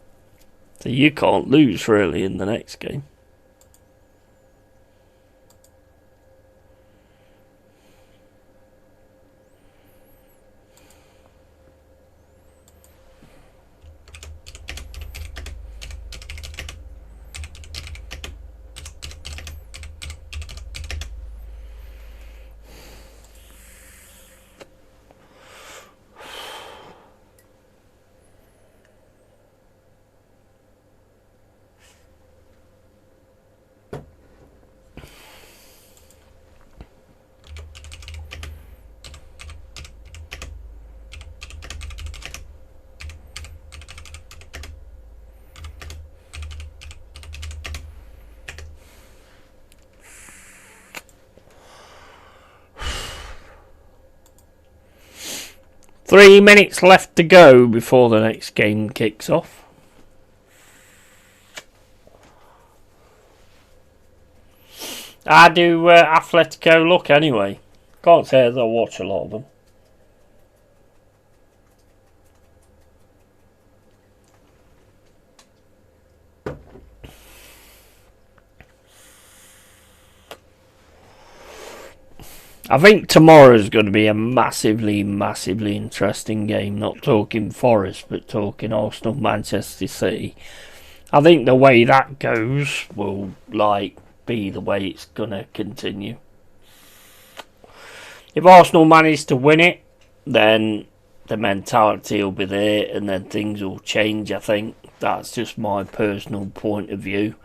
So you can't lose, really, in the next game. Three minutes left to go before the next game kicks off. I do Atletico look anyway. Can't say as I watch a lot of them. I think tomorrow's going to be a massively, massively interesting game. Not talking Forest, but talking Arsenal, Manchester City. I think the way that goes will be the way it's going to continue. If Arsenal manage to win it, then the mentality will be there, and then things will change. I think that's just my personal point of view,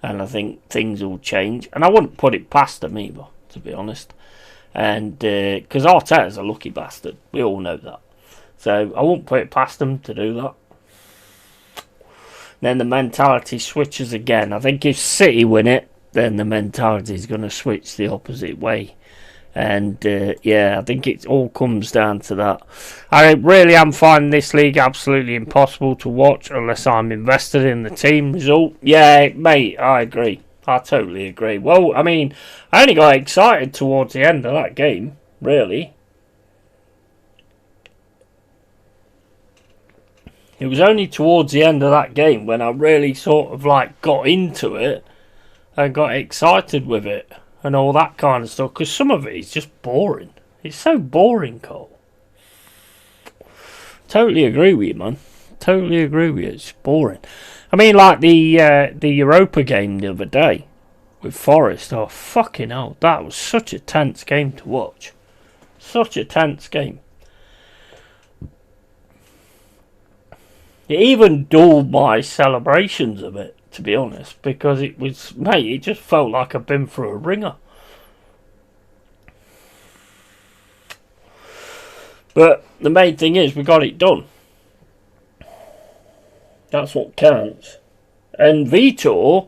and I think things will change. And I wouldn't put it past them either, to be honest. And because Arteta's a lucky bastard, we all know that. So I won't put it past them to do that. Then the mentality switches again. I think if City win it, then the mentality is going to switch the opposite way. And I think it all comes down to that. I really am finding this league absolutely impossible to watch unless I'm invested in the team result. Yeah, mate, I agree. I totally agree. Well, I mean, I only got excited towards the end of that game, really. It was only towards the end of that game when I really sort of got into it and got excited with it and all that kind of stuff. Because some of it is just boring. It's so boring, Cole. Totally agree with you, man. Totally agree with you. It's boring. I mean, the Europa game the other day with Forest. Oh, fucking hell. That was such a tense game to watch. Such a tense game. It even dulled my celebrations of it, to be honest. Because it was, mate, it just felt like I'd been through a ringer. But the main thing is, we got it done. That's what counts. And Vitor,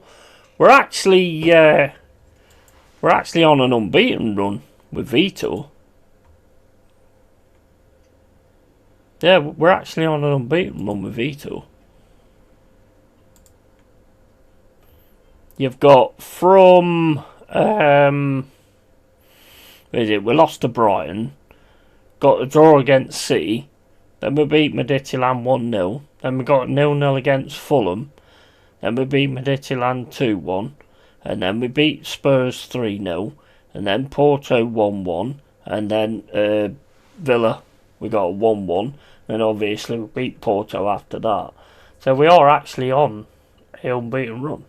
we're actually on an unbeaten run with Vitor. Yeah, we're actually on an unbeaten run with Vitor. You've got from where is it? We lost to Brighton. Got a draw against City. Then we beat Midtjylland 1-0. Then we got a 0-0 against Fulham. then we beat Midtjylland 2-1, and then we beat Spurs 3-0, and then Porto 1-1, and then Villa, we got a 1-1, and obviously we beat Porto after that. So we are actually on an unbeaten run.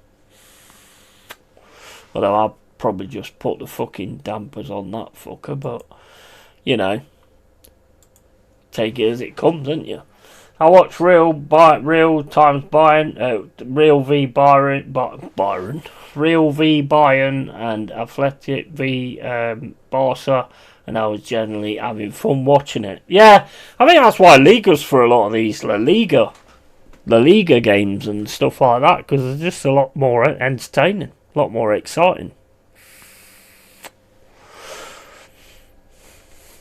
Although I'll probably just put the fucking dampers on that fucker, but, you know, take it as it comes, don't you? I watched Real times Bayern, Real v Byron, Real v Bayern, and Athletic v Barca, and I was generally having fun watching it. Yeah, I think that's why Liga's for a lot of these La Liga games and stuff like that, because they're just a lot more entertaining, a lot more exciting.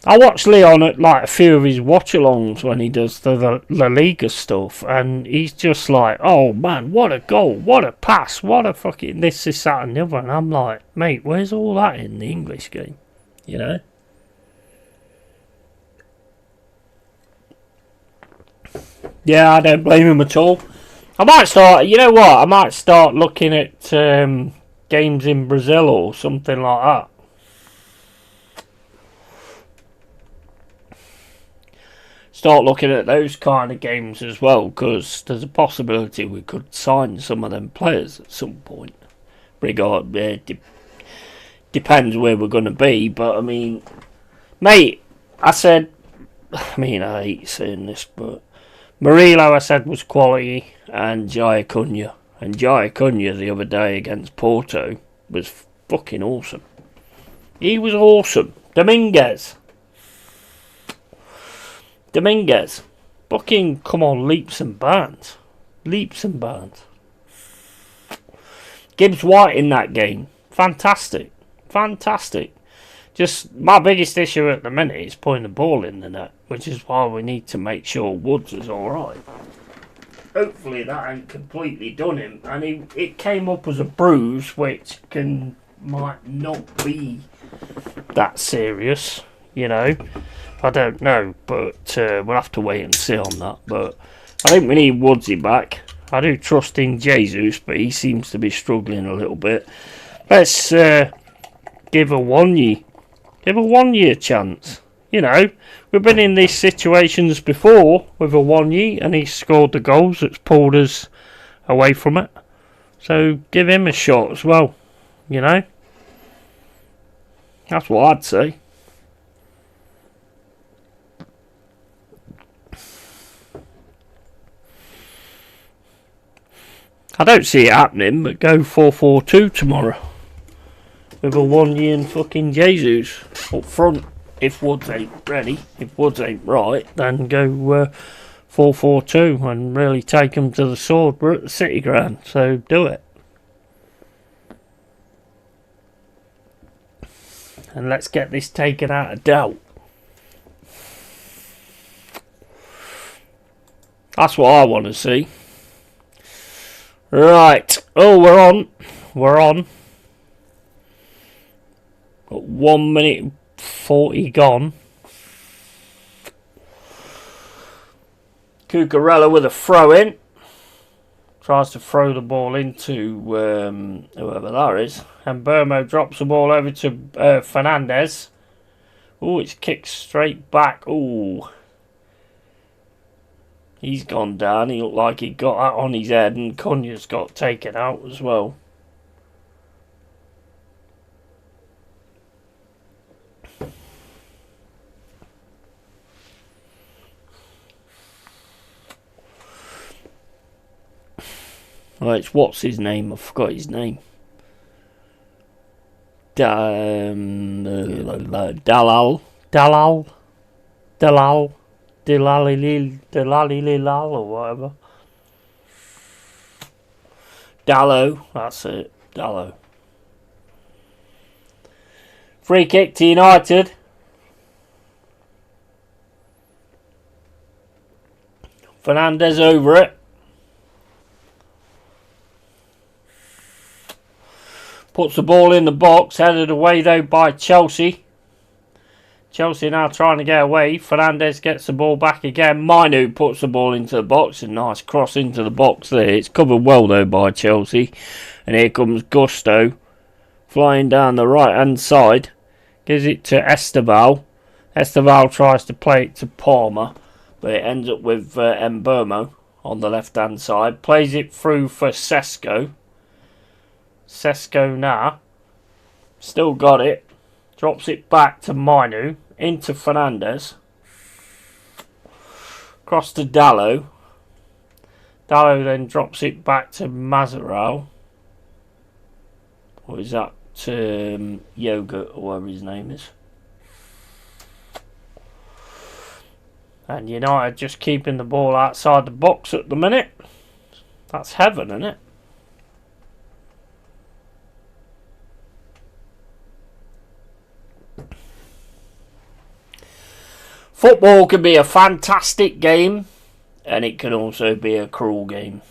I watch Leon at like a few of his watch-alongs when he does the La Liga stuff, and he's just like, oh man, what a goal, what a pass, what a fucking this, that and the other, and I'm like, mate, where's all that in the English game, you know? Yeah, I don't blame him at all. I might start, you know what, I might start looking at games in Brazil or something like that. Start looking at those kind of games as well, because there's a possibility we could sign some of them players at some point. Depends where we're going to be, but I mean, mate, I hate saying this, but Murillo I said was quality, and Jaya Cunha the other day against Porto was fucking awesome. He was awesome. Dominguez, fucking come on, leaps and bounds. Gibbs White in that game, fantastic. Just my biggest issue at the minute is putting the ball in the net, which is why we need to make sure Woods is alright. Hopefully that ain't completely done him, and it came up as a bruise, which might not be that serious, you know. I don't know, but we'll have to wait and see on that. But I think we need Woodsy back. I do trust in Jesus, but he seems to be struggling a little bit. Let's give a 1 year chance. You know, we've been in these situations before with a 1 year, and he scored the goals that's pulled us away from it. So give him a shot as well. You know, that's what I'd say. I don't see it happening, but go 4-4-2 tomorrow. With a 1 year and fucking Jesus up front. If Woods ain't ready, if Woods ain't right, then go 4-4-2 and really take them to the sword. We're at the City Ground, so do it. And let's get this taken out of doubt. That's what I want to see. Right. Oh, we're on. Got 1 minute 40 gone. Cucurella with a throw in. Tries to throw the ball into whoever that is. And Burmo drops the ball over to Fernandez. Oh, it's kicked straight back. Oh. He's gone down. He looked like he got that on his head, and Cunha's got taken out as well. Well, it's what's his name? I forgot his name. Dalal. Delalilal or whatever. Dallo, that's it. Dallo. Free kick to United. Fernandez over it. Puts the ball in the box, headed away though by Chelsea. Chelsea now trying to get away. Fernandes gets the ball back again. Minu puts the ball into the box. A nice cross into the box there. It's covered well though by Chelsea. And here comes Gusto flying down the right hand side. Gives it to Esteval. Esteval tries to play it to Palmer. But it ends up with Mbeumo on the left hand side. Plays it through for Sesko. Sesko now. Still got it. Drops it back to Minu. Into Fernandes. Across to Dalot. Dalot then drops it back to Mazaral. Or is that Yogurt or whatever his name is. And United just keeping the ball outside the box at the minute. That's heaven, isn't it? Football can be a fantastic game, and it can also be a cruel game.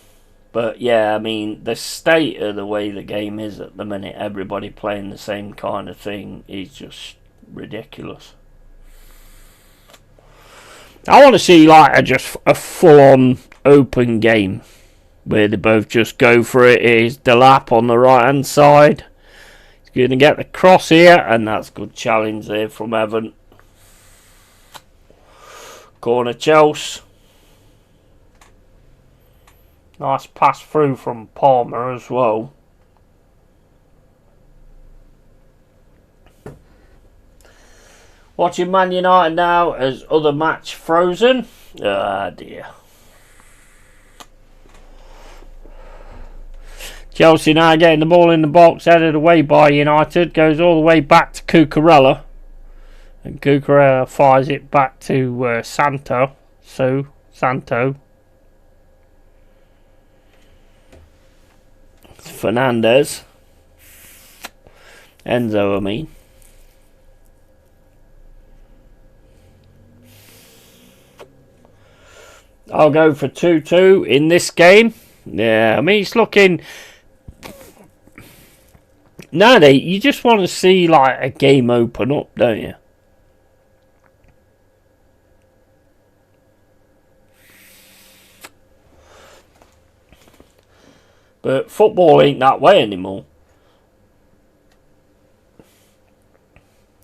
But yeah, I mean, the state of the way the game is at the minute, everybody playing the same kind of thing, is just ridiculous. I want to see like just a full-on open game where they both just go for it. Here's Delap on the right hand side. He's going to get the cross here, and that's a good challenge there from Evan. Corner Chelsea. Nice pass through from Palmer as well. Watching Man United now as other match frozen. Ah dear. Chelsea now getting the ball in the box, headed away by United. Goes all the way back to Cucurella. And Cucurella fires it back to Santo. Fernandes. Enzo, I mean. I'll go for 2-2 in this game. Yeah, I mean, it's looking... Nowadays, you just want to see like a game open up, don't you? But football ain't that way anymore.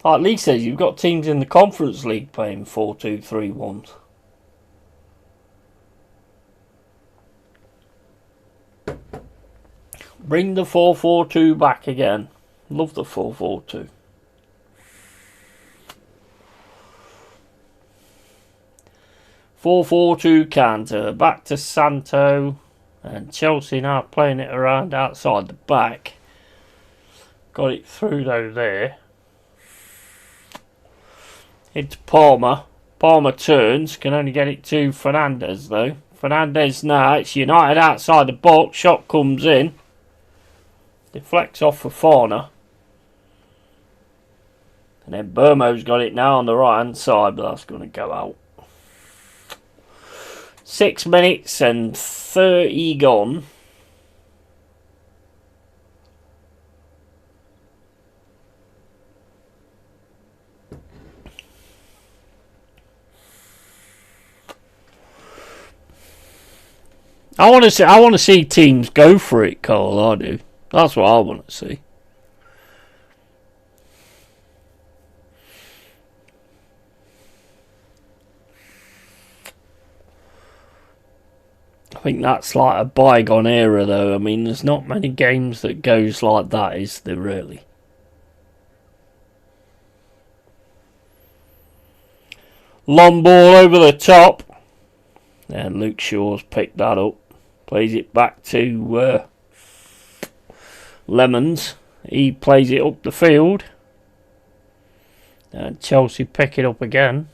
Like Lee says, you've got teams in the Conference League playing 4-2-3-1s. Bring the 4-4-2 back again. Love the 4-4-2. Canter. Back to Santo. And Chelsea now playing it around outside the back. Got it through though there. Into Palmer. Palmer turns. Can only get it to Fernandes though. Fernandes now. It's United outside the box. Shot comes in. Deflects off for Fafana. And then Burmo's got it now on the right hand side. But that's going to go out. 6 minutes and 30 gone. I want to see teams go for it, Cole. I do. That's what I want to see. I think that's like a bygone era though. I mean, there's not many games that goes like that, is there really? Long ball over the top. And Luke Shaw's picked that up. Plays it back to Lemons. He plays it up the field. And Chelsea pick it up again.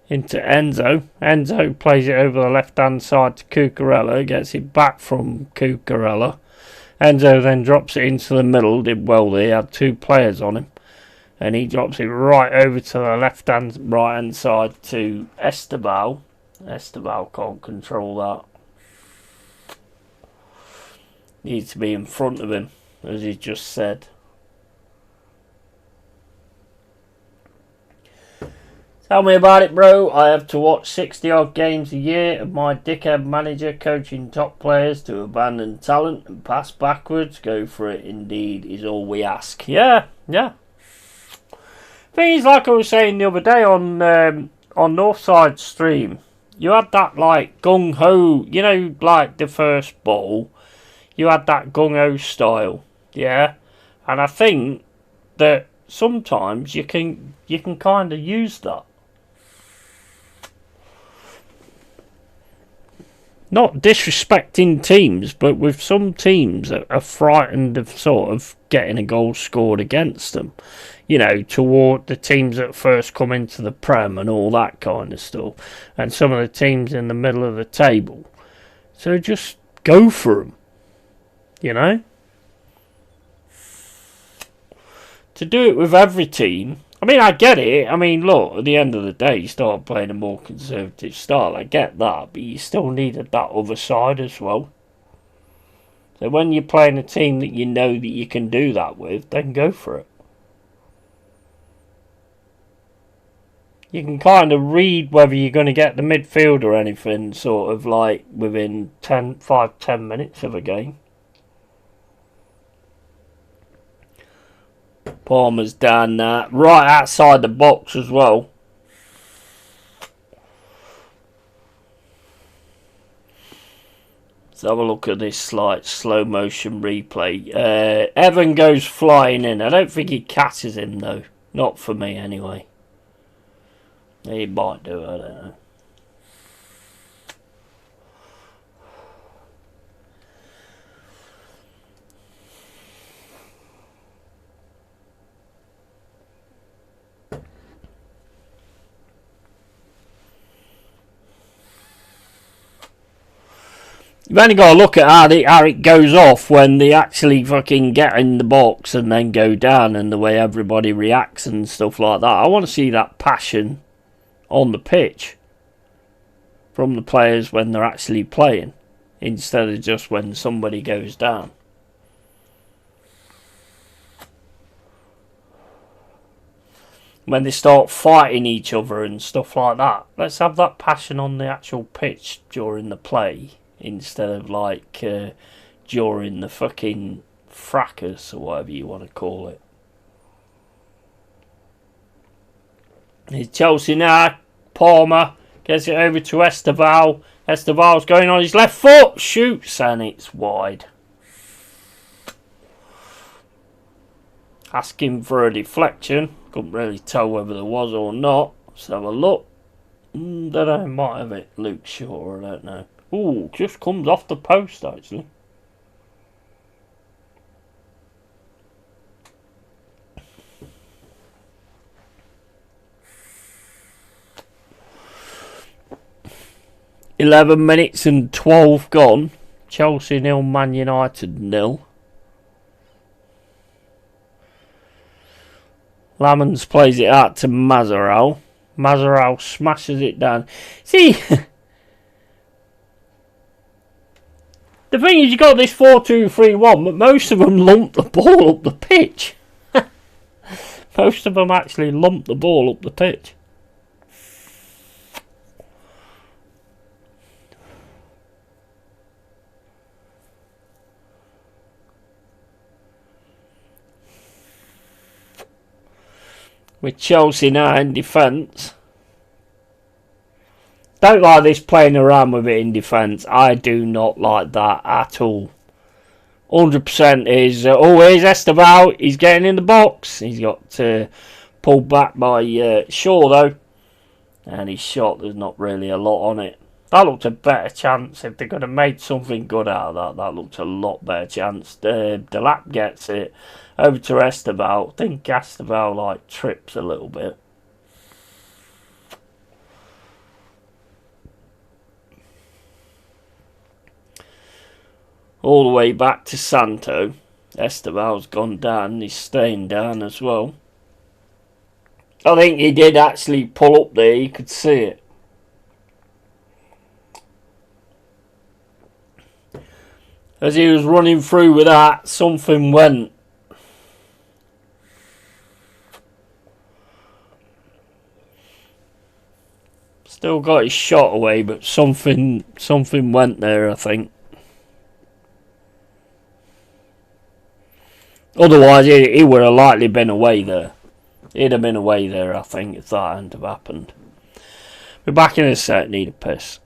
Into Enzo. Enzo plays it over the left hand side to Cucurella. Gets it back from Cucurella. Enzo then drops it into the middle. Did well there. He had two players on him. And he drops it right over to the right hand side to Esteval. Esteval can't control that. Needs to be in front of him, as he just said. Tell me about it, bro. I have to watch 60 odd games a year of my dickhead manager coaching top players to abandon talent and pass backwards. Go for it, indeed, is all we ask. Yeah. Things like I was saying the other day on Northside stream, you had that like gung ho, you know, like the first ball, you had that gung ho style, yeah, and I think that sometimes you can kind of use that. Not disrespecting teams, but with some teams that are frightened of sort of getting a goal scored against them. You know, toward the teams that first come into the Prem and all that kind of stuff. And some of the teams in the middle of the table. So just go for them. You know? To do it with every team, I mean, I get it. I mean, look, at the end of the day, you start playing a more conservative style. I get that, but you still needed that other side as well. So when you're playing a team that you know that you can do that with, then go for it. You can kind of read whether you're going to get the midfield or anything, sort of like within 5-10 minutes of a game. Palmer's down that right outside the box as well. Let's have a look at this slight slow motion replay. Evan goes flying in. I don't think he catches him though. Not for me anyway. He might do, I don't know. You've only got to look at how it goes off when they actually fucking get in the box and then go down, and the way everybody reacts and stuff like that. I want to see that passion on the pitch from the players when they're actually playing, instead of just when somebody goes down. When they start fighting each other and stuff like that. Let's have that passion on the actual pitch during the play, instead of like during the fucking fracas or whatever you want to call it. It's Chelsea now. Palmer gets it over to Esteval. Esteval's going on his left foot. Shoots and it's wide. Asking for a deflection. Couldn't really tell whether there was or not. Let's have a look. Don't know. Might have it Luke Shaw. I don't know. Ooh, just comes off the post actually. "11 minutes and 12 gone. Chelsea 0, Man United 0. Lamans plays it out to Mazaral. Mazaral smashes it down. See, the thing is, you got this 4-2-3-1, but most of them lump the ball up the pitch. Most of them actually lump the ball up the pitch. With Chelsea now in defence. Don't like this playing around with it in defence. I do not like that at all. 100% is always Esteval. He's getting in the box. He's got pulled back by Shaw though. And his shot, there's not really a lot on it. That looked a better chance. If they could have made something good out of that, that looked a lot better chance. Delap gets it over to Esteval. I think Esteval like trips a little bit. All the way back to Santo. Esteval's gone down. He's staying down as well. I think he did actually pull up there. You could see it. As he was running through with that, something went. Still got his shot away, but something went there, I think. Otherwise, he would have likely been away there. He'd have been away there, I think, if that hadn't have happened. We're back in a sec, need a piss.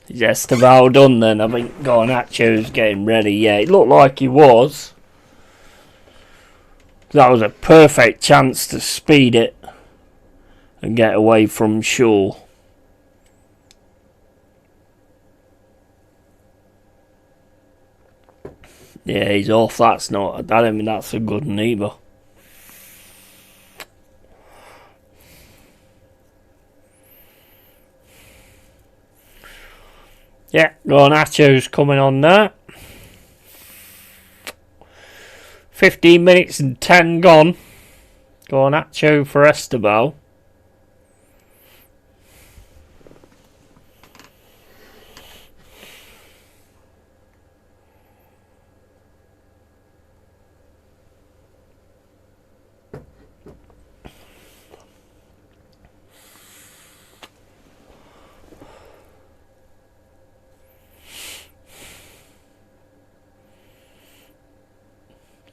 Just about done then. I think Garnacho's getting ready. Yeah, it looked like he was. That was a perfect chance to speed it and get away from Shaw. Yeah, he's off. That's not. I don't mean that's a good one either. Yeah, Garnacho's coming on there. 15 minutes and 10 gone. Garnacho for Esteban.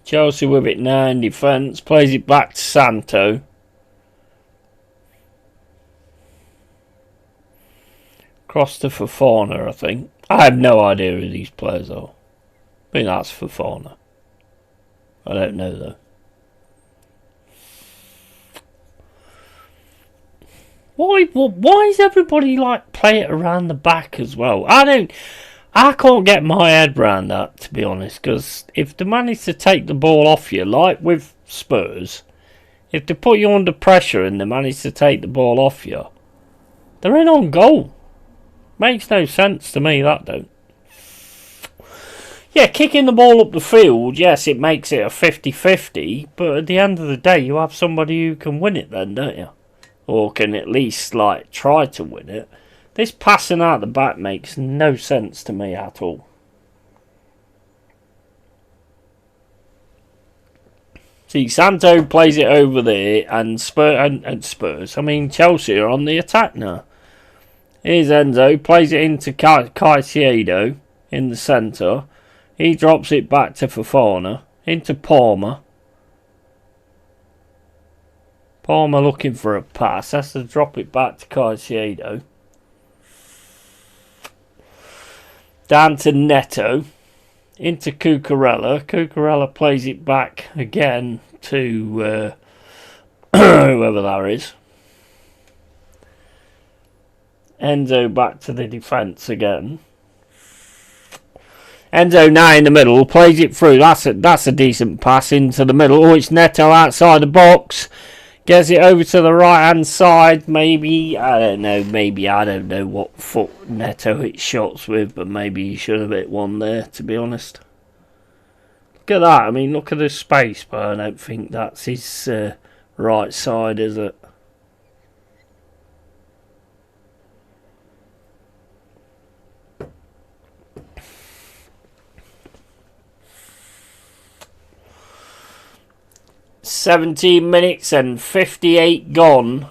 Chelsea with it now in defence. Plays it back to Santo. Cross to Fofana, I think. I have no idea who these players are. I think that's Fofana. I don't know though. Why is everybody like play it around the back as well? I can't get my head around that, to be honest, because if they manage to take the ball off you, like with Spurs, if they put you under pressure and they manage to take the ball off you, they're in on goal. Makes no sense to me, that don't. Yeah, kicking the ball up the field, yes, it makes it a 50-50, but at the end of the day, you have somebody who can win it then, don't you? Or can at least, like, try to win it. This passing out the back makes no sense to me at all. See, Santo plays it over there, and Spurs. I mean, Chelsea are on the attack now. Here's Enzo, plays it into Caicedo in the centre. He drops it back to Fofana, into Palmer. Palmer looking for a pass, has to drop it back to Caicedo. Down to Neto, into Cucurella. Cucurella plays it back again to whoever that is. Enzo back to the defence again. Enzo now in the middle, plays it through. That's a decent pass into the middle. Oh, it's Neto outside the box. Gets it over to the right hand side. Maybe, I don't know what foot Neto hits shots with, but maybe he should have hit one there, to be honest. Look at that. I mean, look at the space, but I don't think that's his right side, is it? 17 minutes and 58 gone.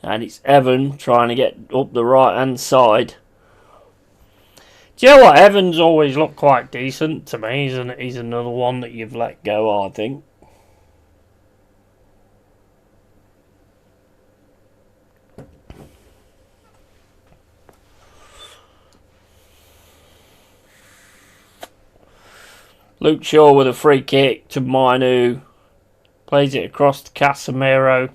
And it's Evan trying to get up the right hand side. Do you know what? Evan's always looked quite decent to me. He's another one that you've let go, I think. Luke Shaw with a free kick to Mainu. Plays it across to Casemiro.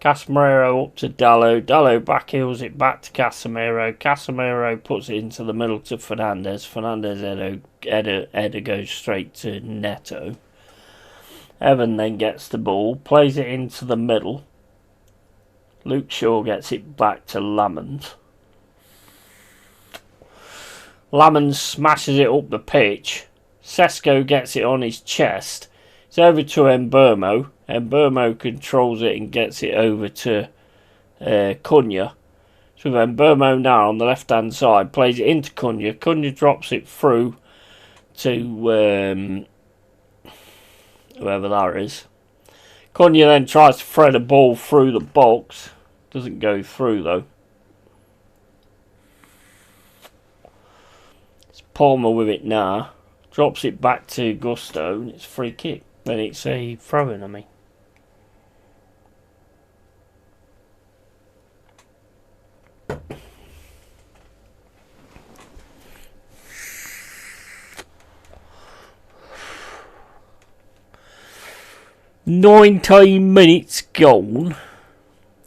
Casemiro up to Dallo. Dallo backheels it back to Casemiro. Casemiro puts it into the middle to Fernandes. Fernandes header goes straight to Neto. Evan then gets the ball. Plays it into the middle. Luke Shaw gets it back to Lamond. Lamond smashes it up the pitch. Sesko gets it on his chest. It's over to Mbermo. Mbermo controls it and gets it over to Cunha. So Mbermo now on the left hand side plays it into Cunha. Cunha drops it through to whoever that is. Cunha then tries to thread a ball through the box. Doesn't go through though. It's Palmer with it now. Drops it back to Gusto and it's a free kick. Then it's a throw-in, I mean. "19 minutes gone."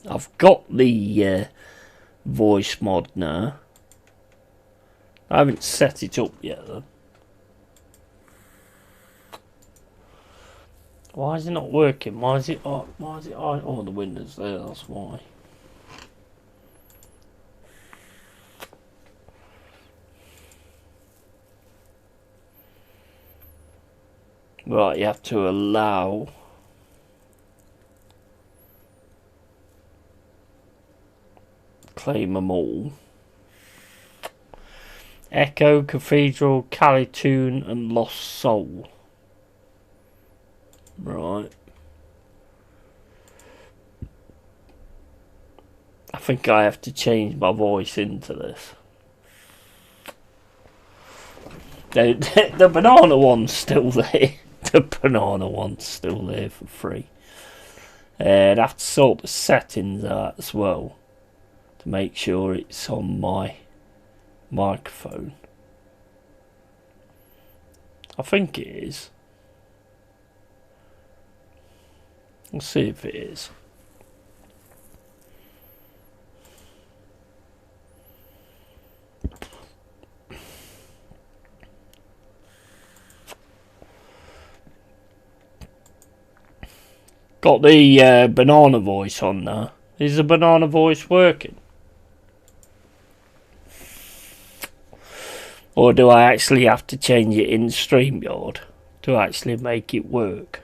I've got the voice mod now. I haven't set it up yet though. Why is it not working? Why is it on? Oh, the window's there, that's why. Right, you have to allow claim them all. Echo, Cathedral, Calitoon and Lost Soul. Right. I think I have to change my voice into this. The banana one's still there. The banana one's still there for free. I'd have to sort the settings out as well to make sure it's on my microphone. I think it is. We'll see if it is. Got the banana voice on now. Is the banana voice working? Or do I actually have to change it in StreamYard to actually make it work?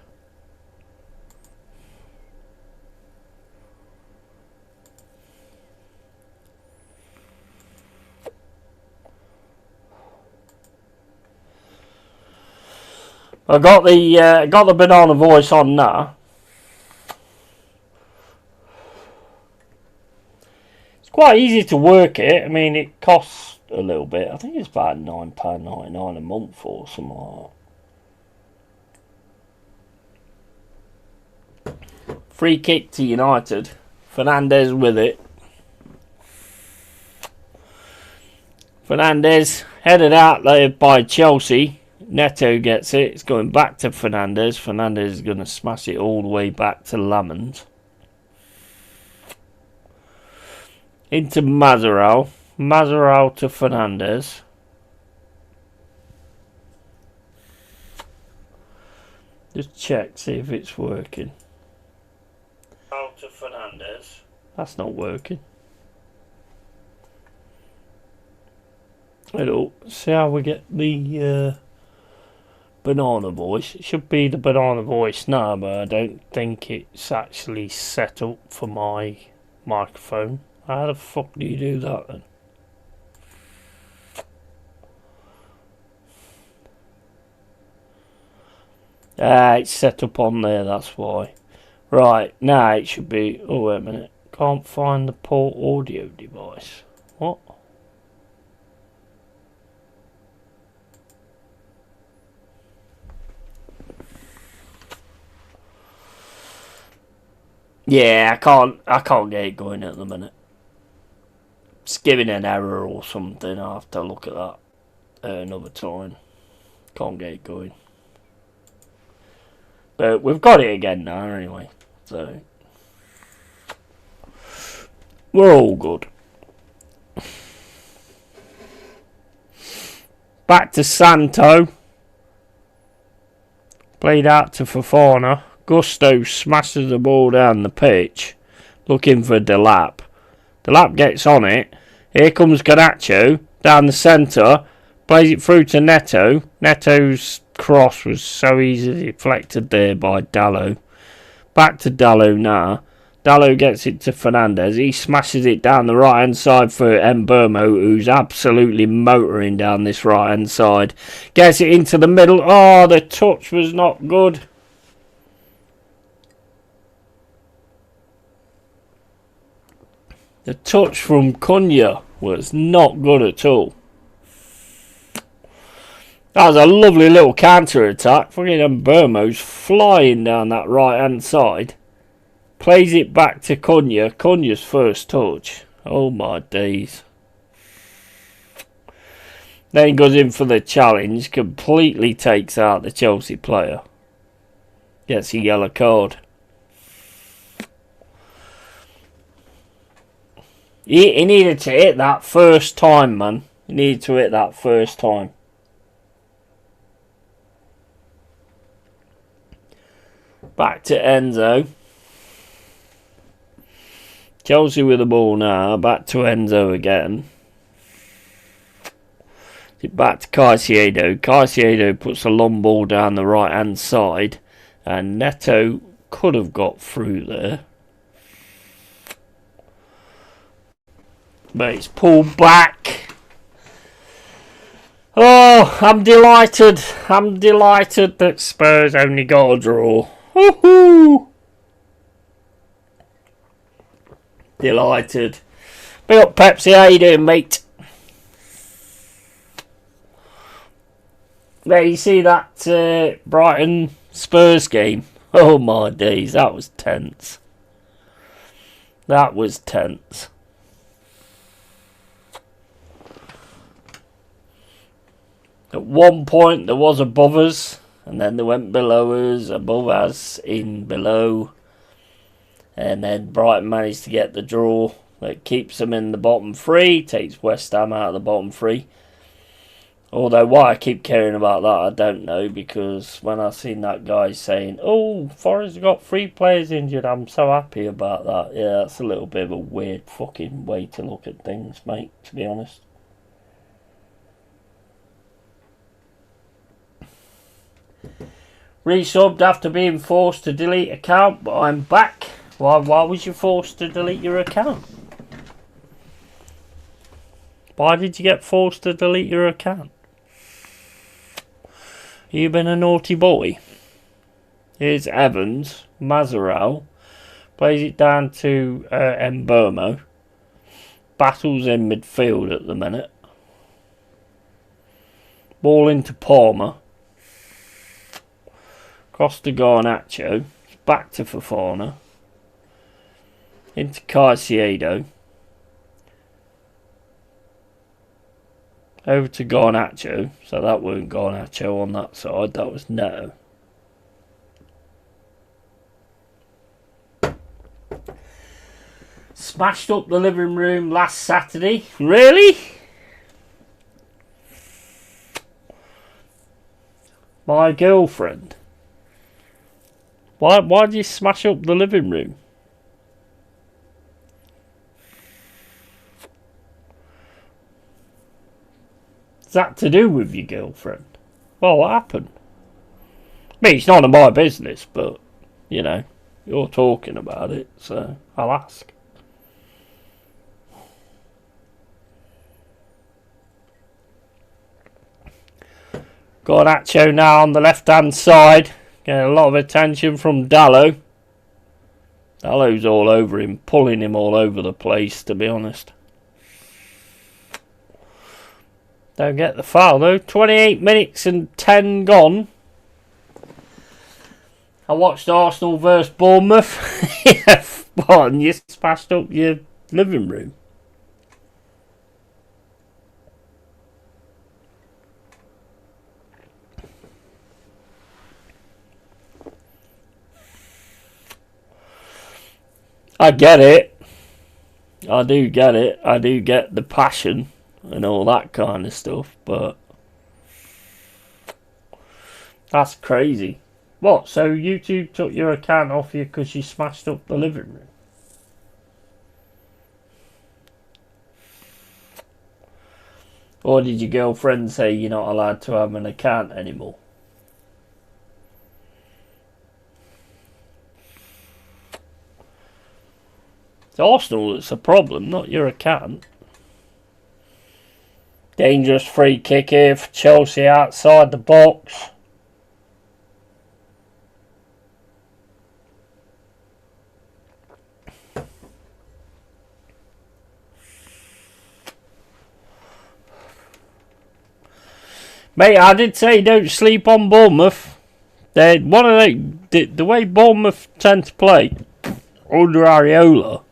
I got the banana voice on now. It's quite easy to work it. I mean, it costs a little bit. I think it's about £9.99 a month or something like that. Free kick to United. Fernandes with it. Fernandes headed out there by Chelsea. Neto gets it. It's going back to Fernandes. Fernandes is going to smash it all the way back to Lamond. Into Mazaral. Mazaral to Fernandes. Just check, see if it's working. Out to Fernandes. That's not working. Hello. See how we get the banana voice. It should be the banana voice now, but I don't think it's actually set up for my microphone. How the fuck do you do that then? It's set up on there, that's why. Right, now it should be... Oh, wait a minute. Can't find the port audio device. What? Yeah, I can't get it going at the minute. It's giving an error or something. I'll have to look at that another time. Can't get it going. But we've got it again now anyway. So we're all good. Back to Santo. Played out to Fofana. Gusto smashes the ball down the pitch, looking for Delap. Delap gets on it. Here comes Garnacho down the centre. Plays it through to Neto. Neto's cross was so easily deflected there by Dalot. Back to Dalot now. Dalot gets it to Fernandez. He smashes it down the right hand side for Mbermo, who's absolutely motoring down this right hand side. Gets it into the middle. Oh, the touch was not good. The touch from Cunha was not good at all. That was a lovely little counter attack. Fucking Mbermo's flying down that right hand side. Plays it back to Cunha. Cunha's first touch. Oh my days. Then he goes in for the challenge. Completely takes out the Chelsea player. Gets a yellow card. He needed to hit that first time, man. He needed to hit that first time. Back to Enzo. Chelsea with the ball now. Back to Enzo again. Back to Caicedo. Caicedo puts a long ball down the right hand side. And Neto could have got through there. But it's pulled back. Oh, I'm delighted. I'm delighted that Spurs only got a draw. Woohoo! Delighted. Big up Pepsi, how you doing, mate? There, you see that Brighton Spurs game? Oh my days, that was tense. That was tense. At one point there was above us, and then they went below us, above us, in below. And then Brighton managed to get the draw that keeps them in the bottom three, takes West Ham out of the bottom three. Although why I keep caring about that, I don't know, because when I seen that guy saying, oh, Forest got 3 players injured, I'm so happy about that. Yeah, that's a little bit of a weird fucking way to look at things, mate, to be honest. Resubbed after being forced to delete account, but I'm back. Why was you forced to delete your account? Why did you get forced to delete your account? You been a naughty boy. Here's Evans. Mazaral plays it down to Mbermo. Battles in midfield at the minute. Ball into Palmer. Cross to Garnacho. Back to Fofana. Into Caicedo. Over to Garnacho. So that weren't Garnacho on that side. That was Neto. Smashed up the living room last Saturday. Really? My girlfriend. Why did you smash up the living room? Is that to do with your girlfriend? Well, what happened? I mean, it's none of my business, but, you know, you're talking about it, so I'll ask. Garnacho now on the left-hand side. Getting a lot of attention from Dallo. Dallo's all over him, pulling him all over the place, to be honest. Don't get the foul though. 28 minutes and 10 gone. I watched Arsenal versus Bournemouth. Yeah, what, and you smashed up your living room. I get it. I do get it. I do get the passion and all that kind of stuff, but that's crazy. What, so YouTube took your account off you because you smashed up the living room? Or did your girlfriend say you're not allowed to have an account anymore? It's Arsenal that's a problem, not your account. Dangerous free kick here for Chelsea outside the box. Mate, I did say don't sleep on Bournemouth. They're one of the way Bournemouth tend to play under Areola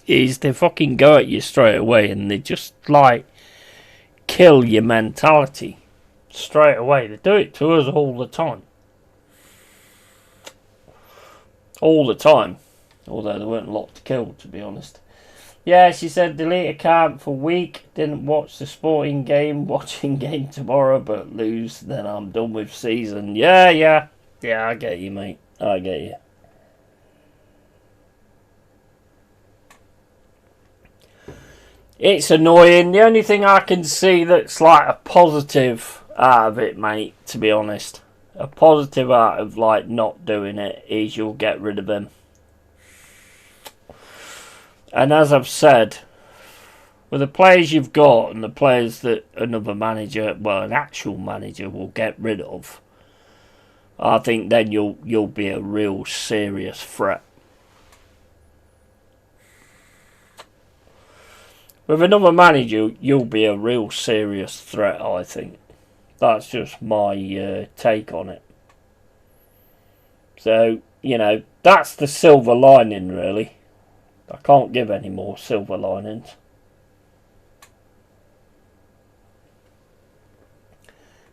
is they fucking go at you straight away and they just like kill your mentality straight away. They do it to us all the time. All the time. Although there weren't a lot to kill, to be honest. Yeah, she said delete account for week. Didn't watch the sporting game. Watching game tomorrow, but lose. Then I'm done with season. Yeah, I get you, mate. I get you. It's annoying. The only thing I can see that's like a positive out of it, mate, to be honest. A positive out of like not doing it is you'll get rid of him. And as I've said, with the players you've got and the players that another manager, well, an actual manager will get rid of, I think then you'll be a real serious threat. With another manager, you'll be a real serious threat, I think. That's just my take on it. So, you know, that's the silver lining, really. I can't give any more silver linings.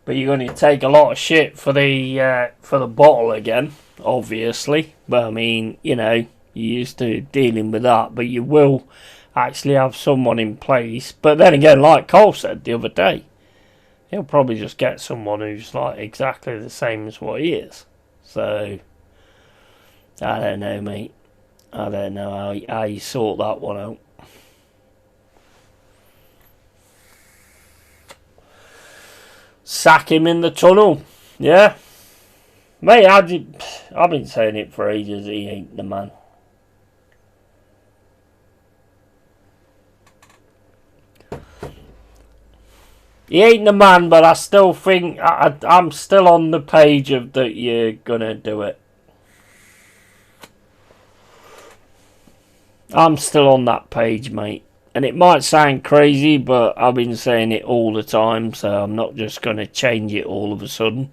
But you're going to take a lot of shit for the bottle again, obviously. But I mean, you know, you're used to dealing with that. But you will actually have someone in place. But then again, like Cole said the other day, he'll probably just get someone who's like exactly the same as what he is. So, I don't know, mate. I don't know how you sort that one out. Sack him in the tunnel. Yeah. Mate, I've been saying it for ages. He ain't the man. He ain't the man, but I still think I'm still on the page of that you're gonna do it. I'm still on that page, mate. And it might sound crazy, but I've been saying it all the time, so I'm not just going to change it all of a sudden.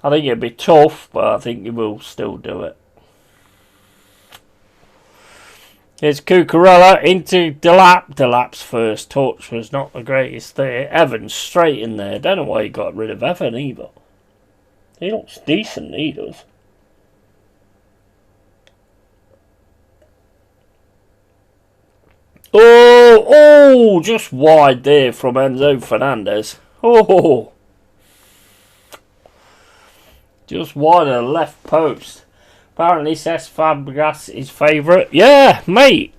I think it'd be tough, but I think you will still do it. Here's Cucurella into Delap. Delap's first touch was not the greatest there. Evans straight in there. Don't know why he got rid of Evan either. He looks decent, he does. Oh, just wide there from Enzo Fernandez. Oh, just wide of the left post. Apparently, Cesc Fabregas is favourite. Yeah, mate,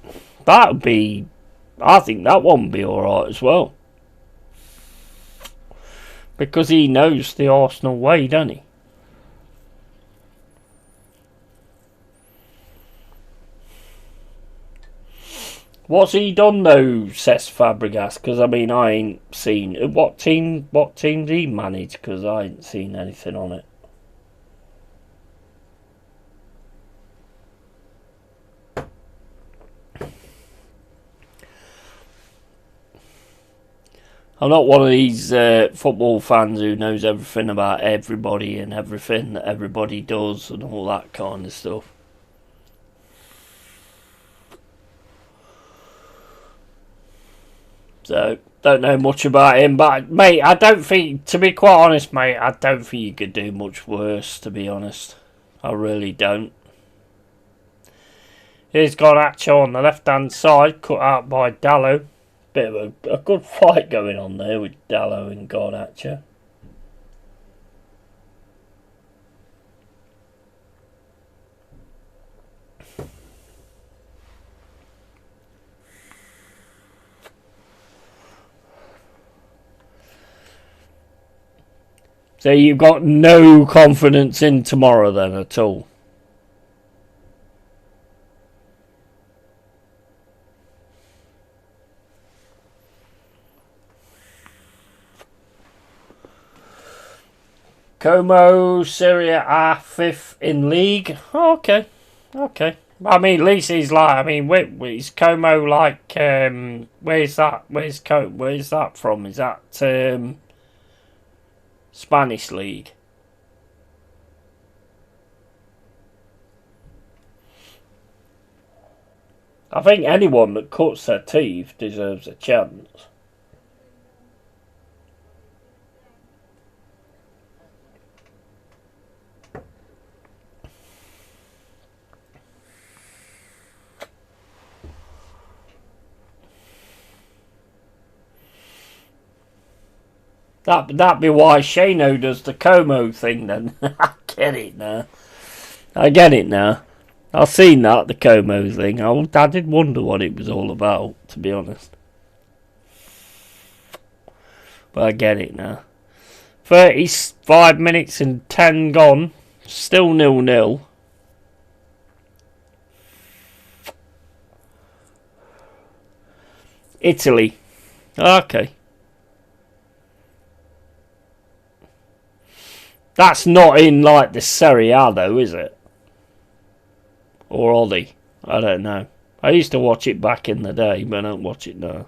that would be. I think that one would be alright as well. Because he knows the Arsenal way, doesn't he? What's he done though, says Fabregas? Because I mean, I ain't seen what teams he managed, because I ain't seen anything on it. I'm not one of these football fans who knows everything about everybody and everything that everybody does and all that kind of stuff. So, don't know much about him, but mate, I don't think, to be quite honest, mate, I don't think you could do much worse, to be honest. I really don't. Here's Garnacho on the left-hand side, cut out by Dallo. Bit of a good fight going on there with Dallo and Garnacho. So you've got no confidence in tomorrow then at all? Como, Serie A, 5th in league. Oh, okay. I mean, at least he's like, I mean, is Como like, where's that from? Is that Spanish league? I think anyone that cuts their teeth deserves a chance. That'd be why Shano does the Como thing then. I get it now. I've seen that, the Como thing. I did wonder what it was all about, to be honest. But I get it now. 35 minutes and 10 gone. Still 0-0. Italy. Okay. That's not in like the Serie A though, is it? Or are they? I don't know. I used to watch it back in the day, but I don't watch it now.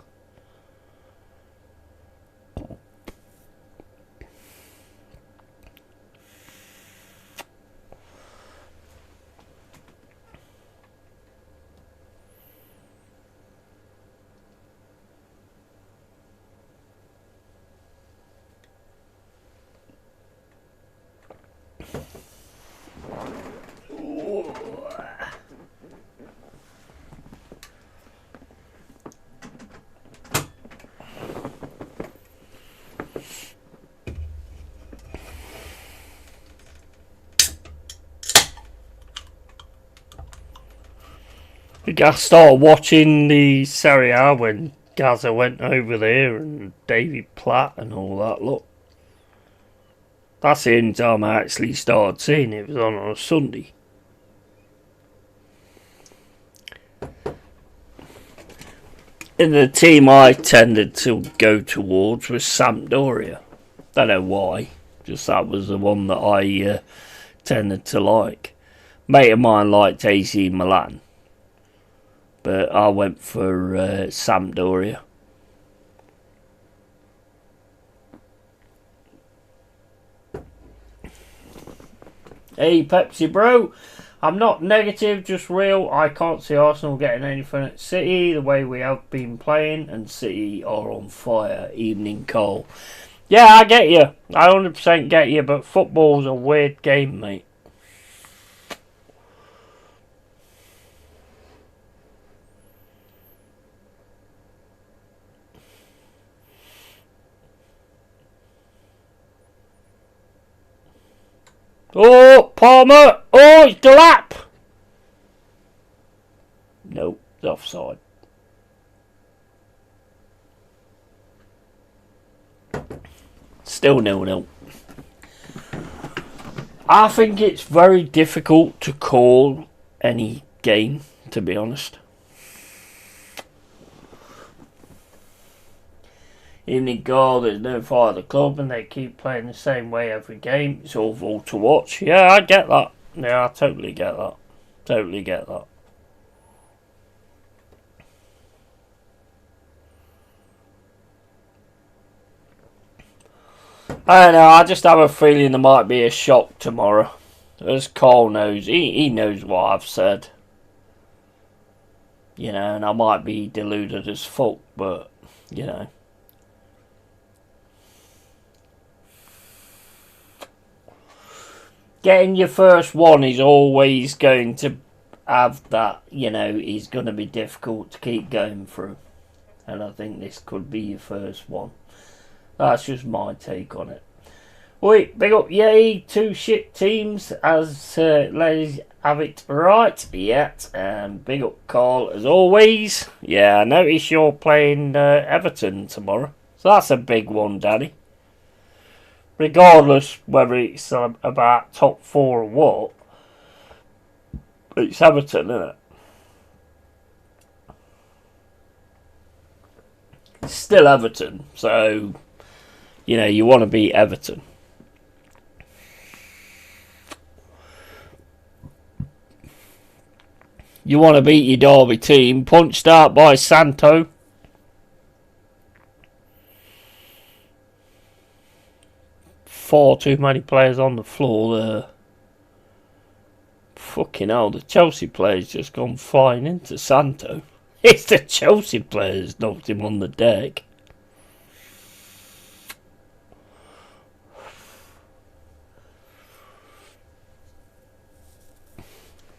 I started watching the Serie A when Gaza went over there and David Platt and all that lot. That's the only time I actually started seeing it. It was on a Sunday. And the team I tended to go towards was Sampdoria. Don't know why. Just that was the one that I tended to like. Mate of mine liked AC Milan. But I went for Sampdoria. Hey Pepsi bro, I'm not negative, just real. I can't see Arsenal getting anything at City the way we have been playing, and City are on fire. Evening Cole. Yeah, I get you. I 100% get you, but football's a weird game, mate. Oh, Palmer! Oh, it's Delap! Nope, it's offside. Still 0-0. I think it's very difficult to call any game, to be honest. evening goal, there's no fight at the club, and they keep playing the same way every game. It's awful to watch. Yeah, I get that. Yeah, I totally get that. Totally get that. I don't know, I just have a feeling there might be a shock tomorrow. As Carl knows, he knows what I've said. You know, and I might be deluded as fuck, but, you know. Getting your first one is always going to have that, you know, is going to be difficult to keep going through. And I think this could be your first one. That's just my take on it. Wait, big up, yay, 2 shit teams, as ladies have it right yet. And big up, Carl, as always. Yeah, I notice you're playing Everton tomorrow. So that's a big one, Daddy. Regardless whether it's about top 4 or what, it's Everton, isn't it? It's still Everton, so, you know, you want to beat Everton. You want to beat your Derby team, punched out by Santo. Far too many players on the floor there. Fucking hell, the Chelsea player's just gone flying into Santo. It's the Chelsea players knocked him on the deck.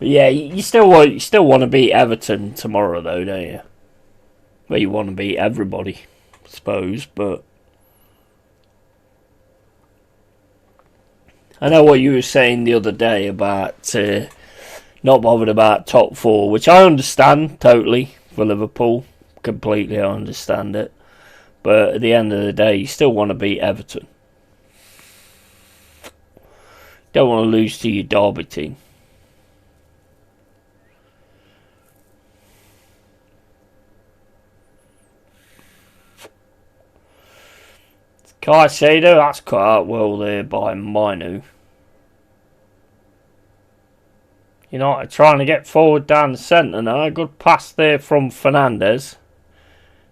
But yeah, you still want to beat Everton tomorrow, though, don't you? Well, you want to beat everybody, I suppose, but I know what you were saying the other day about not bothered about top 4, which I understand totally for Liverpool. Completely, I understand it. But at the end of the day, you still want to beat Everton. Don't want to lose to your Derby team. Caicedo, that's cut out well there by Minu. United trying to get forward down the centre now. Good pass there from Fernandes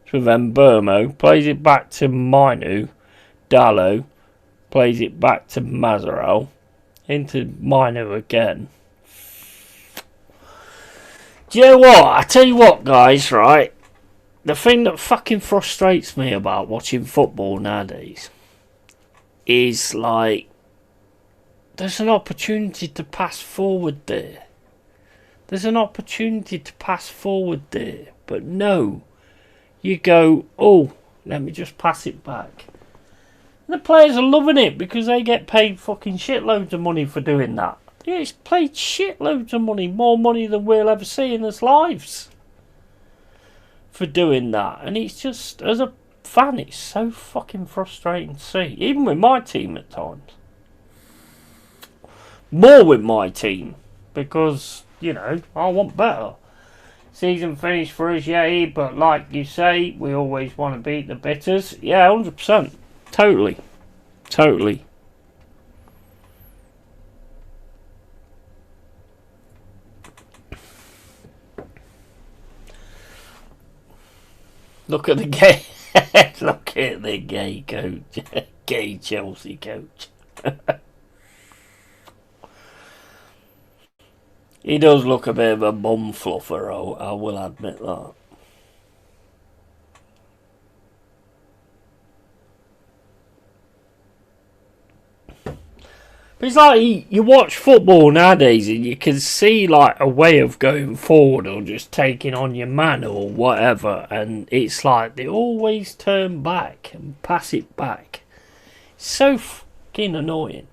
to Mbeumo. Plays it back to Minu. Dallo plays it back to Mazzaral. Into Minu again. Do you know what? I tell you what, guys, right? The thing that fucking frustrates me about watching football nowadays is, like, there's an opportunity to pass forward there. There's an opportunity to pass forward there. But no. You go, oh, let me just pass it back. And the players are loving it because they get paid fucking shitloads of money for doing that. Yeah, it's paid shitloads of money. More money than we'll ever see in our lives. For doing that, and it's just, as a fan, it's so fucking frustrating to see, even with my team at times. More with my team, because, you know, I want better. Season finished for us, yeah, but like you say, we always want to beat the bitters. Yeah, 100%. Totally. Totally. Look at the gay, look at the gay coach, gay Chelsea coach. He does look a bit of a bum fluffer, I will admit that. But it's like you watch football nowadays and you can see like a way of going forward or just taking on your man or whatever, and it's like they always turn back and pass it back. It's so fucking annoying.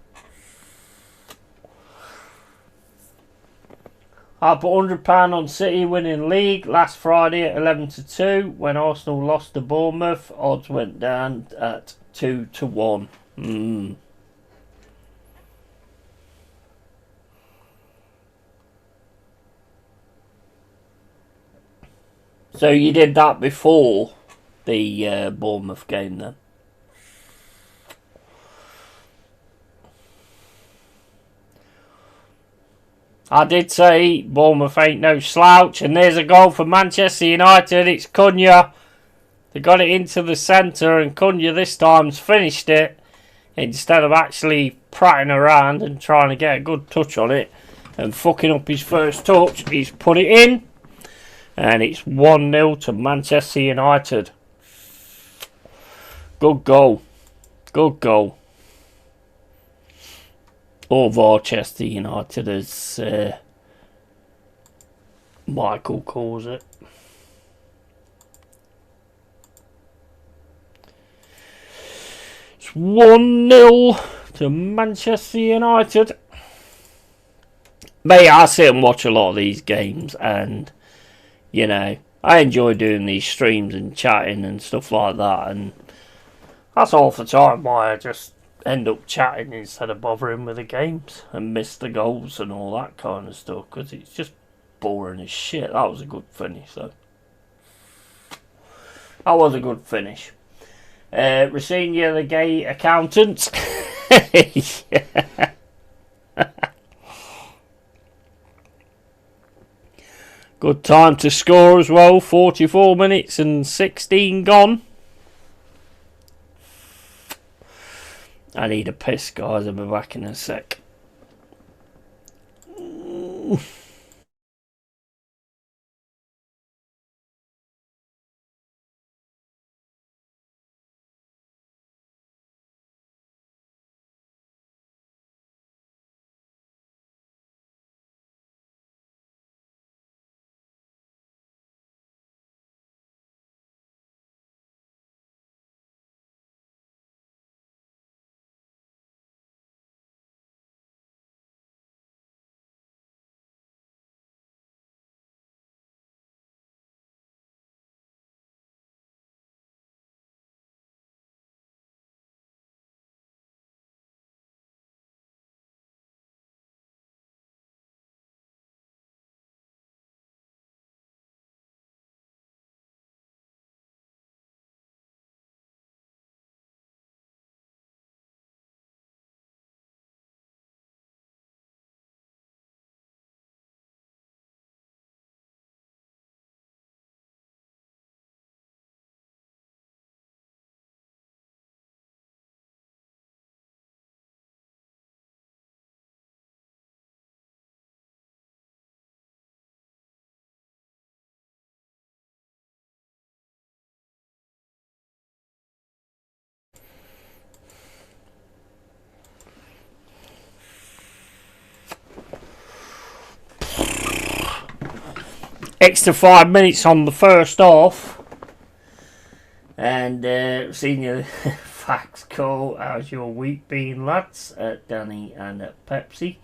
I put £100 on City winning league last Friday at 11-2 when Arsenal lost to Bournemouth. Odds went down at 2-1. So you did that before the Bournemouth game then. I did say Bournemouth ain't no slouch, and there's a goal for Manchester United. It's Cunha. They got it into the centre, and Cunha this time's finished it instead of actually prattling around and trying to get a good touch on it and fucking up his first touch. He's put it in, and it's 1-0 to Manchester United. Good goal. Good goal. Or Rochester United, as Michael calls it. It's 1-0 to Manchester United. Mate, I sit and watch a lot of these games, and, you know, I enjoy doing these streams and chatting and stuff like that, and that's all the time why I just end up chatting instead of bothering with the games and miss the goals and all that kind of stuff, because it's just boring as shit. That was a good finish though. That was a good finish. Rosenia the gay accountant. Yeah. Good time to score as well. 44 minutes and 16 gone. I need a piss, guys. I'll be back in a sec. Extra 5 minutes on the first half. And senior facts call. How's your week been, lads? Danny and Pepsi.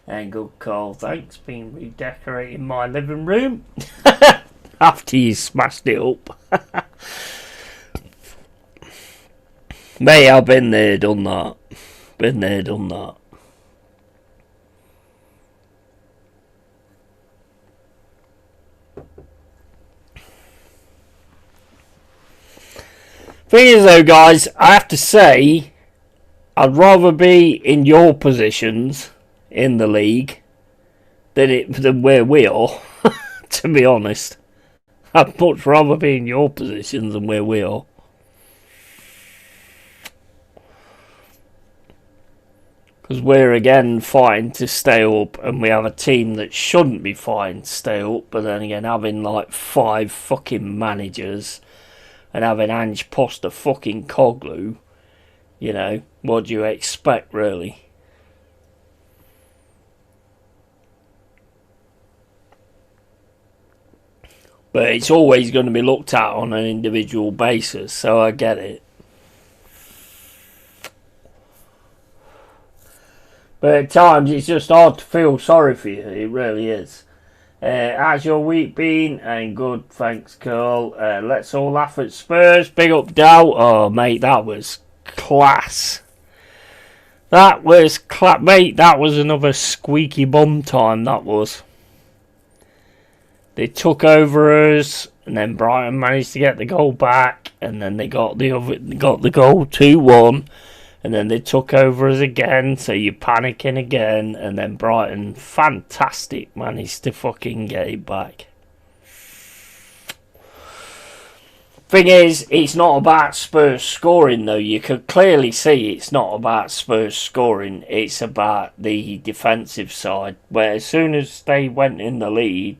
And good call, thanks. Been redecorating my living room. After you smashed it up. Mate, I've been there, done that. Been there, done that. Thing is though, guys, I have to say, I'd rather be in your positions in the league than where we are, to be honest. I'd much rather be in your positions than where we are. Because we're again fighting to stay up, and we have a team that shouldn't be fighting to stay up, but then again having like 5 fucking managers and having Ange Post a fucking Coglu, you know, what do you expect really? But it's always going to be looked at on an individual basis, so I get it. But at times it's just hard to feel sorry for you, it really is. How's your week been? And good, thanks, Carl. Let's all laugh at Spurs. Big up, Dow. Oh, mate, that was class. That was mate, that was another squeaky bum time, that was. They took over us. and then Brighton managed to get the goal back, and then they got the goal 2-1, and then they took over us again, so you're panicking again, and then Brighton, fantastic, managed to fucking get it back. Thing is, it's not about Spurs scoring though. You could clearly see it's not about Spurs scoring. It's about the defensive side, where as soon as they went in the lead,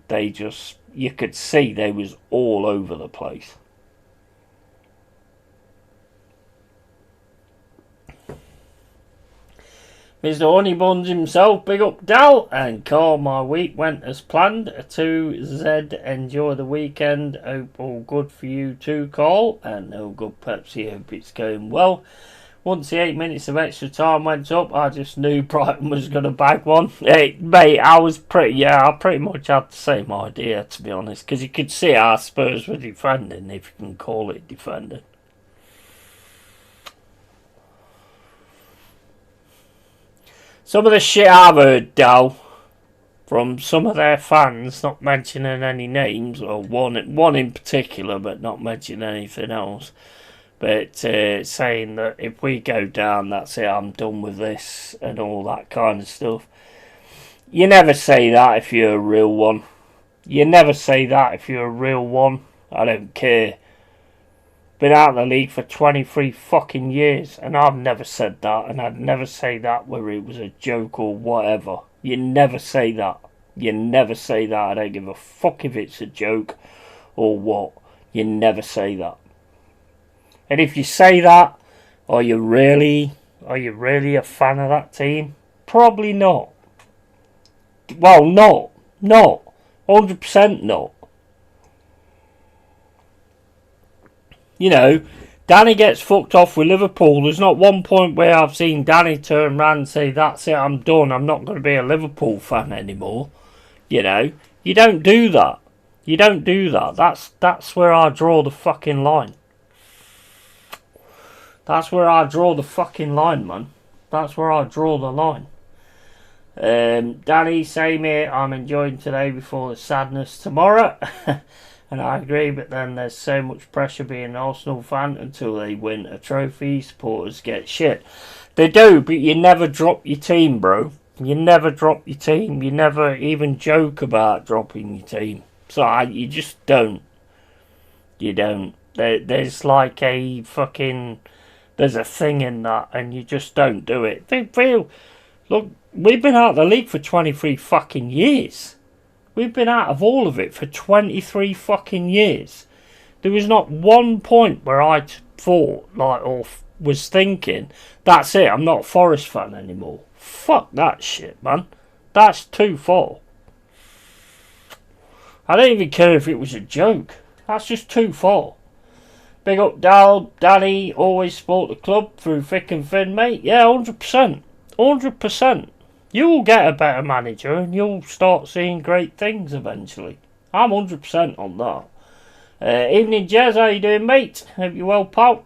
you could see they was all over the place. Mr. Honeybuns himself, big up Dal, and Carl, my week went as planned. 2Z, enjoy the weekend. Hope all good for you too, Carl, and no good Pepsi, hope it's going well. Once the 8 minutes of extra time went up, I just knew Brighton was going to bag one. Hey, mate, I pretty much had the same idea, to be honest, because you could see our Spurs were defending, if you can call it defending. Some of the shit I've heard, Dal, from some of their fans, not mentioning any names, or one in particular, but not mentioning anything else, but saying that if we go down, that's it, I'm done with this, and all that kind of stuff. You never say that if you're a real one. You never say that if you're a real one. I don't care. Been out of the league for 23 fucking years, and I've never said that, and I'd never say that whether it was a joke or whatever. You never say that. You never say that. I don't give a fuck if it's a joke or what. You never say that. And if you say that, are you really a fan of that team? Probably not. Well, not. 100% not. You know, Danny gets fucked off with Liverpool. There's not one point where I've seen Danny turn around and say, that's it, I'm done. I'm not going to be a Liverpool fan anymore. You know, you don't do that. You don't do that. That's where I draw the fucking line. That's where I draw the fucking line, man. That's where I draw the line. Danny, same here. I'm enjoying today before the sadness tomorrow. And I agree, but then there's so much pressure being an Arsenal fan until they win a trophy. Supporters get shit. They do, but you never drop your team, bro. You never drop your team. You never even joke about dropping your team. So you just don't. You don't. There's like a fucking... There's a thing in that, and you just don't do it. Look, we've been out of the league for 23 fucking years. We've been out of all of it for 23 fucking years. There was not one point where I thought, or was thinking, that's it, I'm not a Forest fan anymore. Fuck that shit, man. That's too far. I don't even care if it was a joke. That's just too far. Big up Dal, Danny, always support the club through thick and thin, mate. Yeah, 100%. 100%. You'll get a better manager and you'll start seeing great things eventually. I'm 100% on that. Evening, Jez. How you doing, mate? Hope you're well, pal.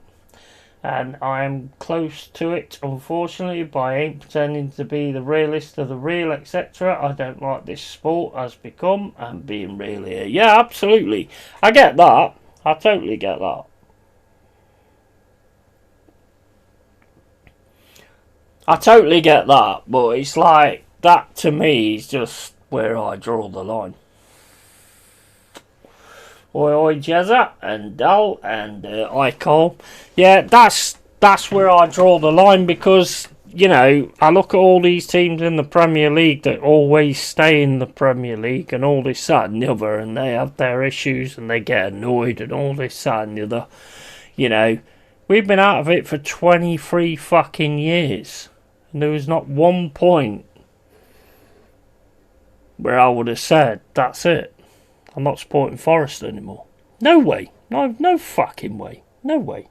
And I am close to it, unfortunately, but I ain't pretending to be the realist of the real, etc. I don't like this sport has become, and being real here. Yeah, absolutely. I get that. I totally get that. I totally get that, but it's like, that to me is just where I draw the line. Oi, Jezza, and Dal, and Icol. Yeah, that's where I draw the line, because, you know, I look at all these teams in the Premier League that always stay in the Premier League, and all this, that, and the other, and they have their issues, and they get annoyed, and all this, that, and the other. You know, we've been out of it for 23 fucking years. And there was not one point where I would have said, that's it. I'm not supporting Forest anymore. No way. No fucking way. No way.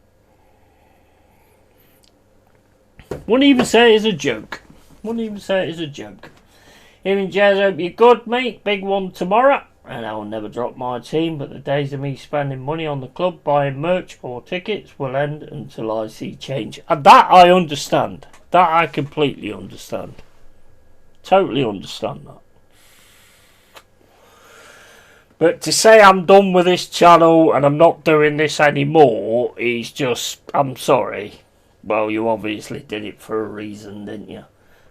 Wouldn't even say it as a joke. Even Jez, hope you're good, mate. Big one tomorrow. And I will never drop my team, but the days of me spending money on the club, buying merch or tickets will end until I see change. And that I understand. That I completely understand. Totally understand that. But to say I'm done with this channel and I'm not doing this anymore is just, I'm sorry. Well, you obviously did it for a reason, didn't you?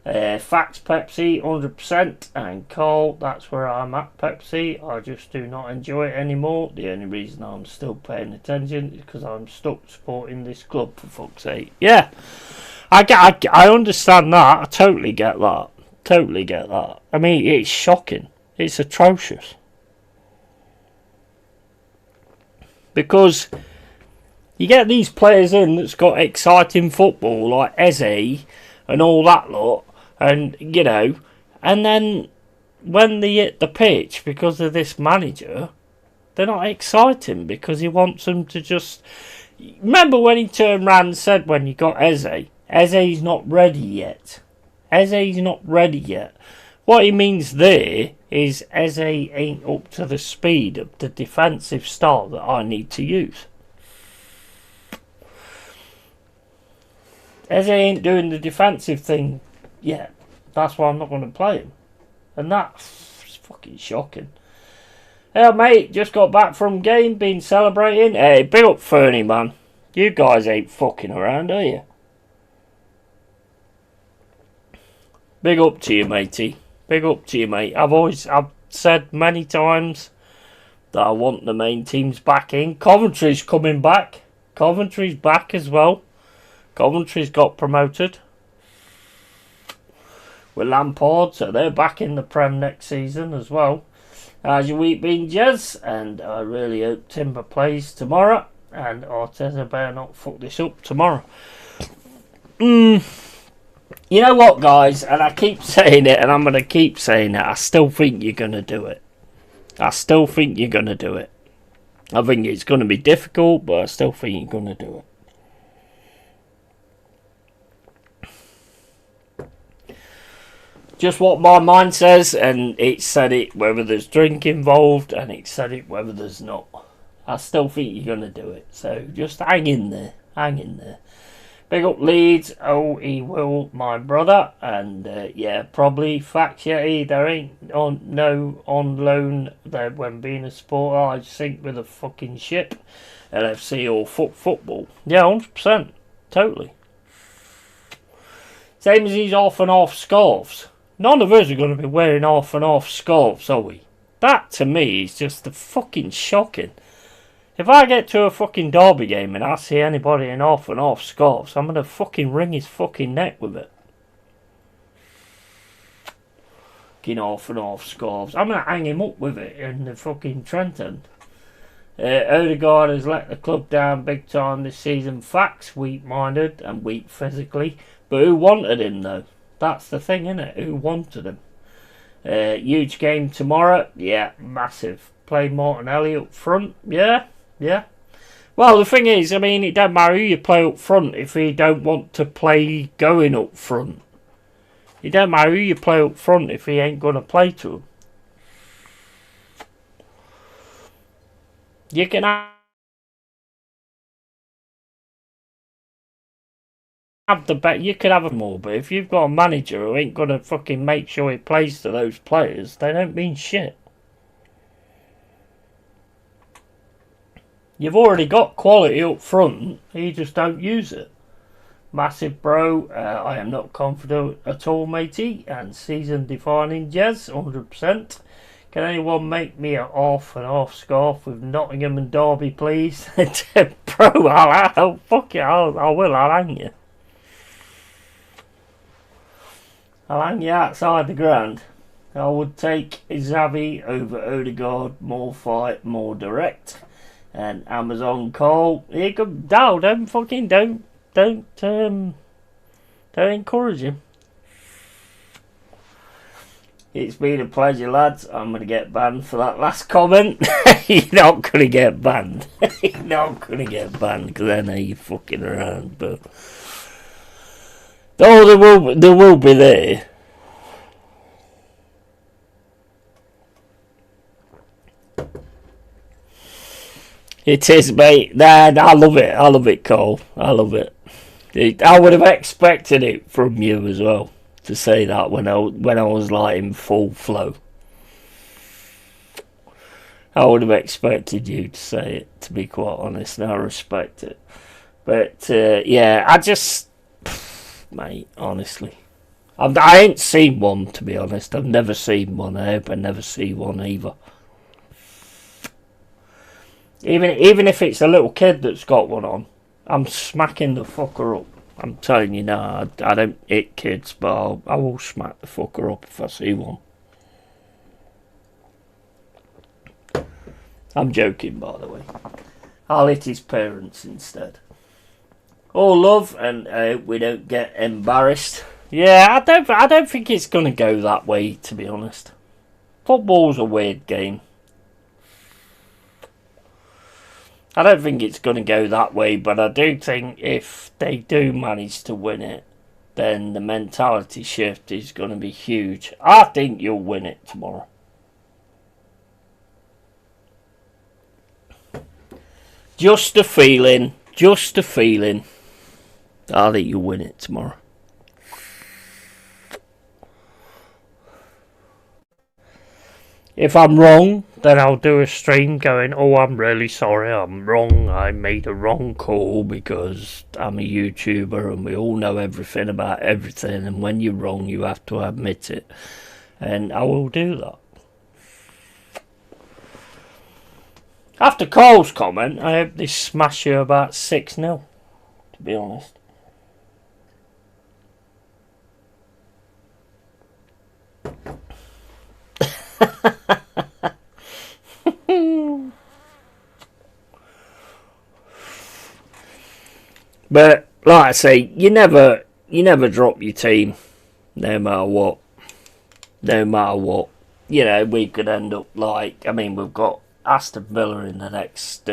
Facts Pepsi, 100%. And Carl, that's where I'm at, Pepsi. I just do not enjoy it anymore. The only reason I'm still paying attention is because I'm stuck supporting this club, for fuck's sake. Yeah, I understand that. I totally get that. Totally get that. I mean, it's shocking. It's atrocious. Because you get these players in that's got exciting football, like Eze and all that lot, and, you know, and then when they hit the pitch because of this manager, they're not exciting because he wants them to just... Remember when he turned around and said when you got Eze, Eze's not ready yet. Eze's not ready yet. What he means there is Eze ain't up to the speed of the defensive style that I need to use. Eze ain't doing the defensive thing yet. That's why I'm not going to play him. And that's fucking shocking. Hey mate, just got back from game, been celebrating. Hey, big up Fernie, man. You guys ain't fucking around, are you? Big up to you, matey. Big up to you, mate. I've said many times that I want the main teams back in. Coventry's coming back. Coventry's back as well. Coventry's got promoted with Lampard, so they're back in the Prem next season as well. How's your week been, Jez? And I really hope Timber plays tomorrow, and Arteta better not fuck this up tomorrow. You know what, guys, and I keep saying it, and I'm going to keep saying it, I still think you're going to do it. I still think you're going to do it. I think it's going to be difficult, but I still think you're going to do it. Just what my mind says, and it said it whether there's drink involved, and it said it whether there's not. I still think you're going to do it, so just hang in there, hang in there. Big up Leeds, oh he will, my brother, and yeah, probably Facts Yeti, there ain't no on loan there when being a supporter. I sink with a fucking ship, LFC or football. Yeah, 100%, totally. Same as these off and off scarves. None of us are going to be wearing off and off scarves, are we? That to me is just the fucking shocking. If I get to a fucking derby game and I see anybody in off and off scarves, I'm going to fucking wring his fucking neck with it. Fucking off and off scarves. I'm going to hang him up with it in the fucking Trent end. Odegaard has let the club down big time this season. Facts, weak-minded and weak physically. But who wanted him though? That's the thing, innit? Who wanted him? Huge game tomorrow. Yeah, massive. Play Martinelli up front. Yeah. Well, the thing is, I mean, it don't matter who you play up front if you don't want to play going up front. It don't matter who you play up front if he ain't going to play to him. You can have the bet. You could have them all, but if you've got a manager who ain't going to fucking make sure he plays to those players, they don't mean shit. You've already got quality up front, you just don't use it. Massive bro, I am not confident at all, matey, and season defining Jez, 100%. Can anyone make me an off and off scarf with Nottingham and Derby, please? Bro, I'll fuck it, I will, I'll hang you. I'll hang you outside the ground. I would take Xavi over Odegaard, more fight, more direct. And Amazon Cole, here come Dow. Don't encourage him. It's been a pleasure, lads. I'm gonna get banned for that last comment. You're not gonna get banned. You're not gonna get banned because I know you're fucking around. But oh, there will be there. It is, mate. Nah, I love it. I love it, Cole. I love it. I would have expected it from you as well to say that when I was like in full flow. I would have expected you to say it, to be quite honest, and I respect it. But, yeah, I just... Mate, honestly. I ain't seen one, to be honest. I've never seen one. I hope I never see one either. Even if it's a little kid that's got one on, I'm smacking the fucker up. I'm telling you now, I don't hit kids, but I will smack the fucker up if I see one. I'm joking, by the way. I'll hit his parents instead. All love, and we don't get embarrassed. Yeah, I don't think it's gonna go that way, to be honest. Football's a weird game. I don't think it's gonna go that way, but I do think if they do manage to win it, then the mentality shift is gonna be huge. I think you'll win it tomorrow. Just a feeling. I think you'll win it tomorrow. If I'm wrong, then I'll do a stream going, oh, I'm really sorry, I'm wrong, I made a wrong call because I'm a YouTuber and we all know everything about everything, and when you're wrong, you have to admit it. And I will do that. After Cole's comment, I hope they smash you about 6-0, to be honest. But like I say, you never drop your team, no matter what. You know, we could end up like, I mean, we've got Aston Villa in the next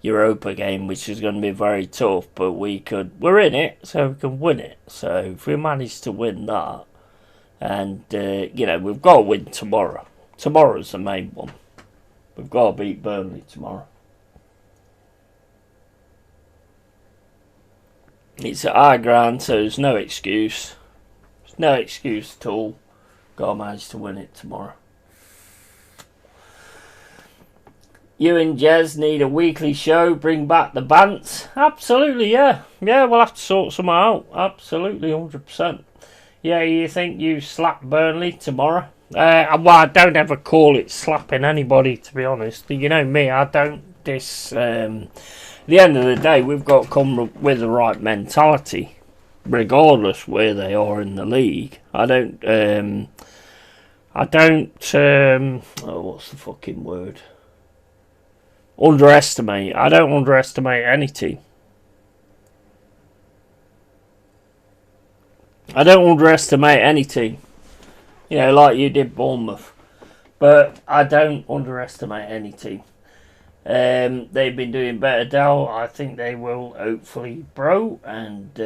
Europa game, which is going to be very tough. But we're in it, so we can win it. So if we manage to win that, and you know, we've got to win tomorrow. Tomorrow's the main one. We've got to beat Burnley tomorrow. It's at our ground, so there's no excuse. There's no excuse at all. Got to manage to win it tomorrow. You and Jez need a weekly show. Bring back the bants. Absolutely, yeah. Yeah, we'll have to sort some out. Absolutely, 100%. Yeah, you think you slap Burnley tomorrow? Well, I don't ever call it slapping anybody, to be honest. You know me, I don't at the end of the day, we've got to come with the right mentality, regardless where they are in the league. I don't, what's the fucking word? Underestimate. I don't underestimate any team. I don't underestimate any team. You know, like you did Bournemouth. But I don't underestimate any team. They've been doing better now. I think they will hopefully grow. And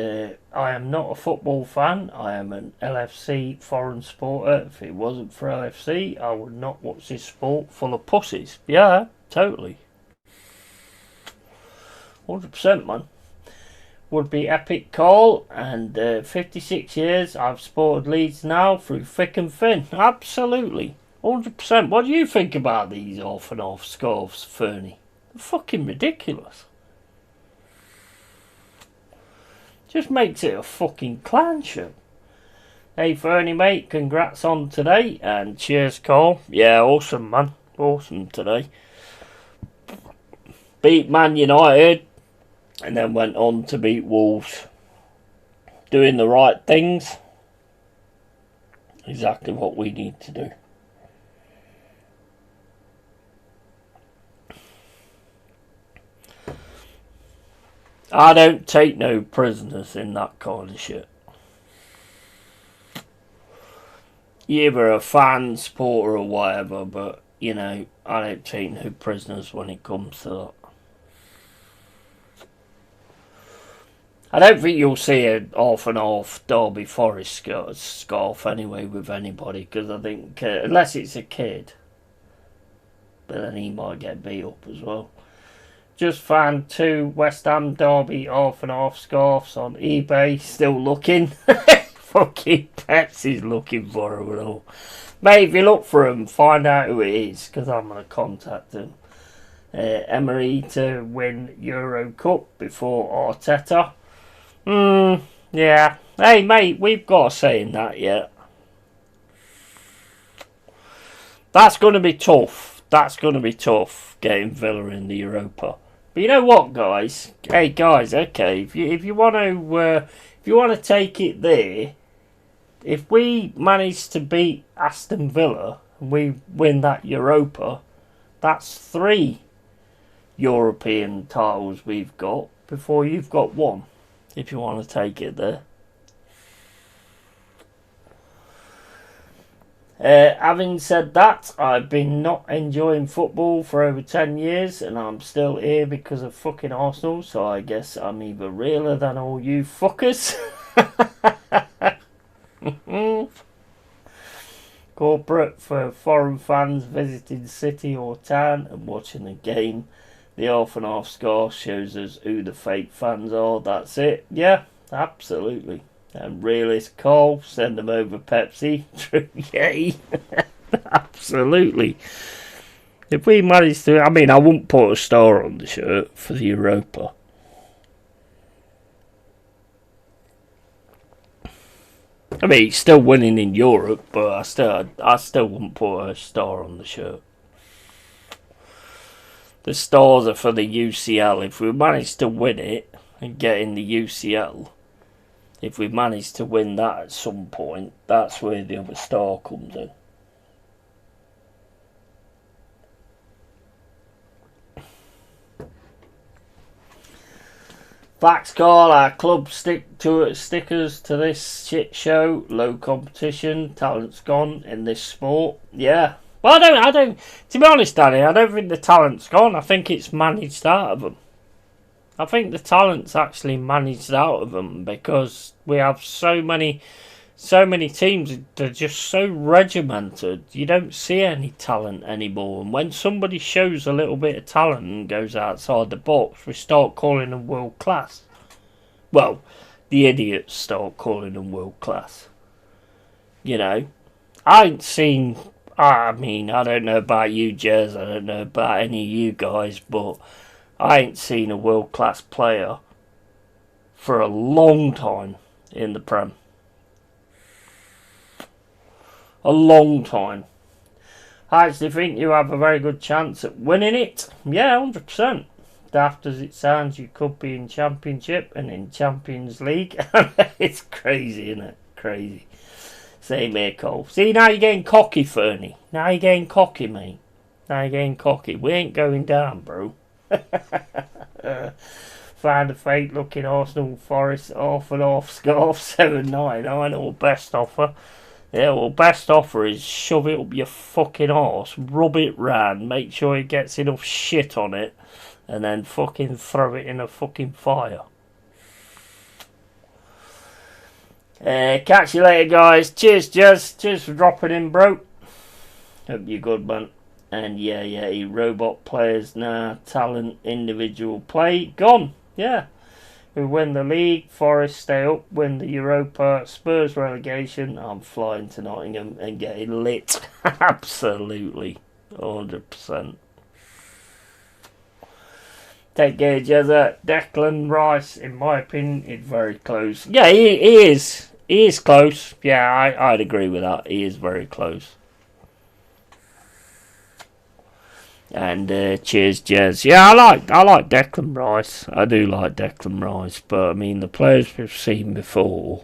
I am not a football fan. I am an LFC foreign supporter. If it wasn't for LFC, I would not watch this sport full of pussies. Yeah, totally. 100%, man. Would be epic call. And 56 years I've supported Leeds now through thick and thin. Absolutely. 100%. What do you think about these off and off scarves, Fernie? They're fucking ridiculous. Just makes it a fucking clown show. Hey Fernie, mate, congrats on today and cheers, Cole. Yeah, awesome, man. Awesome today. Beat Man United and then went on to beat Wolves. Doing the right things. Exactly what we need to do. I don't take no prisoners in that kind of shit. You're either a fan, supporter or whatever, but, you know, I don't take no prisoners when it comes to that. I don't think you'll see a half and half Derby Forest scarf anyway with anybody, because I think, unless it's a kid, but then he might get beat up as well. Just found 2 West Ham Derby half and half scarves on eBay. Still looking. fucking Pepsi's looking for him and all. Mate, if you look for him, find out who it is, because I'm going to contact him. Emery to win Euro Cup before Arteta. Yeah. Hey, mate, we've got a say in that yet. That's going to be tough. That's going to be tough, getting Villa in the Europa. But you know what, guys? Hey, guys, okay, if you want to take it there, if we manage to beat Aston Villa and we win that Europa, that's 3 European titles we've got before you've got 1, if you want to take it there. Having said that, I've been not enjoying football for over 10 years and I'm still here because of fucking Arsenal, so I guess I'm even realer than all you fuckers. Corporate for foreign fans visiting city or town and watching the game. The half and half score shows us who the fake fans are. That's it. Yeah, absolutely. And realist Cole, send them over Pepsi. Yay. Absolutely. If we manage to, I mean, I wouldn't put a star on the shirt for the Europa. I mean, it's still winning in Europe, but I still wouldn't put a star on the shirt. The stars are for the UCL. If we manage to win it and get in the UCL, if we manage to win that at some point, that's where the other star comes in. Facts, Carl. Our club stickers to this shit show. Low competition. Talent's gone in this sport. Yeah. Well, I don't. To be honest, Danny, I don't think the talent's gone. I think it's managed out of them. I think the talent's actually managed out of them because we have so many teams that are just so regimented. You don't see any talent anymore. And when somebody shows a little bit of talent and goes outside the box, we start calling them world class. Well, the idiots start calling them world class. You know, I ain't seen. I mean, I don't know about you, Jez. I don't know about any of you guys, but I ain't seen a world class player for a long time in the Prem. A long time. I actually think you have a very good chance at winning it. Yeah, 100%. Daft as it sounds, you could be in Championship and in Champions League. It's crazy, isn't it? Crazy. Same here, Cole. See, now you're getting cocky, Fernie. Now you're getting cocky, mate. Now you're getting cocky. We ain't going down, bro. Found a fake looking Arsenal Forest off and off scarf 7-9. I know, best offer. Yeah, well, best offer is shove it up your fucking arse, rub it round, make sure it gets enough shit on it, and then fucking throw it in a fucking fire. Catch you later, guys. Cheers, Jez. Cheers for dropping in, bro. Hope you're good, man. And yeah, robot players now, talent, individual play, gone. Yeah. We win the league, Forest stay up, win the Europa, Spurs relegation. I'm flying to Nottingham and getting lit. Absolutely. 100%. Take care, Jezza. Declan Rice, in my opinion, is very close. Yeah, he is. He is close. Yeah, I'd agree with that. He is very close. And cheers, Jez. Yeah, I like Declan Rice. I do like Declan Rice, but I mean the players we've seen before.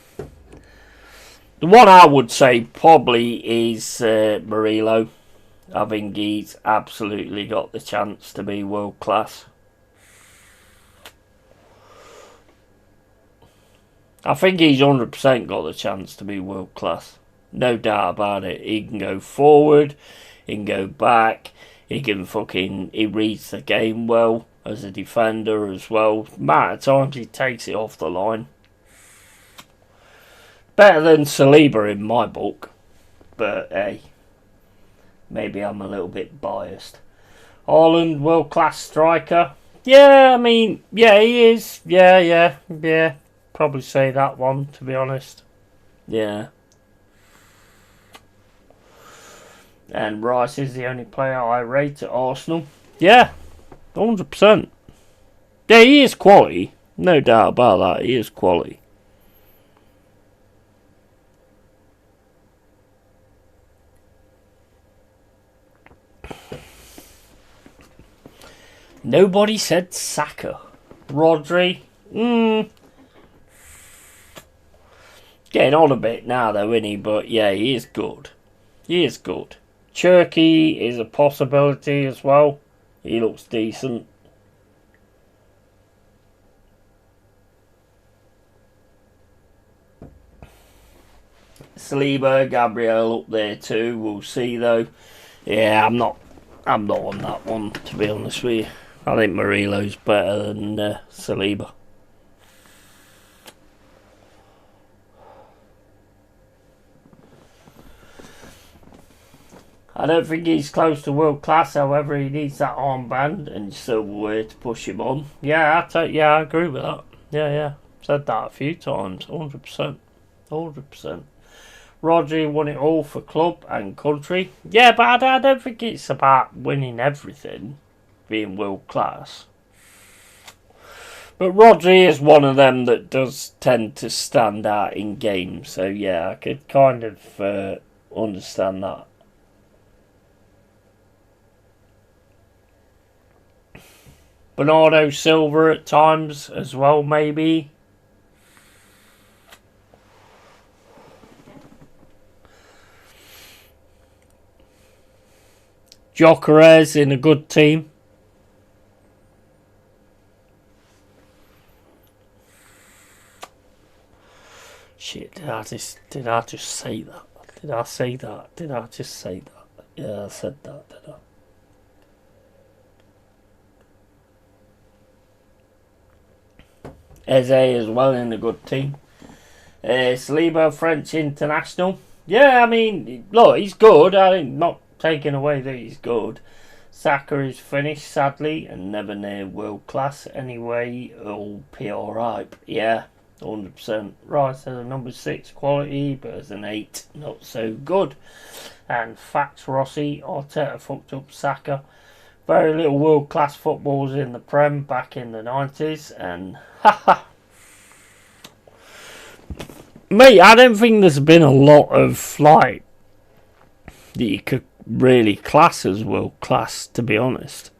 The one I would say probably is Murillo. I think he's absolutely got the chance to be world class. I think he's 100% got the chance to be world class. No doubt about it. He can go forward, he can go back, he reads the game well as a defender as well. Amount of times he takes it off the line. Better than Saliba in my book. But hey, maybe I'm a little bit biased. Haaland, world class striker. Yeah, I mean, yeah, he is. Yeah. Probably say that one, to be honest. Yeah. And Rice is the only player I rate at Arsenal. Yeah, 100%. Yeah, he is quality. No doubt about that. He is quality. Nobody said Saka. Rodri. Getting on a bit now, though, isn't he? But yeah, he is good. He is good. Cherky is a possibility as well. He looks decent. Saliba, Gabriel up there too. We'll see though. Yeah, I'm not on that one, to be honest with you. I think Marilo's better than Saliba. I don't think he's close to world class. However, he needs that armband and silverware to push him on. Yeah, I agree with that. Yeah. Said that a few times. 100%. Rodri won it all for club and country. Yeah, but I don't think it's about winning everything, being world class. But Rodri is one of them that does tend to stand out in games. So yeah, I could kind of understand that. Bernardo Silva at times as well, maybe. Gyökeres in a good team. Shit, did I just say that? Did I say that? Did I just say that? Yeah, I said that, did I? Eze as well in a good team. Saliba, French international. Yeah, I mean, look, he's good. I'm not taking away that he's good. Saka is finished, sadly, and never near world class anyway. All PR hype. Yeah, 100%. Rice as a number 6 quality, but as an 8, not so good. And facts, Rossi, Arteta fucked up Saka. Very little world class footballers in the Prem back in the 90s, and mate, I don't think there's been a lot of that you could really class as world class, to be honest.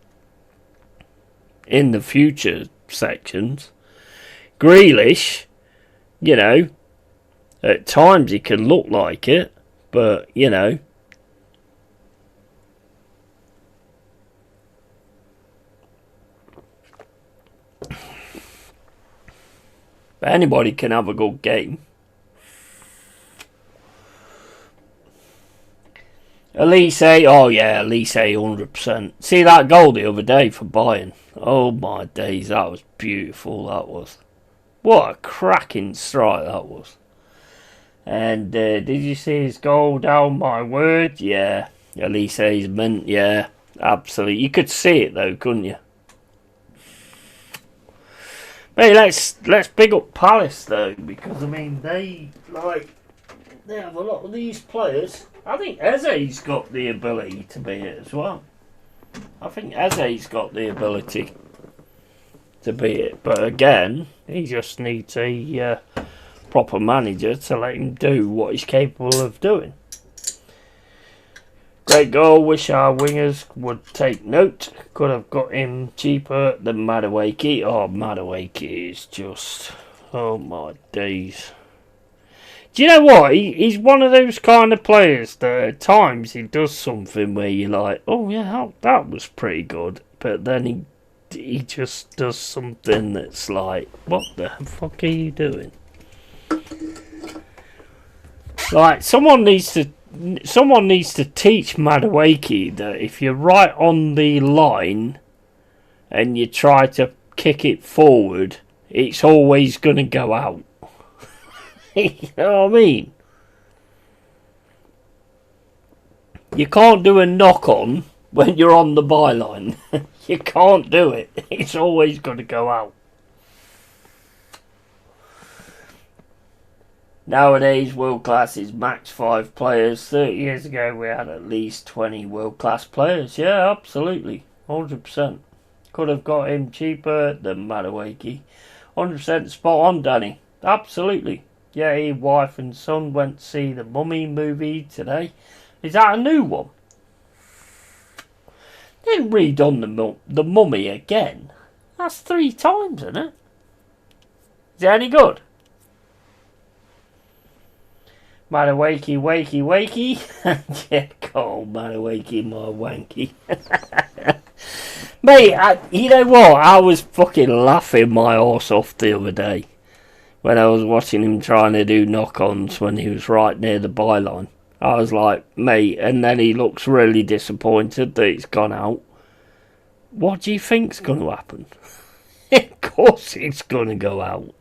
In the future sections, Grealish, at times he can look like it, but anybody can have a good game. Elise, oh yeah, Elise 100%. See that goal the other day for Bayern? Oh my days, that was beautiful, that was. What a cracking strike that was. And did you see his goal down my word? Yeah, Elise's mint, yeah, absolutely. You could see it though, couldn't you? Hey, let's big up Palace though, because I mean they have a lot of these players. I think Eze's got the ability to be it as well. I think Eze's got the ability to be it, but again, he just needs a proper manager to let him do what he's capable of doing. Great goal. Wish our wingers would take note. Could have got him cheaper than Madueke. Oh, Madueke is just... oh my days. Do you know what? He's one of those kind of players that at times he does something where you're like, oh yeah, that was pretty good. But then he just does something that's like, what the fuck are you doing? Like, someone needs to teach Madueke that if you're right on the line and you try to kick it forward, it's always going to go out. You know what I mean? You can't do a knock on when you're on the byline. You can't do it. It's always going to go out. Nowadays, world class is max 5 players. 30 years ago, we had at least 20 world class players. Yeah, absolutely. 100%. Could have got him cheaper than Madueke. 100% spot on, Danny. Absolutely. Yeah, his wife and son went to see the Mummy movie today. Is that a new one? They've redone the Mummy again. That's 3 times, isn't it? Is it any good? Madueke, wakey, wakey. Yeah, call Madueke my wanky. Mate, you know what? I was fucking laughing my arse off the other day when I was watching him trying to do knock-ons when he was right near the byline. I was like, mate, and then he looks really disappointed that it's gone out. What do you think's going to happen? Of course it's going to go out.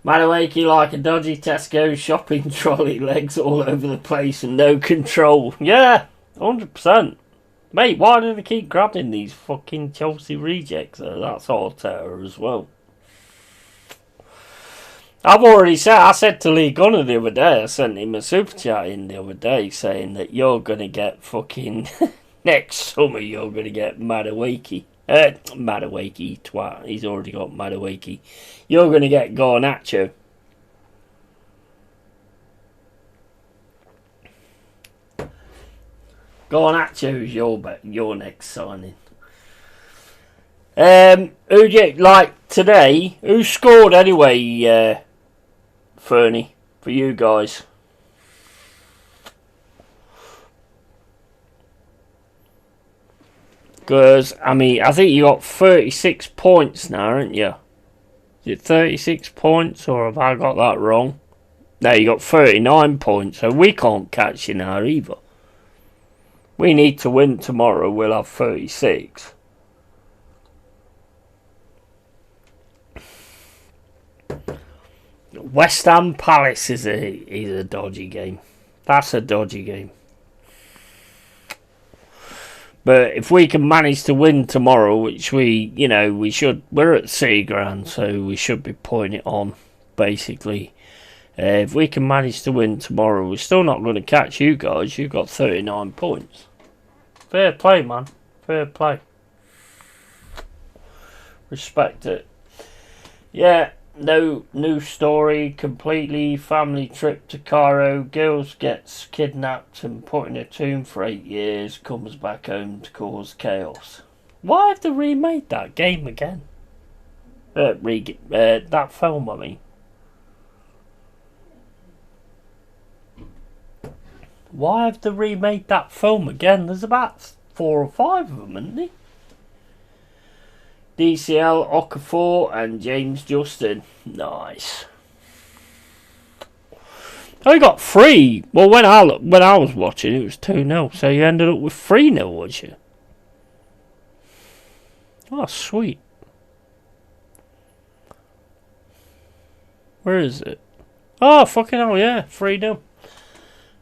Madueke like a dodgy Tesco shopping trolley, legs all over the place and no control. Yeah, 100%. Mate, why do they keep grabbing these fucking Chelsea rejects? That's all terror as well. I've already said, I said to Lee Gunner the other day, I sent him a super chat in the other day saying that you're going to get fucking, next summer you're going to get Madueke. Madueke, twat. He's already got Madueke. You're going to get Garnacho. Garnacho's your next signing. Who did, like today? Who scored anyway? Fernie, for you guys. Because, I mean, I think you got 36 points now, haven't you? Is it 36 points, or have I got that wrong? No, you got 39 points, so we can't catch you now either. We need to win tomorrow, we'll have 36. West Ham Palace is a dodgy game. That's a dodgy game. But if we can manage to win tomorrow, which we should, we're at City Ground, so we should be putting it on, basically. If we can manage to win tomorrow, we're still not going to catch you guys. You've got 39 points. Fair play, man. Fair play. Respect it. Yeah, no new story. Completely family trip to Cairo. Girls gets kidnapped and put in a tomb for 8 years. Comes back home to cause chaos. Why have they remade that game again? That film, I mean. Why have they remade that film again? There's about 4 or 5 of them, isn't there? DCL, Okafor and James Justin. Nice. I got 3. Well, when I was watching, it was 2-0. So you ended up with 3-0, was you? Oh, sweet. Where is it? Oh, fucking hell, yeah. 3-0.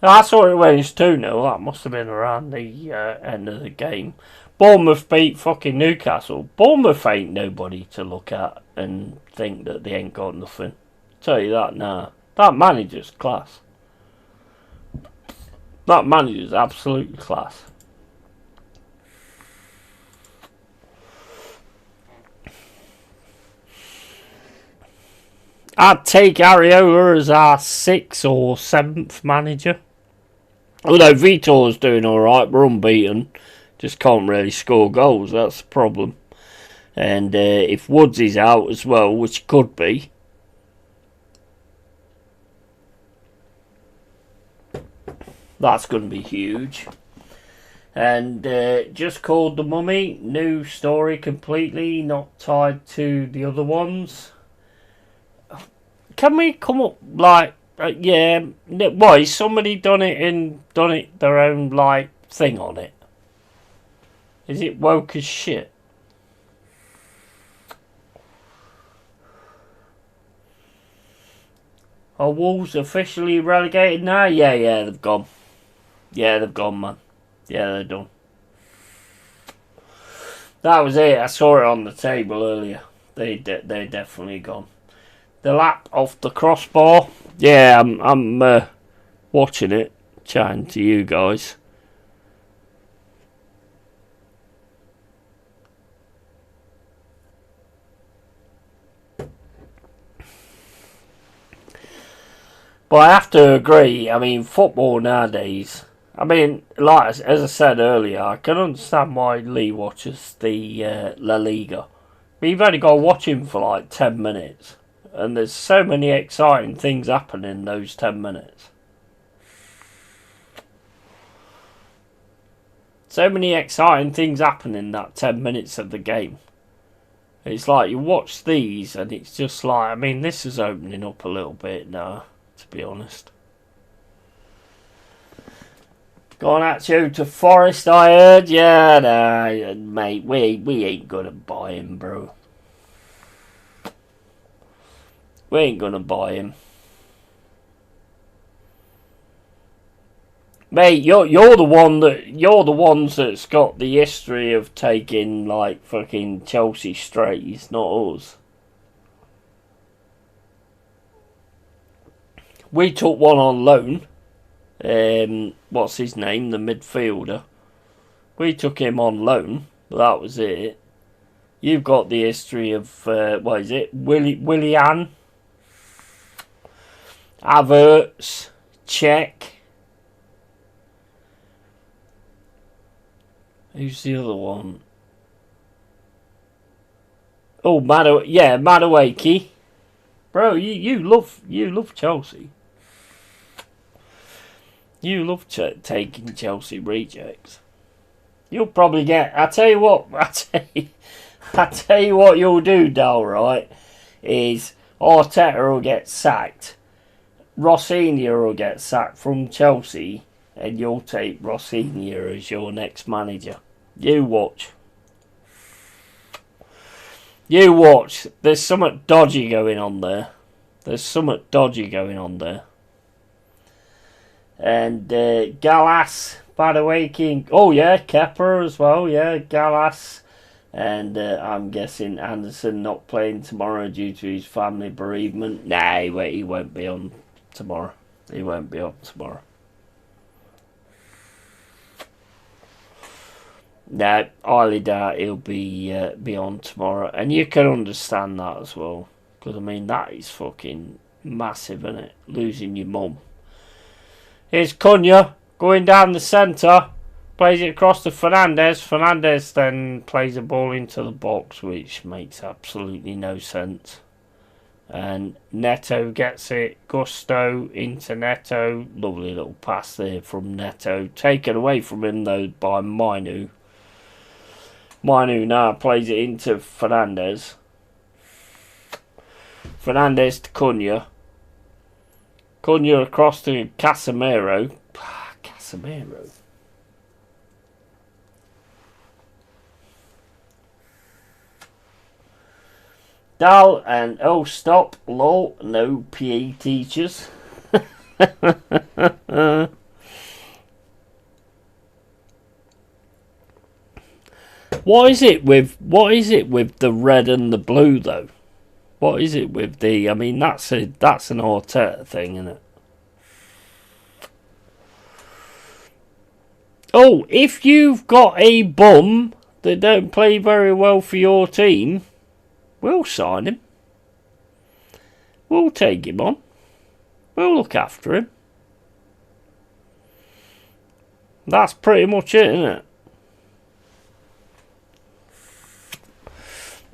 I saw it when it was 2-0. That must have been around the end of the game. Bournemouth beat fucking Newcastle. Bournemouth ain't nobody to look at and think that they ain't got nothing. Tell you that now. That manager's class. That manager's absolutely class. I'd take Areola as our 6th or 7th manager. Although Vitor's doing alright, we're unbeaten. Just can't really score goals, that's the problem. And if Woods is out as well, which could be, that's going to be huge. And just called the Mummy, new story completely, not tied to the other ones. Can we come up like, yeah, why somebody done it their own like thing on it? Is it woke as shit? Are Wolves officially relegated now? Yeah, they've gone. Yeah, they've gone, man. Yeah, they're done. That was it. I saw it on the table earlier. They're definitely gone. The lap off the crossbar. Yeah, I'm watching it, chatting to you guys. But I have to agree. I mean, football nowadays. I mean, like as I said earlier, I can understand why Lee watches the La Liga. But you've only got to watch him for like 10 minutes, and there's so many exciting things happen in those 10 minutes. So many exciting things happen in that 10 minutes of the game. It's like you watch these and it's just like, I mean, this is opening up a little bit now, to be honest. Gone at you to Forest, I heard. Yeah, nah, mate, we ain't gonna buy him, bro. We ain't gonna buy him. Mate, you're the ones that's got the history of taking like fucking Chelsea strays, not us. We took one on loan. What's his name? The midfielder. We took him on loan, but that was it. You've got the history of what is it? Willian, Havertz, Czech. Who's the other one? Oh, Madueke. Bro, you love Chelsea. You love taking Chelsea rejects. You'll probably get. I tell you what. I tell you what you'll do, Dal. Right, is Arteta will get sacked. Rossini will get sacked from Chelsea, and you'll take Rossini as your next manager. You watch. You watch. There's something dodgy going on there. And Gallas, by the way, King. Oh yeah, Kepa as well. Yeah, Gallas. And I'm guessing Anderson not playing tomorrow due to his family bereavement. Nah, he won't be on tomorrow. He won't be up tomorrow. No, highly doubt he'll be on tomorrow, and you can understand that as well, because I mean that is fucking massive, isn't it? Losing your mum. Here's Cunha going down the centre, plays it across to Fernandez. Fernandez then plays the ball into the box, which makes absolutely no sense. And Neto gets it. Gusto into Neto. Lovely little pass there from Neto, taken away from him though by Mainu. Mainu now plays it into Fernandez. Fernandez to Cunha. Cunha across to Casemiro. Casemiro. Dal and oh stop, lol, no PE teachers. What is it with the red and the blue though? What is it with the? I mean, that's an Arteta thing, isn't it? Oh, if you've got a bum that don't play very well for your team, we'll sign him. We'll take him on. We'll look after him. That's pretty much it, isn't it?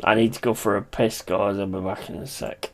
I need to go for a piss, guys. I'll be back in a sec.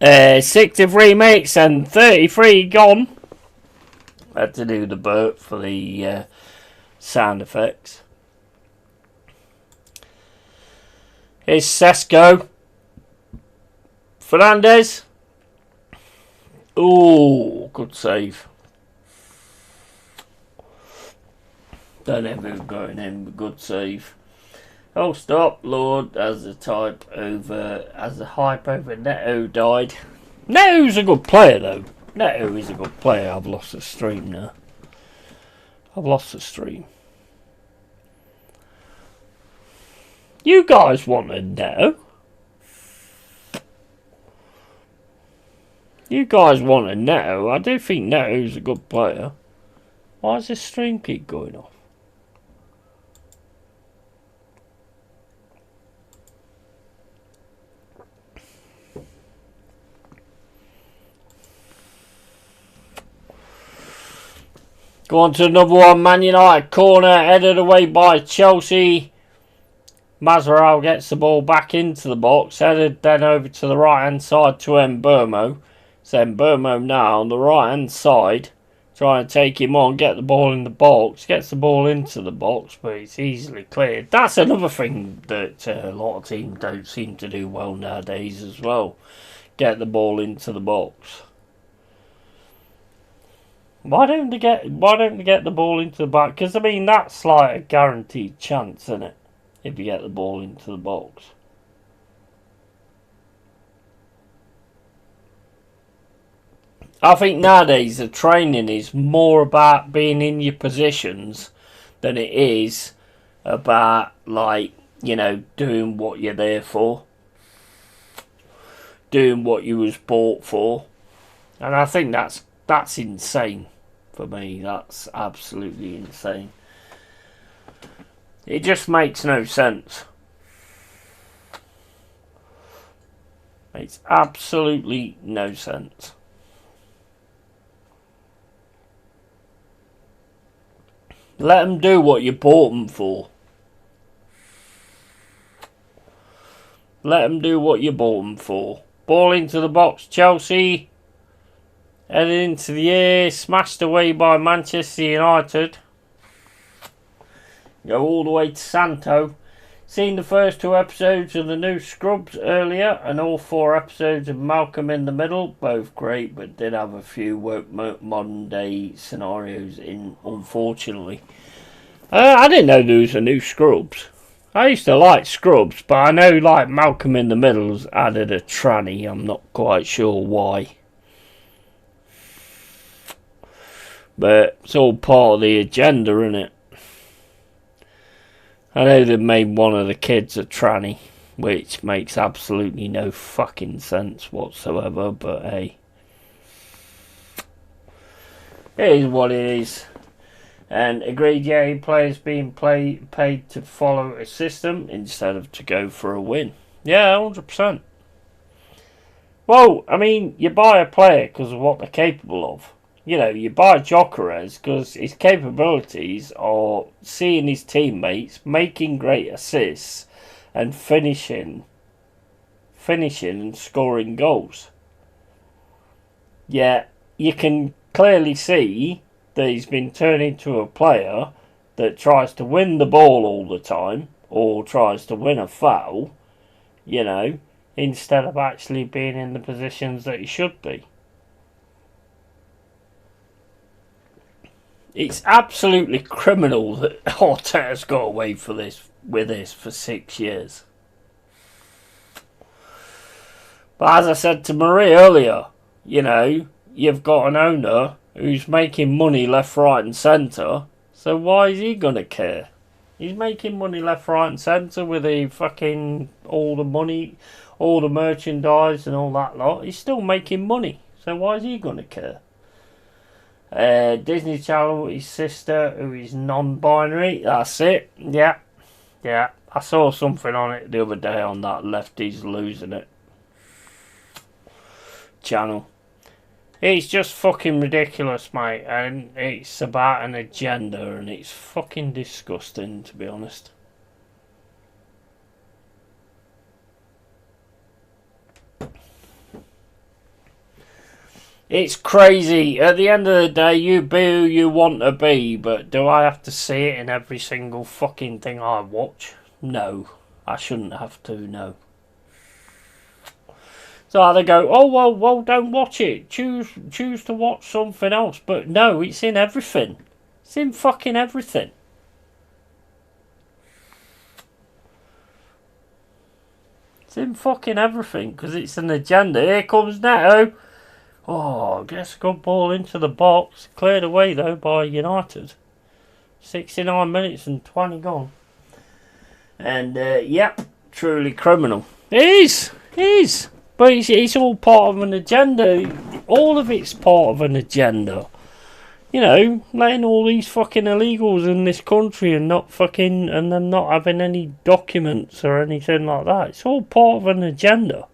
63 minutes and 33 gone. Had to do the burp for the sound effects. Here's Sesko. Fernandez. Ooh, good save. Don't ever going in, but good save. Oh, stop, Lord, as the hype over Neto died. Neto's a good player, though. Neto is a good player. I've lost the stream now. I've lost the stream. You guys wanted Neto. You guys wanted Neto. I do think Neto's a good player. Why does this stream keep going off? Go on to another one. Man United corner, headed away by Chelsea. Masvidal gets the ball back into the box, headed then over to the right hand side to Mbeumo. So Mbeumo now on the right hand side, trying to take him on, get the ball in the box, gets the ball into the box, but it's easily cleared. That's another thing that a lot of teams don't seem to do well nowadays as well. Get the ball into the box. Why don't they get the ball into the box? Because I mean that's like a guaranteed chance, isn't it? If you get the ball into the box. I think nowadays the training is more about being in your positions than it is about, like, you know, doing what you're there for. Doing what you was bought for. And I think that's insane for me. That's absolutely insane. It just makes no sense. Makes absolutely no sense. Let them do what you bought them for. Let them do what you bought them for. Ball into the box, Chelsea. Headed into the air, smashed away by Manchester United. Go all the way to Santo. Seen the first 2 episodes of the new Scrubs earlier, and all 4 episodes of Malcolm in the Middle. Both great, but did have a few modern day scenarios in, unfortunately. I didn't know there was a new Scrubs. I used to like Scrubs, but I know like Malcolm in the Middle's added a tranny. I'm not quite sure why. But it's all part of the agenda, isn't it? I know they've made one of the kids a tranny, which makes absolutely no fucking sense whatsoever, but hey. It is what it is. And agreed, yeah, players being paid to follow a system instead of to go for a win. Yeah, 100%. Well, I mean, you buy a player because of what they're capable of. You know, you buy Gyökeres because his capabilities are seeing his teammates, making great assists, and finishing and scoring goals. Yeah, you can clearly see that he's been turned into a player that tries to win the ball all the time, or tries to win a foul, you know, instead of actually being in the positions that he should be. It's absolutely criminal that Arteta's got away with this for 6 years. But as I said to Marie earlier, you know, you've got an owner who's making money left, right and centre, so why is he going to care? He's making money left, right and centre with the fucking, all the money, all the merchandise and all that lot. He's still making money, so why is he going to care? Disney Channel, his sister, who is non-binary, that's it. Yeah. I saw something on it the other day on that Lefties Losing It channel. It's just fucking ridiculous, mate, and it's about an agenda, and it's fucking disgusting, to be honest. It's crazy. At the end of the day, you be who you want to be, but do I have to see it in every single fucking thing I watch? No. I shouldn't have to, no. So they go, oh, well, don't watch it. Choose to watch something else. But no, it's in everything. It's in fucking everything. It's in fucking everything, because it's an agenda. Here comes Neto. Oh, gets a good ball into the box. Cleared away, though, by United. 69 minutes and 20 gone. And, yep, truly criminal. It is. It is. But it's all part of an agenda. All of it's part of an agenda. You know, letting all these fucking illegals in this country and them not having any documents or anything like that. It's all part of an agenda.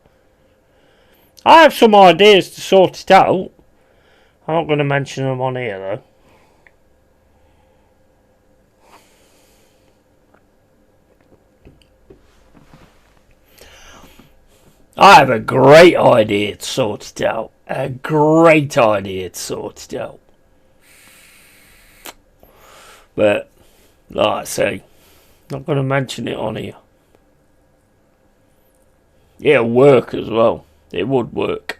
I have some ideas to sort it out. I'm not going to mention them on here, though. I have a great idea to sort it out. A great idea to sort it out. But, like I say, not going to mention it on here. It'll work as well. It would work.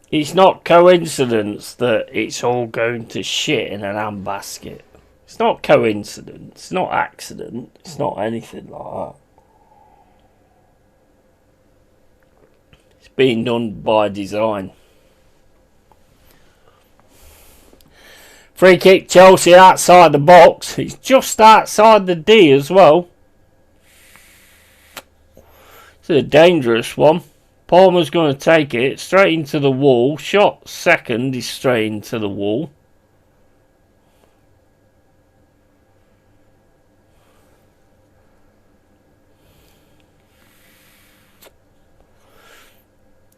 It's not coincidence that it's all going to shit in an handbasket. It's not coincidence. It's not accident. It's not anything like that. It's being done by design. Free kick Chelsea outside the box. It's just outside the D as well. It's a dangerous one. Palmer's going to take it straight into the wall. Shot second is straight into the wall.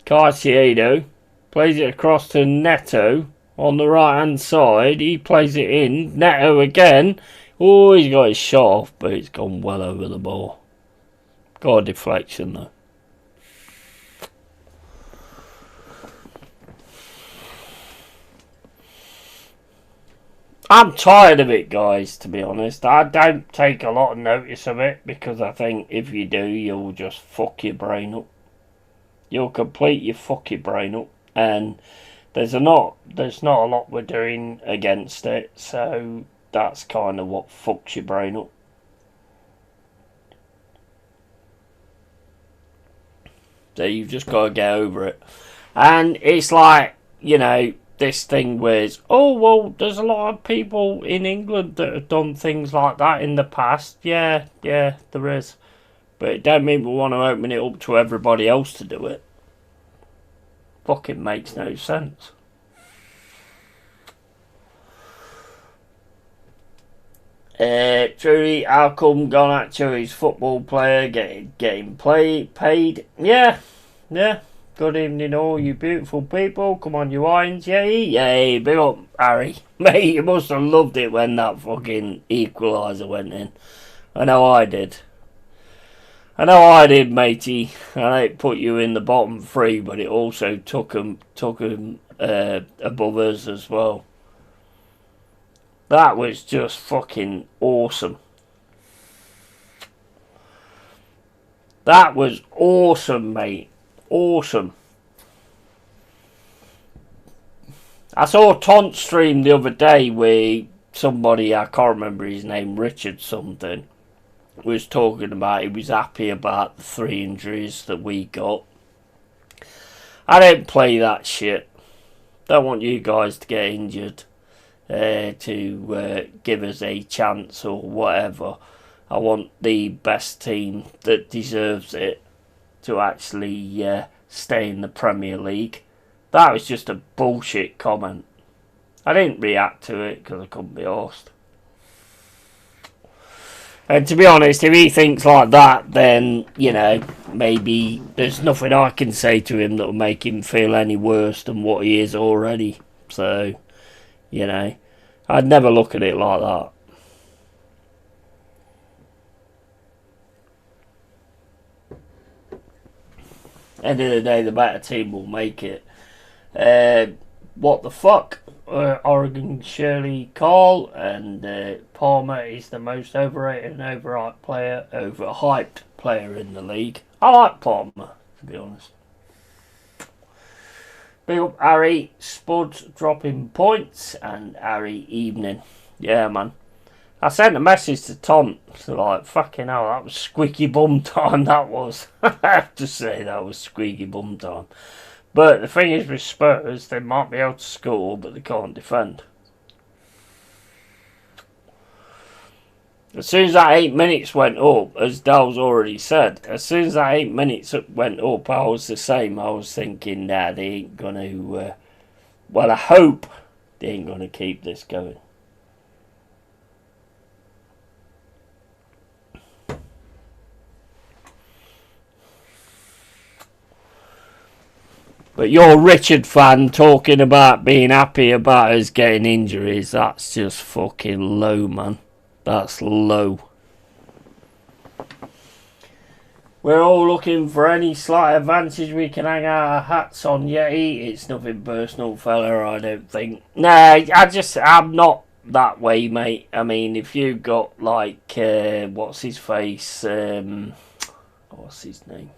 Caicedo plays it across to Neto on the right hand side. He plays it in. Neto again. Oh, he's got his shot off, but it's gone well over the ball. Got a deflection though. I'm tired of it, guys, to be honest. I don't take a lot of notice of it because I think if you do, you'll just fuck your brain up. You'll completely fuck your brain up. And there's not a lot we're doing against it, so that's kind of what fucks your brain up. So you've just got to get over it. And it's like, you know, this thing where, oh, well, there's a lot of people in England that have done things like that in the past. Yeah, there is. But it don't mean we want to open it up to everybody else to do it. Fucking makes no sense. Truly, how come Garnacho's football player getting paid? Yeah. Good evening, all you beautiful people. Come on, you irons. Yay. Big up, Harry. Mate, you must have loved it when that fucking equaliser went in. I know I did, matey. And it put you in the bottom three, but it also took them above us as well. That was just fucking awesome. That was awesome, mate. Awesome. I saw a taunt stream the other day where somebody, I can't remember his name, Richard something, was talking about he was happy about the 3 injuries that we got. I don't play that shit. Don't want you guys to get injured to give us a chance or whatever. I want the best team that deserves it to actually stay in the Premier League. That was just a bullshit comment. I didn't react to it because I couldn't be arsed. And to be honest, if he thinks like that, then, you know, maybe there's nothing I can say to him that will make him feel any worse than what he is already. So, you know, I'd never look at it like that. End of the day, the better team will make it. What the fuck? Oregon Shirley Carl and Palmer is the most overrated and overhyped player in the league. I like Palmer, to be honest. Big up Harry, Spuds dropping points, and Harry evening. Yeah, man. I sent a message to Tom, so like, fucking hell, that was squeaky bum time, that was. I have to say, that was squeaky bum time. But the thing is with Spurs, they might be able to score, but they can't defend. As soon as that 8 minutes went up, as Dale's already said, as soon as that 8 minutes went up, I was the same. I was thinking, nah, they ain't going to... well, I hope they ain't going to keep this going. But your Richard fan talking about being happy about us getting injuries, that's just fucking low, man. That's low. We're all looking for any slight advantage we can hang our hats on Yeti. It's nothing personal, fella, I don't think. Nah, I'm not that way, mate. I mean, if you got, like, what's his face? What's his name?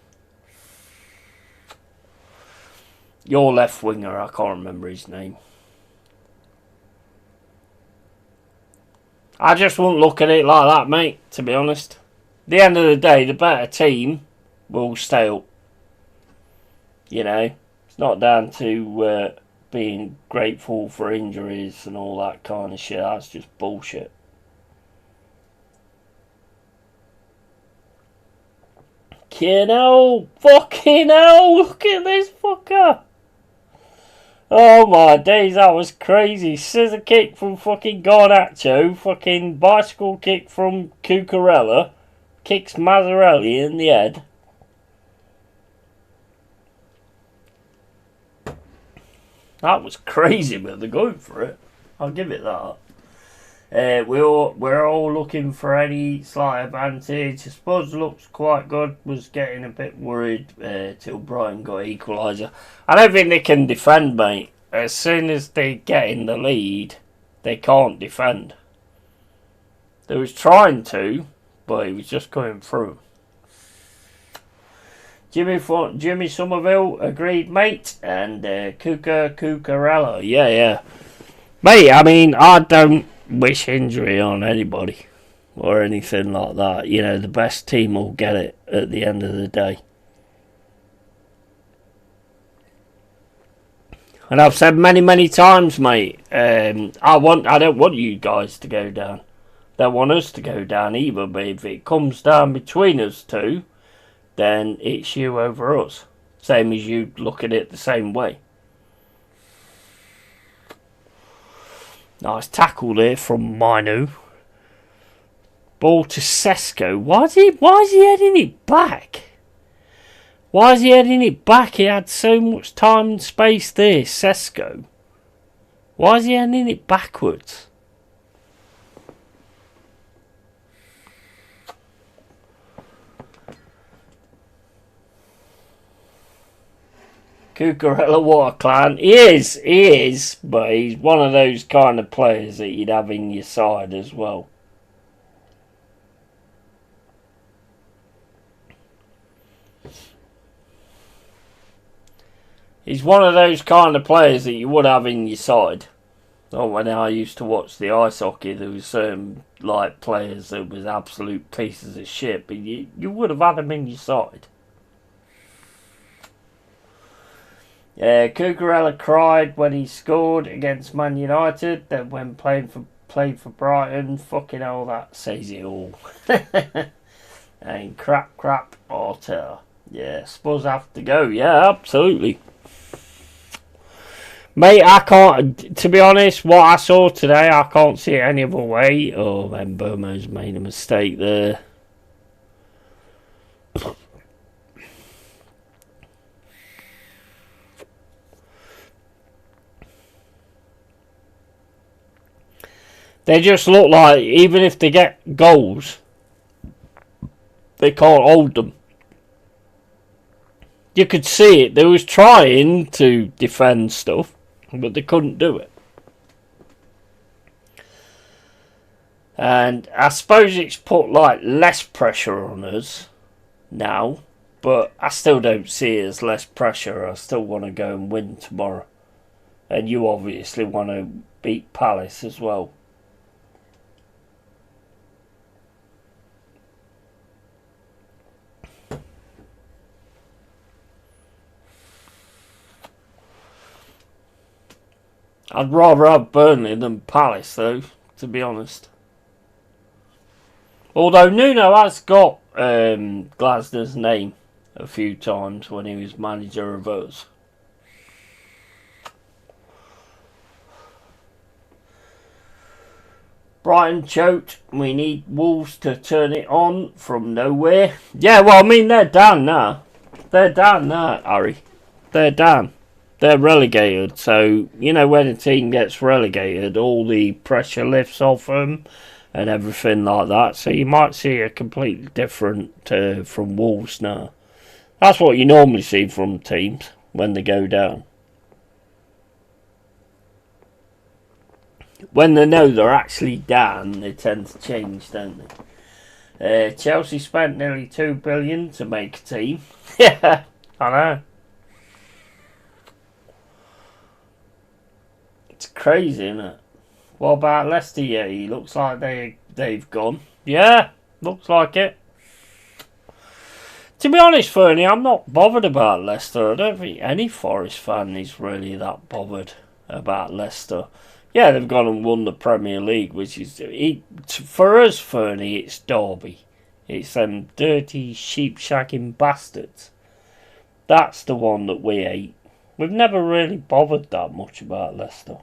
Your left winger, I can't remember his name. I just wouldn't look at it like that, mate, to be honest. At the end of the day, the better team will stay up. You know, it's not down to being grateful for injuries and all that kind of shit. That's just bullshit. Fucking hell, look at this fucker. Oh my days, that was crazy. Scissor kick from fucking Garnacho. Fucking bicycle kick from Cucurella. Kicks Mazzarelli in the head. That was crazy, but they're going for it. I'll give it that. We're all looking for any slight advantage. I suppose looks quite good. Was getting a bit worried till Brighton got equaliser. I don't think they can defend, mate. As soon as they get in the lead, they can't defend. They was trying to, but he was just going through. Jimmy Somerville agreed, mate, and Cucurella. Yeah. Mate, I mean, I don't wish injury on anybody or anything like that. You know, the best team will get it at the end of the day. And I've said many times, mate, I don't want you guys to go down. Don't want us to go down either, but if it comes down between us two, then it's you over us. Same as you look at it the same way. Nice tackle there from Minu. Ball to Sesko. Why is he heading it back? Why is he heading it back? He had so much time and space there, Sesko. Why is he heading it backwards? Cucurella, what a clown. He is, but he's one of those kind of players that you'd have in your side as well. He's one of those kind of players that you would have in your side. Oh, when I used to watch the ice hockey, there was certain like players that was absolute pieces of shit, but you would have had them in your side. Yeah, Cucurella cried when he scored against Man United. Then when played for Brighton, fucking hell, that says it all. And crap, Arter. Yeah, Spurs have to go. Yeah, absolutely. Mate, I can't, to be honest, what I saw today, I can't see it any other way. Oh, man, Bomo's made a mistake there. They just look like, even if they get goals, they can't hold them. You could see it. They was trying to defend stuff, but they couldn't do it. And I suppose it's put like less pressure on us now, but I still don't see it as less pressure. I still want to go and win tomorrow. And you obviously want to beat Palace as well. I'd rather have Burnley than Palace, though, to be honest. Although Nuno has got Glasner's name a few times when he was manager of us. Brighton choked. We need Wolves to turn it on from nowhere. Yeah, well, I mean, they're down now. They're down now, Harry. They're down. They're relegated, so, you know, when a team gets relegated, all the pressure lifts off them and everything like that. So you might see a completely different from Wolves now. That's what you normally see from teams when they go down. When they know they're actually down, they tend to change, don't they? Chelsea spent nearly $2 billion to make a team. Yeah, I know. It's crazy, isn't it? What about Leicester? Yeah, he looks like they've gone. Yeah, looks like it. To be honest, Fernie, I'm not bothered about Leicester. I don't think any Forest fan is really that bothered about Leicester. Yeah, they've gone and won the Premier League, which is... for us, Fernie, it's Derby. It's them dirty, sheep-shagging bastards. That's the one that we hate. We've never really bothered that much about Leicester.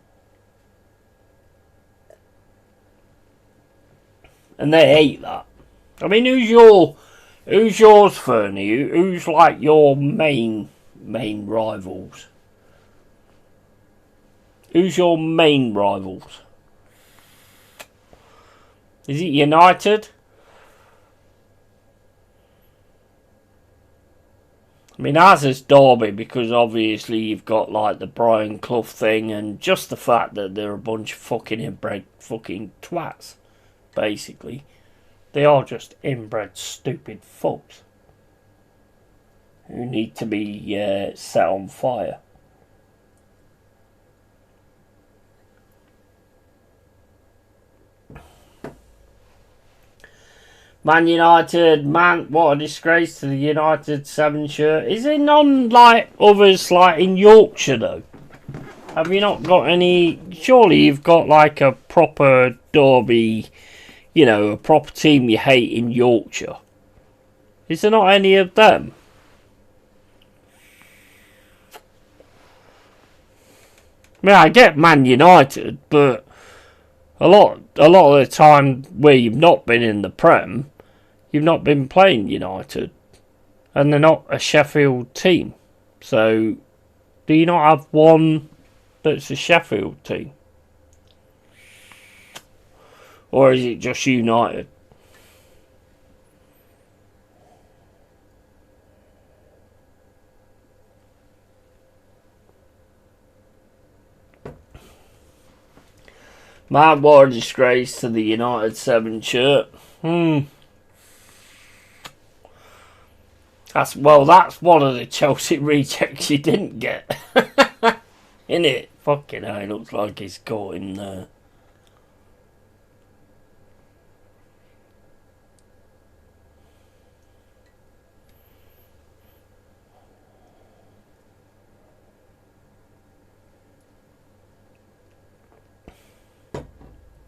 And they hate that. I mean, who's yours, Fernie? Who's like your main rivals? Who's your main rivals? Is it United? I mean, ours is Derby because obviously you've got like the Brian Clough thing and just the fact that they're a bunch of fucking inbred fucking twats. Basically, they are just inbred stupid fucks who need to be set on fire. Man United, man, what a disgrace to the United 7 shirt. Is there none like others like in Yorkshire though? Have you not got any? Surely you've got like a proper Derby, you know, a proper team you hate in Yorkshire. Is there not any of them? I mean, I get Man United, but a lot of the time where you've not been in the Prem, you've not been playing United. And they're not a Sheffield team. So, do you not have one that's a Sheffield team? Or is it just United? Man, what a disgrace to the United 7 shirt. That's one of the Chelsea rejects you didn't get. Innit? Fucking hell, it looks like he's caught in there.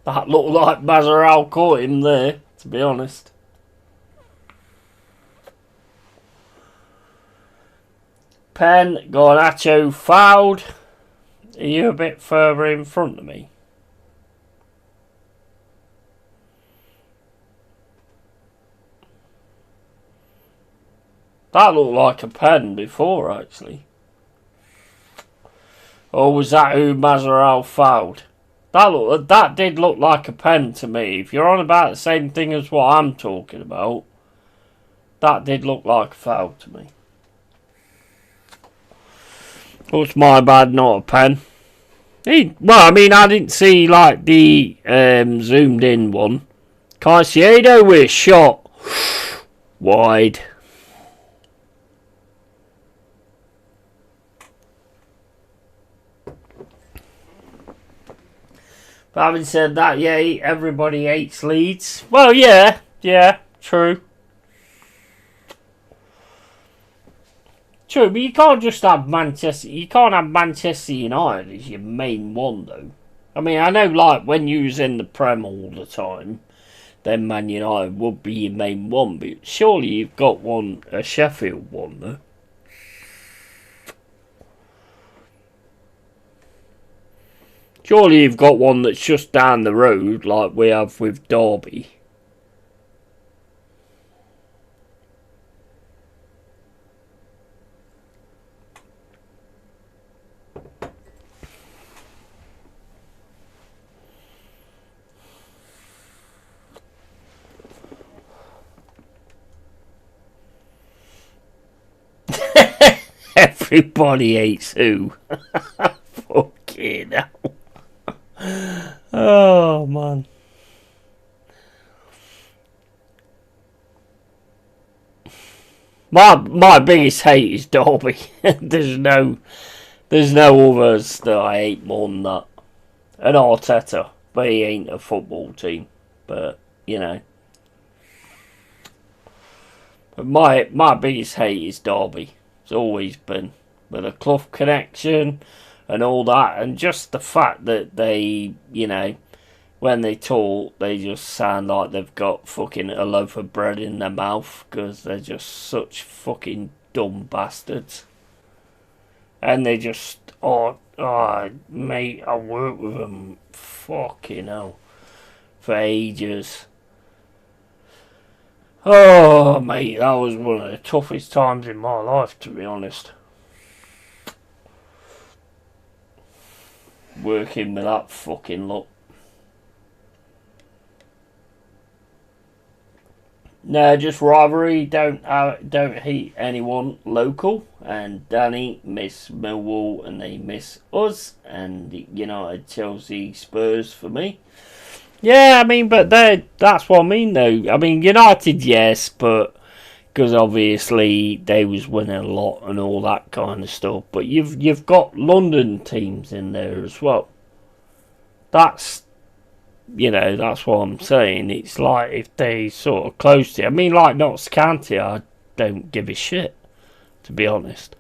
That looked like Mazaral caught him there, to be honest. Pen, Garnacho fouled. Are you a bit further in front of me? That looked like a pen before, actually. Or was that who Mazaral fouled? That did look like a pen to me. If you're on about the same thing as what I'm talking about, that did look like a foul to me. What's my bad, not a pen? Well, I mean, I didn't see, like, the zoomed in one. Caicedo with a shot. Wide. But having said that, yeah, everybody hates Leeds. Well, yeah, true. True, but you can't just have Manchester. You can't have Manchester United as your main one, though. I mean, I know, like, when you was in the Prem all the time, then Man United would be your main one, but surely you've got one, a Sheffield one, though. Surely you've got one that's just down the road, like we have with Derby. Everybody hates who? Fucking hell. Oh, man. My biggest hate is Derby. there's no others that I hate more than that. And Arteta, but he ain't a football team. But, you know. But my biggest hate is Derby. It's always been. With the Clough connection and all that. And just the fact that they, you know, when they talk, they just sound like they've got fucking a loaf of bread in their mouth. Because they're just such fucking dumb bastards. And they just, oh, mate, I worked with them, fucking hell, for ages. Oh, mate, that was one of the toughest times in my life, to be honest. Working with that fucking lot. No, just rivalry. Don't hate anyone local. And Danny miss Millwall and they miss us. And United, Chelsea, Spurs for me. Yeah, I mean, but that's what I mean, though. I mean, United, yes, but because obviously they was winning a lot and all that kind of stuff. But you've got London teams in there as well. That's what I'm saying. It's like if they sort of close to it. I mean, like Notts County, I don't give a shit, to be honest.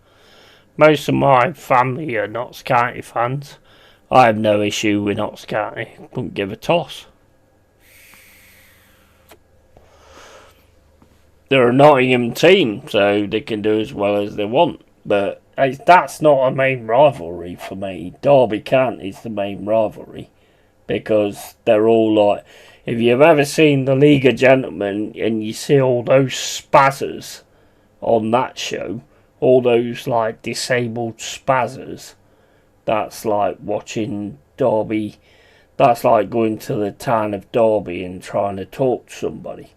Most of my family are Notts County fans. I have no issue with Notts County. Couldn't give a toss. They're a Nottingham team, so they can do as well as they want. But that's not a main rivalry for me. Derby County is the main rivalry. Because they're all like... If you've ever seen the League of Gentlemen and you see all those spazzers on that show, all those like disabled spazzers, that's like watching Derby. That's like going to the town of Derby and trying to talk to somebody.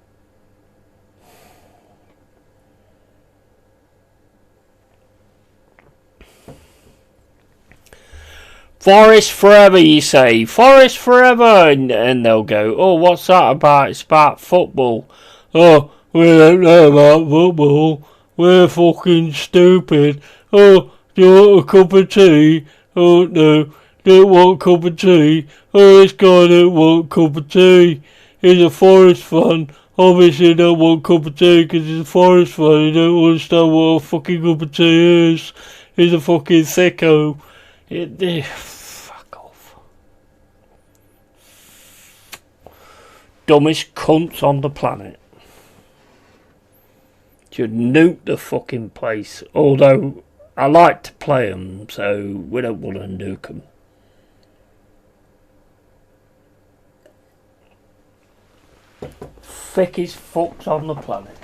Forest forever, you say. Forest forever. And they'll go, oh, what's that about? It's about football. Oh, we don't know about football. We're fucking stupid. Oh, do you want a cup of tea? Oh, no, don't want a cup of tea. Oh, this guy don't want a cup of tea. He's a Forest fan. Obviously don't want a cup of tea because he's a Forest fan. He don't understand what a fucking cup of tea is. He's a fucking sicko. Fuck off. Dumbest cunts on the planet. Should nuke the fucking place. Although I like to play them, so we don't want to nuke them. Thickest fucks on the planet.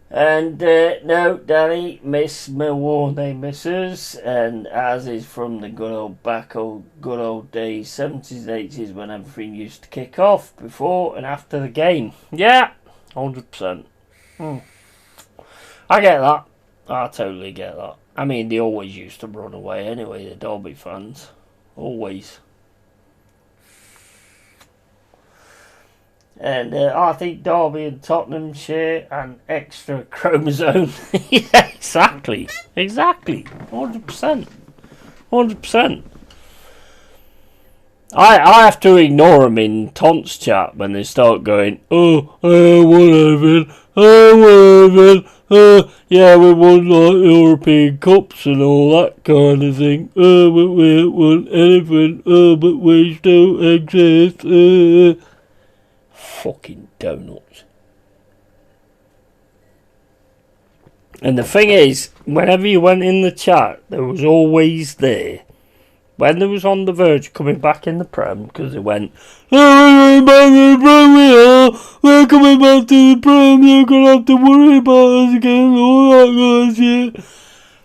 And no, Danny, miss Millwall, they miss us, and as is from the good old days, 70s, 80s, when everything used to kick off before and after the game. Yeah, 100%. I get that. I totally get that. I mean, they always used to run away anyway, the Derby fans. Always. And I think Derby and Tottenham share an extra chromosome. Yeah, exactly. 100%. 100%. I have to ignore them in Tont's chat when they start going, whatever, yeah, we won like European Cups and all that kind of thing. But we haven't won anything. But we still exist. Fucking donuts. And the thing is, whenever you went in the chat, there was always there. When they was on the verge of coming back in the Prem, because they went, we're coming back to the Prem, you're going to have to worry about us again, all that kind of shit.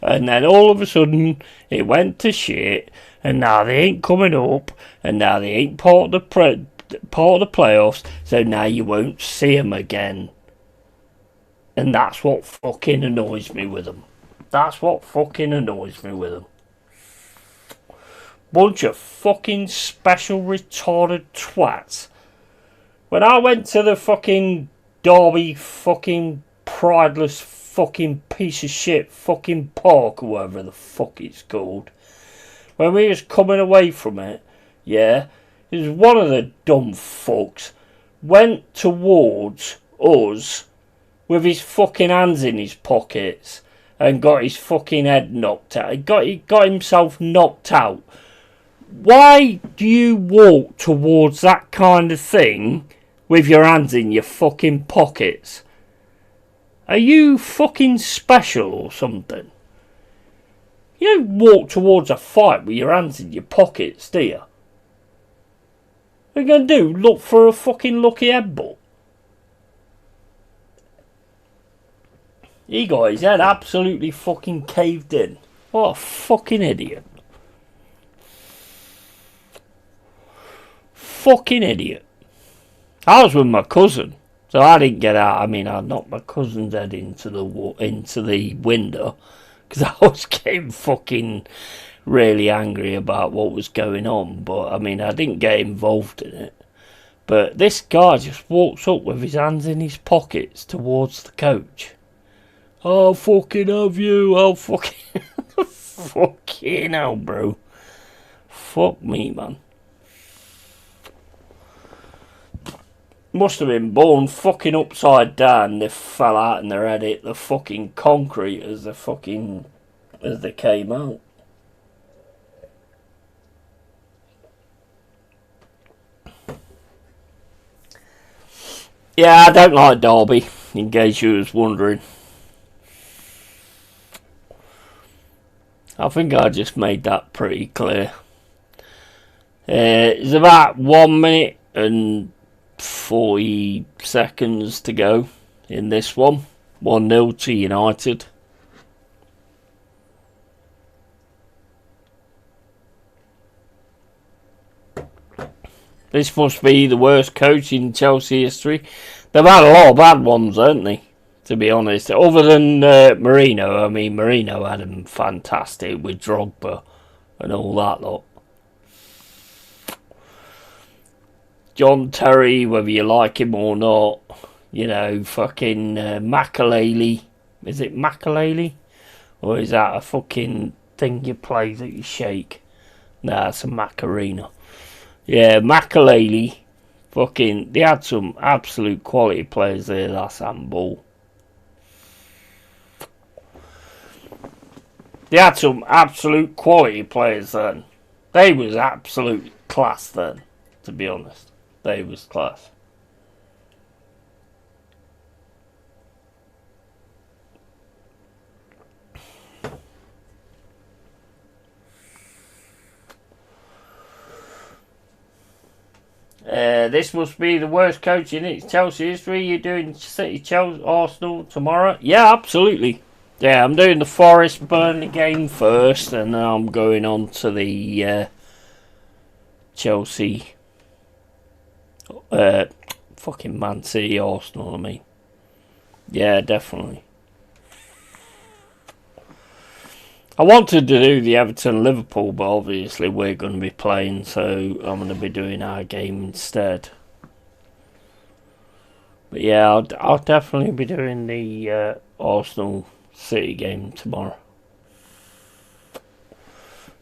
And then all of a sudden, it went to shit, and now they ain't coming up, and now they ain't part of the playoffs, so now you won't see them again. And that's what fucking annoys me with them. Bunch of fucking special retarded twats. When I went to the fucking Derby fucking prideless fucking piece of shit fucking park or whatever the fuck it's called, when we was coming away from it, yeah, it was one of the dumb fucks went towards us with his fucking hands in his pockets and got his fucking head knocked out. He got himself knocked out. Why do you walk towards that kind of thing with your hands in your fucking pockets? Are you fucking special or something? You don't walk towards a fight with your hands in your pockets, do you? What are you going to do? Look for a fucking lucky headbutt? He got his head absolutely fucking caved in. What a fucking idiot. Fucking idiot. I was with my cousin, so I didn't get out. I mean, I knocked my cousin's head into the window because I was getting fucking really angry about what was going on. But I mean, I didn't get involved in it. But this guy just walks up with his hands in his pockets towards the coach. I'll fucking have you. I'll fucking fucking hell, bro. Fuck me, man. Must have been born fucking upside down. They fell out and their head hit the fucking concrete as they came out. Yeah, I don't like Derby, in case you was wondering. I think I just made that pretty clear. It's about 1 minute and 40 seconds to go in this one. 1-0 to United. This must be the worst coach in Chelsea history. They've had a lot of bad ones, haven't they? To be honest. Other than Mourinho. I mean, Mourinho had him fantastic with Drogba and all that lot. John Terry, whether you like him or not, you know, fucking Makalele. Is it Makalele? Or is that a fucking thing you play that you shake? Nah, it's a Macarena. Yeah, Makalele. Fucking, they had some absolute quality players there, that's handball. They had some absolute quality players then. They was absolute class then, to be honest. They was class. This must be the worst coach in its Chelsea history. You're doing City, Chelsea, Arsenal tomorrow? Yeah, absolutely. Yeah, I'm doing the Forest Burnley game first, and then I'm going on to the Chelsea, fucking Man City, Arsenal. I mean, yeah, definitely. I wanted to do the Everton Liverpool, but obviously we're going to be playing, so I'm going to be doing our game instead. But yeah, I'll definitely be doing the Arsenal City game tomorrow.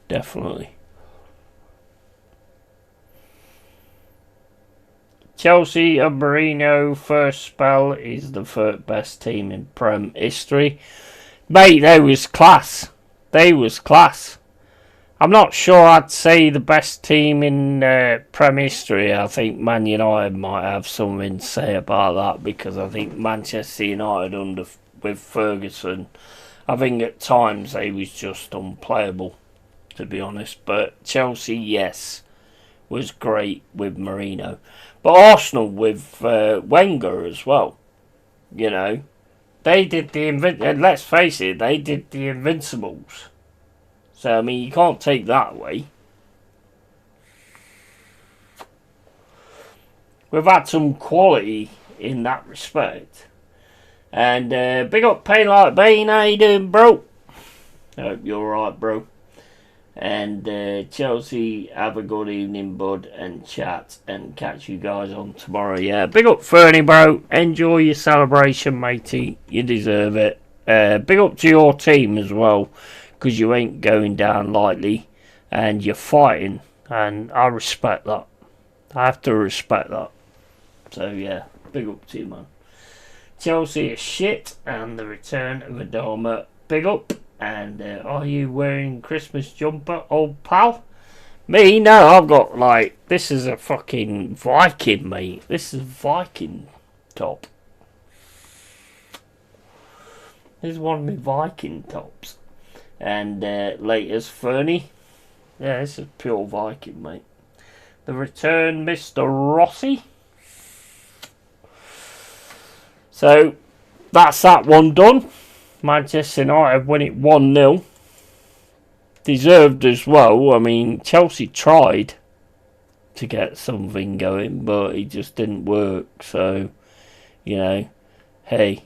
Definitely. Chelsea and Mourinho first spell is the third best team in Prem history. Mate, they was class. They was class. I'm not sure I'd say the best team in Prem history. I think Man United might have something to say about that, because I think Manchester United with Ferguson, I think at times they was just unplayable, to be honest. But Chelsea, yes, was great with Mourinho. But Arsenal with Wenger as well, you know. They did let's face it, they did the Invincibles. So, I mean, you can't take that away. We've had some quality in that respect. And big up Pain Like Bane, how you doing, bro? Hope you're alright, bro. And Chelsea, have a good evening, bud, and chat, and catch you guys on tomorrow. Yeah, big up Fernie, bro. Enjoy your celebration, matey. You deserve it. Big up to your team as well, because you ain't going down lightly, and you're fighting, and I respect that. I have to respect that. So yeah, big up to you, man. Chelsea is shit, and the return of Adama. Big up. And are you wearing Christmas jumper, old pal? Me? No, I've got this is a fucking Viking, mate. This is Viking top. This is one of my Viking tops. And latest Fernie. Yeah, this is pure Viking, mate. The return, Mr. Rossi. So, that's that one done. Manchester United win it 1-0. Deserved as well. I mean, Chelsea tried to get something going, but it just didn't work. So, hey,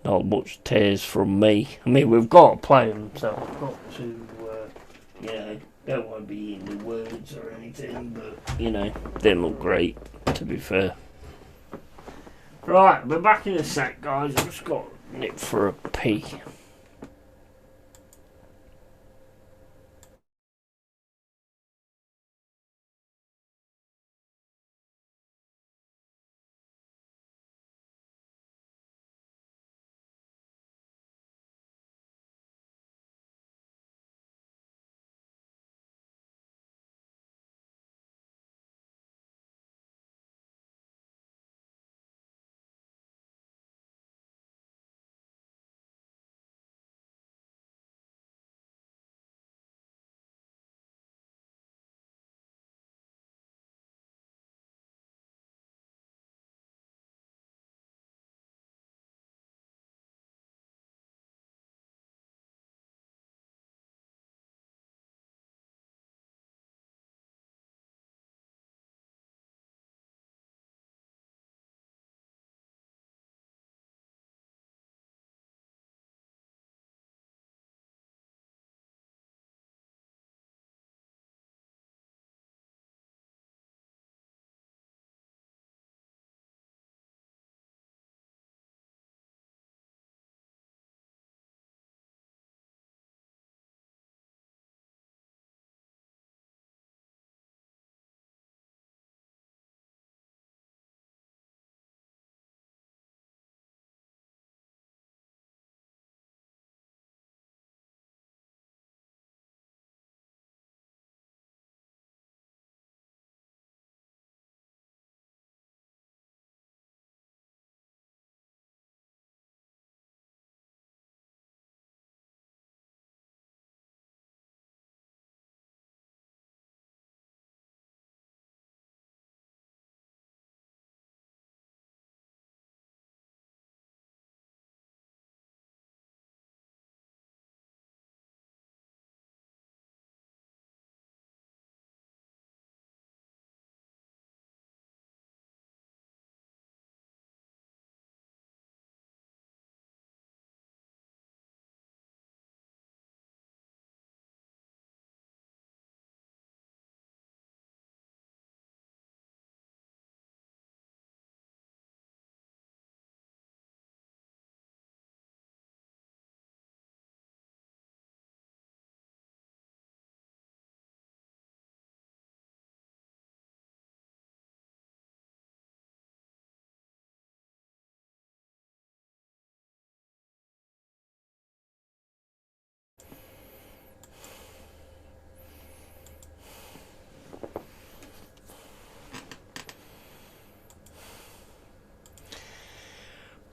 not much tears from me. I mean, we've got to play them, so I've got to, don't want to be eating the words or anything, but, didn't look great, to be fair. Right, we're back in a sec, guys. I've just got to nip for a pee.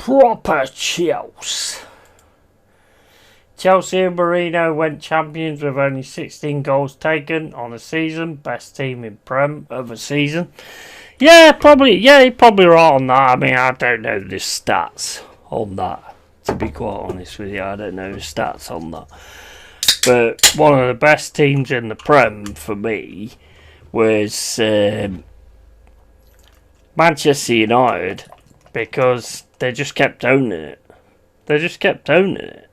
proper chills. Chelsea and Mourinho went champions with only 16 goals taken on a season. Best team in Prem of a season. Yeah, probably. Yeah, you're probably right on that. I mean, I don't know the stats on that. To be quite honest with you, I don't know the stats on that. But one of the best teams in the Prem for me was Manchester United, because they just kept owning it. They just kept owning it.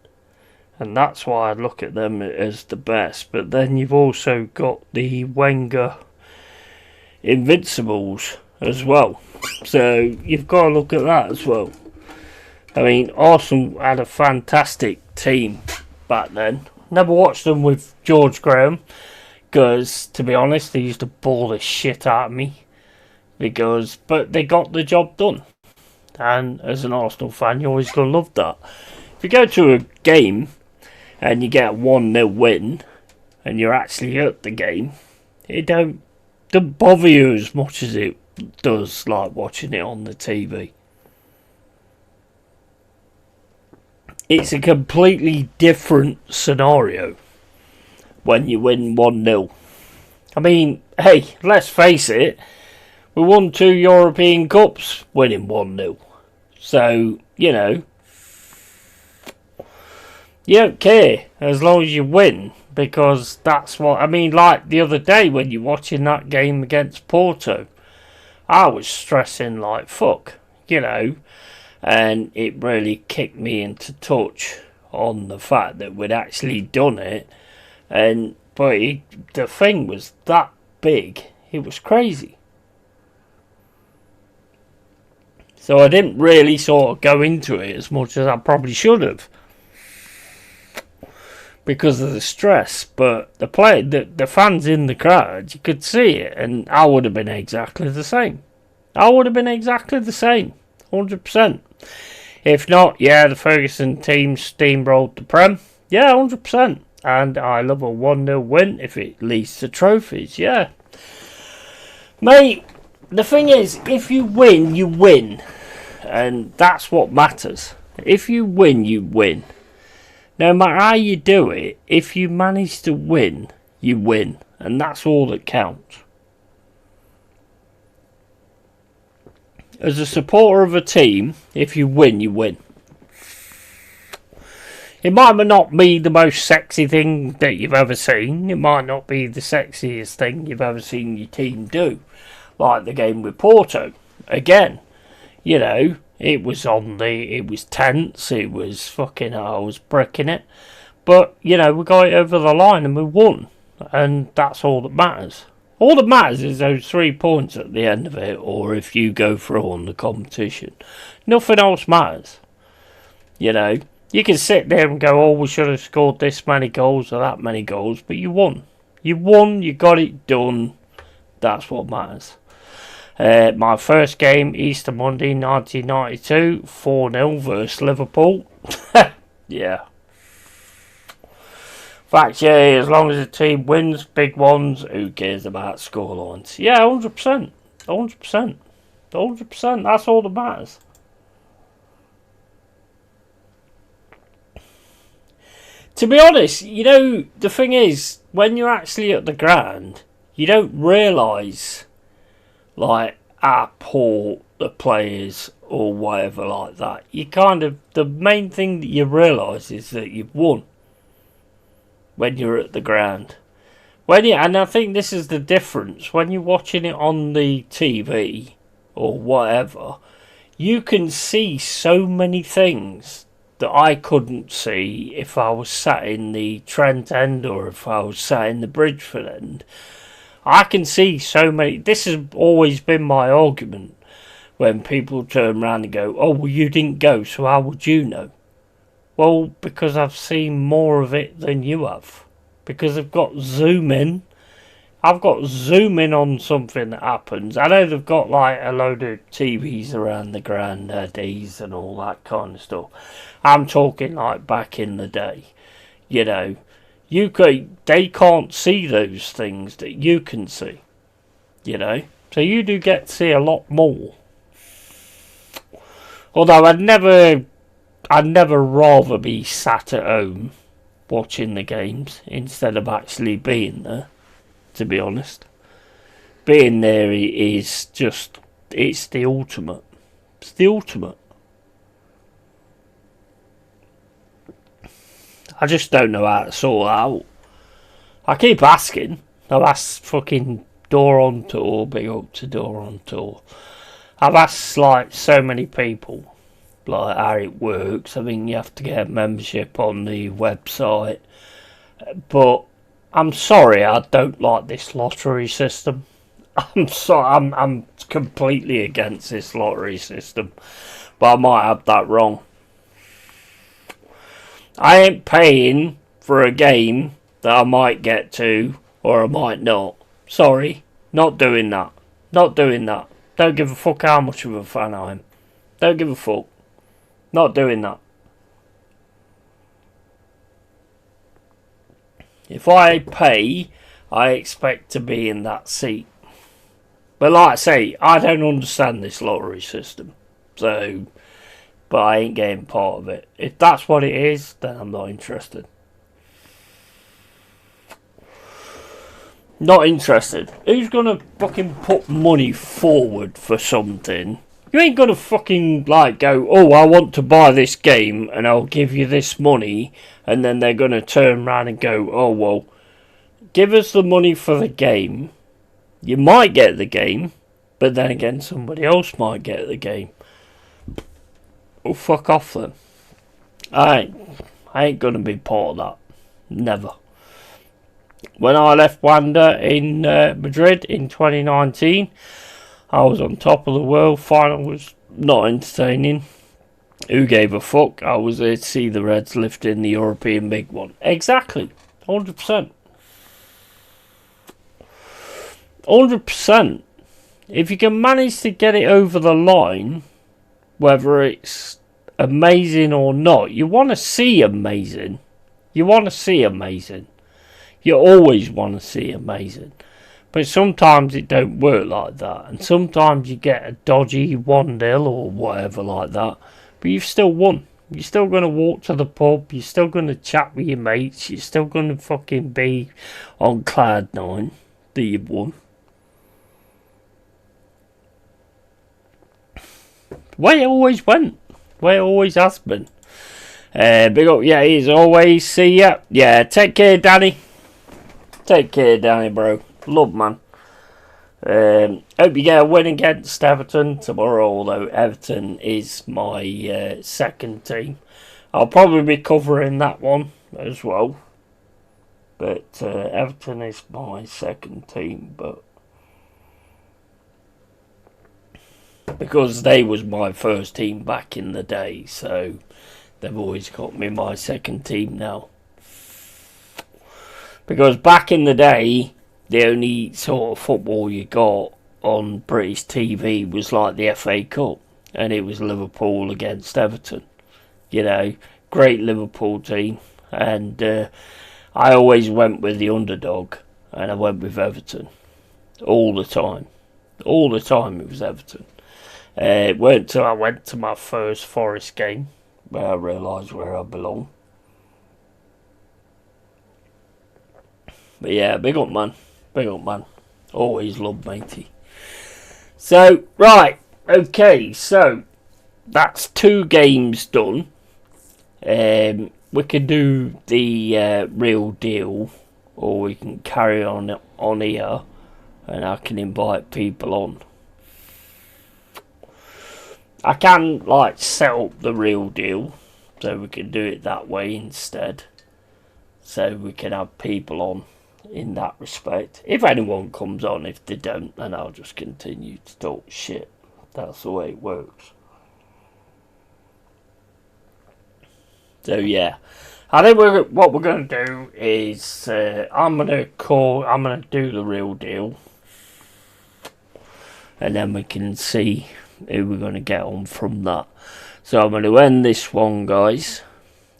And that's why I look at them as the best. But then you've also got the Wenger Invincibles as well. So you've got to look at that as well. I mean, Arsenal had a fantastic team back then. Never watched them with George Graham, because, to be honest, they used to bore the shit out of me. But they got the job done. And as an Arsenal fan, you're always going to love that. If you go to a game and you get a 1-0 win, and you're actually at the game, it don't bother you as much as it does like watching it on the TV. It's a completely different scenario when you win 1-0. I mean, hey, let's face it, we won 2 European Cups winning 1-0. So, you know, you don't care as long as you win, because that's what... I mean, like the other day when you're watching that game against Porto, I was stressing like fuck, you know, and it really kicked me into touch on the fact that we'd actually done it. But the thing was that big, it was crazy. So I didn't really sort of go into it as much as I probably should have, because of the stress. But the fans in the crowd, you could see it, and I would have been exactly the same. 100%. If not, yeah, the Ferguson team steamrolled the Prem. Yeah, 100%. And I love a 1-0 win if it leads to trophies, yeah. Mate, the thing is, if you win, you win. And that's what matters. If you win, you win. No matter how you do it, if you manage to win, you win. And that's all that counts. As a supporter of a team, if you win, you win. It might not be the most sexy thing that you've ever seen. It might not be the sexiest thing you've ever seen your team do. Like the game with Porto. Again, you know, it was tense. It was fucking, I was bricking it. But, you know, we got it over the line and we won. And that's all that matters. All that matters is those 3 points at the end of it, or if you go through on the competition. Nothing else matters. You know, you can sit there and go, oh, we should have scored this many goals or that many goals, but you won. You won, you got it done. That's what matters. My first game, Easter Monday 1992, 4-0 versus Liverpool. Yeah. Fact, yeah, as long as the team wins big ones, who cares about scorelines? Yeah, 100%. 100%. That's all that matters. To be honest, you know, the thing is, when you're actually at the ground, you don't realise, like, how poor the players or whatever like that. You kind of, the main thing that you realise is that you've won. When you're at the ground. And I think this is the difference. When you're watching it on the TV or whatever, you can see so many things that I couldn't see if I was sat in the Trent end or if I was sat in the Bridgeford end. I can see so many. This has always been my argument when people turn around and go, oh, well, you didn't go, so how would you know? Well, because I've seen more of it than you have. Because I've got zoom in. I've got zoom in on something that happens. I know they've got like a load of TVs around the granddaddies and all that kind of stuff. I'm talking like back in the day. You know, they can't see those things that you can see. You know, so you do get to see a lot more Although I'd never rather be sat at home watching the games instead of actually being there, to be honest. Being there is just, it's the ultimate. It's the ultimate. I just don't know how to sort out. I keep asking. I've asked fucking Door on Tour, big up to Door on Tour. I've asked like so many people like how it works. I mean, you have to get a membership on the website, but I'm sorry, I don't like this lottery system. I'm sorry, I'm completely against this lottery system, but I might have that wrong. I ain't paying for a game that I might get to or I might not. Sorry, not doing that. Not doing that. Don't give a fuck how much of a fan I am. Don't give a fuck. Not doing that. If I pay, I expect to be in that seat. But like I say, I don't understand this lottery system. So, but I ain't getting part of it. If that's what it is, then I'm not interested. Not interested. Who's gonna fucking put money forward for something? You ain't gonna fucking like go, oh, I want to buy this game and I'll give you this money, and then they're gonna turn around and go, oh well, give us the money for the game. You might get the game, but then again somebody else might get the game. Oh, fuck off then. I ain't gonna be part of that. Never. When I left Wanda in Madrid in 2019, I was on top of the world. Final was not entertaining. Who gave a fuck? I was there to see the Reds lifting the European big one. Exactly. 100%. 100%. If you can manage to get it over the line, whether it's amazing or not, you want to see amazing. You want to see amazing. You always want to see amazing. But sometimes it don't work like that. And sometimes you get a dodgy 1-0 or whatever like that. But you've still won. You're still going to walk to the pub. You're still going to chat with your mates. You're still going to fucking be on cloud nine that you've won. The way it always went. The way it always has been. Big up, yeah, as always. See ya. Yeah, take care, Danny. Take care, Danny, bro. Love, man. Hope you get a win against Everton tomorrow, although Everton is my second team. I'll probably be covering that one as well. But Everton is my second team, but because they was my first team back in the day, so they've always got me my second team now. Because back in the day, the only sort of football you got on British TV was like the FA Cup, and it was Liverpool against Everton. You know, great Liverpool team, and I always went with the underdog, and I went with Everton all the time. All the time it was Everton. It weren't until I went to my first Forest game where I realised where I belong. But yeah, big up, man. Big up, man. Always love matey. So, right. Okay, so that's 2 games done. We can do the real deal, or we can carry on here, and I can invite people on. I can, like, set up the real deal, so we can do it that way instead. So we can have people on in that respect. If anyone comes on, if they don't, then I'll just continue to talk shit. That's the way it works. So yeah, I think what we're going to do is I'm going to do the real deal, and then we can see who we're going to get on from that. So I'm going to end this one, guys,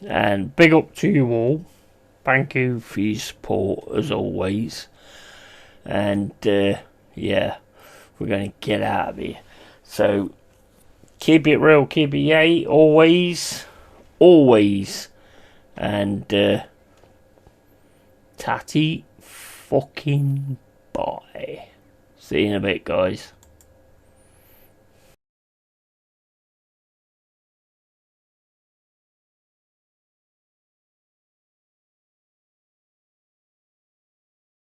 and big up to you all. Thank you for your support as always. And yeah, we're going to get out of here. So Keep it real, keep it yay, always, always. And tatty fucking bye. See you in a bit, guys.